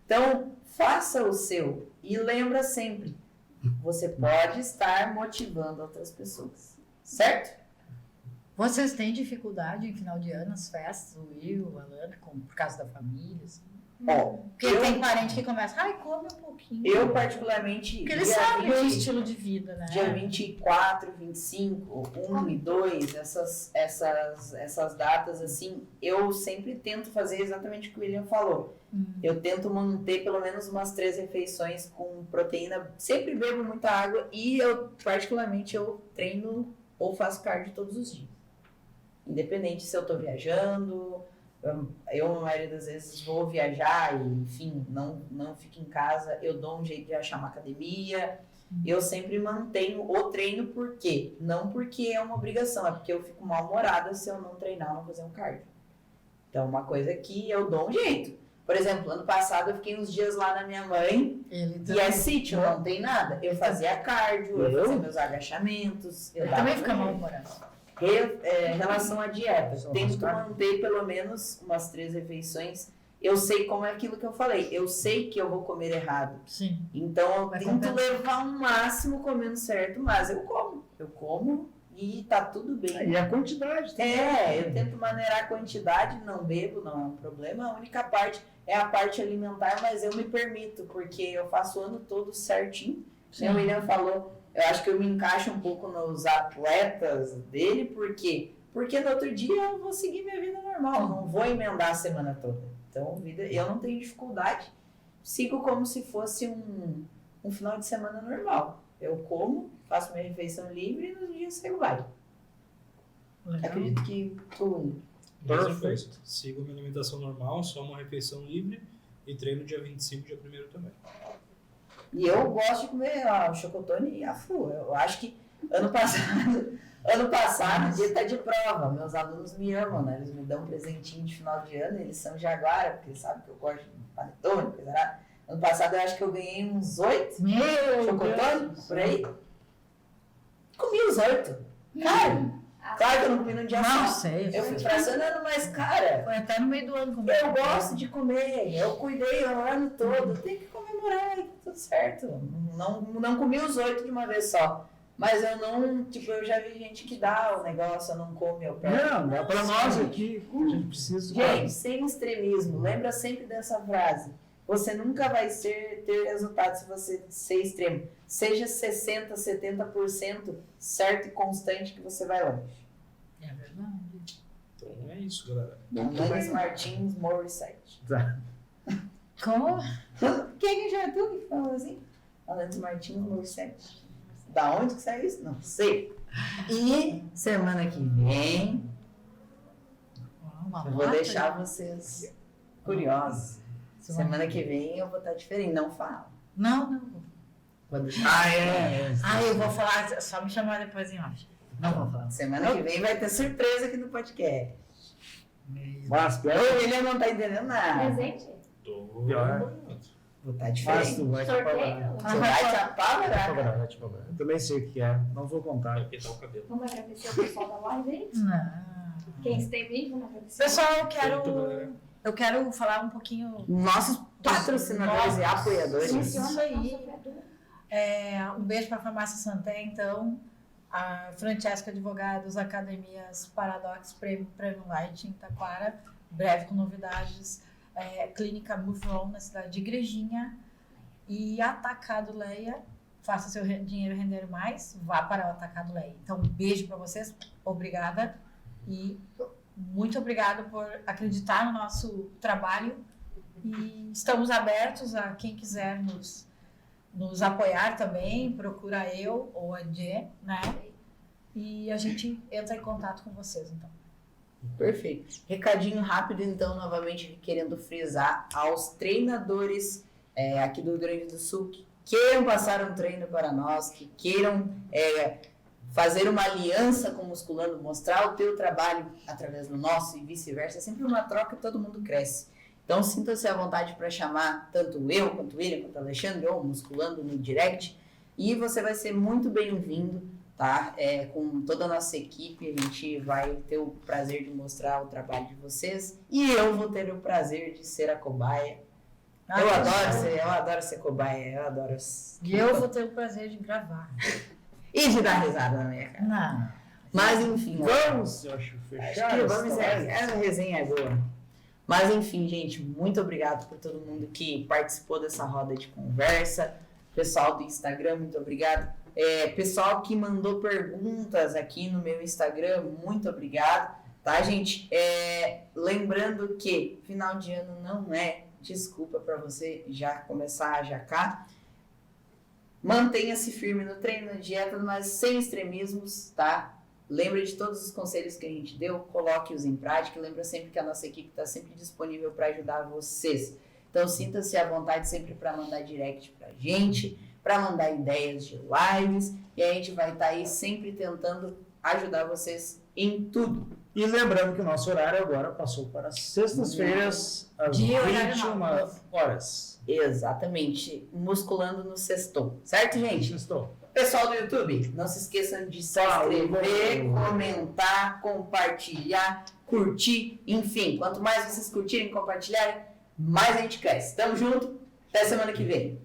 Então, faça o seu. E lembra sempre, você pode estar motivando outras pessoas, certo? Vocês têm dificuldade em final de ano, as festas, o Will, a Alana, por causa da família? Assim? Porque tem parente que começa, come um pouquinho. Eu particularmente... Porque eles sabem o estilo de vida, né? Dia 24, 25, 1 e 2, essas datas assim, eu sempre tento fazer exatamente o que o William falou. Eu tento manter pelo menos umas 3 refeições com proteína, sempre bebo muita água e eu treino ou faço cardio todos os dias. Independente se eu tô viajando, eu na maioria das vezes vou viajar e enfim, não fico em casa, eu dou um jeito de achar uma academia. Eu sempre mantenho o treino, por quê? Não porque é uma obrigação, é porque eu fico mal-humorada se eu não treinar, não fazer um cardio. Então, uma coisa que eu dou um jeito. Por exemplo, ano passado eu fiquei uns dias lá na minha mãe e é sítio, não tem nada. Eu fazia cardio, eu fazia meus agachamentos. Eu também fica mal-humorado. Em relação à dieta, tento manter pelo menos umas 3 refeições. Eu sei como é aquilo que eu falei. Eu sei que eu vou comer errado. Sim. Então eu tento levar o máximo comendo certo, mas eu como. Eu como e tá tudo bem. E a quantidade também. Eu tento maneirar a quantidade, não bebo, não é um problema. A única parte é a parte alimentar, mas eu me permito, porque eu faço o ano todo certinho. Como o William falou, eu acho que eu me encaixo um pouco nos atletas dele, por quê? Porque no outro dia eu vou seguir minha vida normal, não vou emendar a semana toda. Então, eu não tenho dificuldade, sigo como se fosse um final de semana normal. Eu como, faço minha refeição livre e nos dias segue o baile. Acredito que tu... Perfeito. Sigo minha alimentação normal, só uma refeição livre e treino dia 25 e dia 1º também. E eu gosto de comer o chocotone e a fru. Eu acho que ano passado, dia tá de prova. Meus alunos me amam, né? Eles me dão um presentinho de final de ano, eles são jaguara, porque eles sabem que eu gosto de panetone, coisa lá. Ano passado eu acho que eu ganhei uns 8 chocotone, por aí. Comi os 8. Cara, Claro que eu não comi num dia Não só. sei. Eu fui fracionando, mas, cara, Foi até no meio do ano comigo. eu gosto de comer. Eu cuidei o ano todo. Tem que comemorar, tá tudo certo. Não comi os 8 de uma vez só. Mas eu não, tipo, eu já vi gente que dá o negócio, eu não come, eu pego. Não, dá pra nós aqui, a gente precisa. Gente, sem extremismo, lembra sempre dessa frase. Você nunca vai ter resultado se você ser extremo. Seja 60%, 70% certo e constante que você vai longe. É verdade. Então é isso, galera. Alanis Martins Morissette. Tá. Como? Quem já é tu que falou assim? Alanis Martins Morissette. Da onde que saiu isso? Não sei. E semana que vem eu vou deixar vocês curiosos. Semana que vem eu vou estar diferente. Não falo. Não. Vou deixar. Eu vou falar, só me chamar depois em off. Não vou falar. Semana que vem vai ter surpresa aqui no podcast. Mas, pior O William não tá entendendo nada. Presente? Pior. Vou estar Mas diferente. tu vai te Sorteio? apavorar. Você vai te apavorar. Vai te apavorar. Eu também sei o que é, não vou contar. Vai pintar o cabelo. Vamos agradecer o pessoal da live aí? Não. Quem esteve aí, vamos agradecer. Pessoal, galera. eu quero falar um pouquinho. Nossos patrocinadores e Nossa. apoiadores. Isso aí. Um beijo para a Farmácia Santé, então. A Francesca Advogados, Academias Paradox Premium Light em Taquara, breve com novidades. Clínica Muflon na cidade de Igrejinha. E Atacado Leia, faça seu dinheiro render mais, vá para o Atacado Leia. Então, um beijo para vocês, obrigada. E muito obrigada por acreditar no nosso trabalho. E estamos abertos a quem quiser nos apoiar também, procura eu ou a Dê, né? E a gente entra em contato com vocês, então. Perfeito. Recadinho rápido, então, novamente querendo frisar aos treinadores aqui do Rio Grande do Sul que queiram passar um treino para nós, que queiram fazer uma aliança com o Musculando, mostrar o teu trabalho através do nosso e vice-versa. É sempre uma troca e todo mundo cresce. Então, sinta-se à vontade para chamar tanto eu, quanto o William, quanto o Alexandre, ou Musculando no direct. E você vai ser muito bem-vindo, tá? Com toda a nossa equipe, a gente vai ter o prazer de mostrar o trabalho de vocês. E eu vou ter o prazer de ser a cobaia. Eu adoro ser cobaia, eu adoro... E eu vou ter o prazer de gravar. E de dar risada na minha cara. Não. Mas, enfim... Vamos, eu acho, fechar. Acho que vamos, essa resenha é boa. Mas enfim, gente, muito obrigado por todo mundo que participou dessa roda de conversa. Pessoal do Instagram, muito obrigado. Pessoal que mandou perguntas aqui no meu Instagram, muito obrigado. Tá, gente? Lembrando que final de ano não é desculpa para você já começar a jacar. Mantenha-se firme no treino, na dieta, mas sem extremismos, tá? Lembre de todos os conselhos que a gente deu, coloque-os em prática. Lembra sempre que a nossa equipe está sempre disponível para ajudar vocês. Então, sinta-se à vontade sempre para mandar direct para a gente, para mandar ideias de lives. E a gente vai estar aí sempre tentando ajudar vocês em tudo. E lembrando que o nosso horário agora passou para sextas-feiras, às Dia 21 horas. Exatamente. Musculando no sextou. Certo, gente? Estou. Pessoal do YouTube, não se esqueçam de se inscrever, comentar, compartilhar, curtir, enfim. Quanto mais vocês curtirem e compartilharem, mais a gente cresce. Tamo junto, até semana que vem.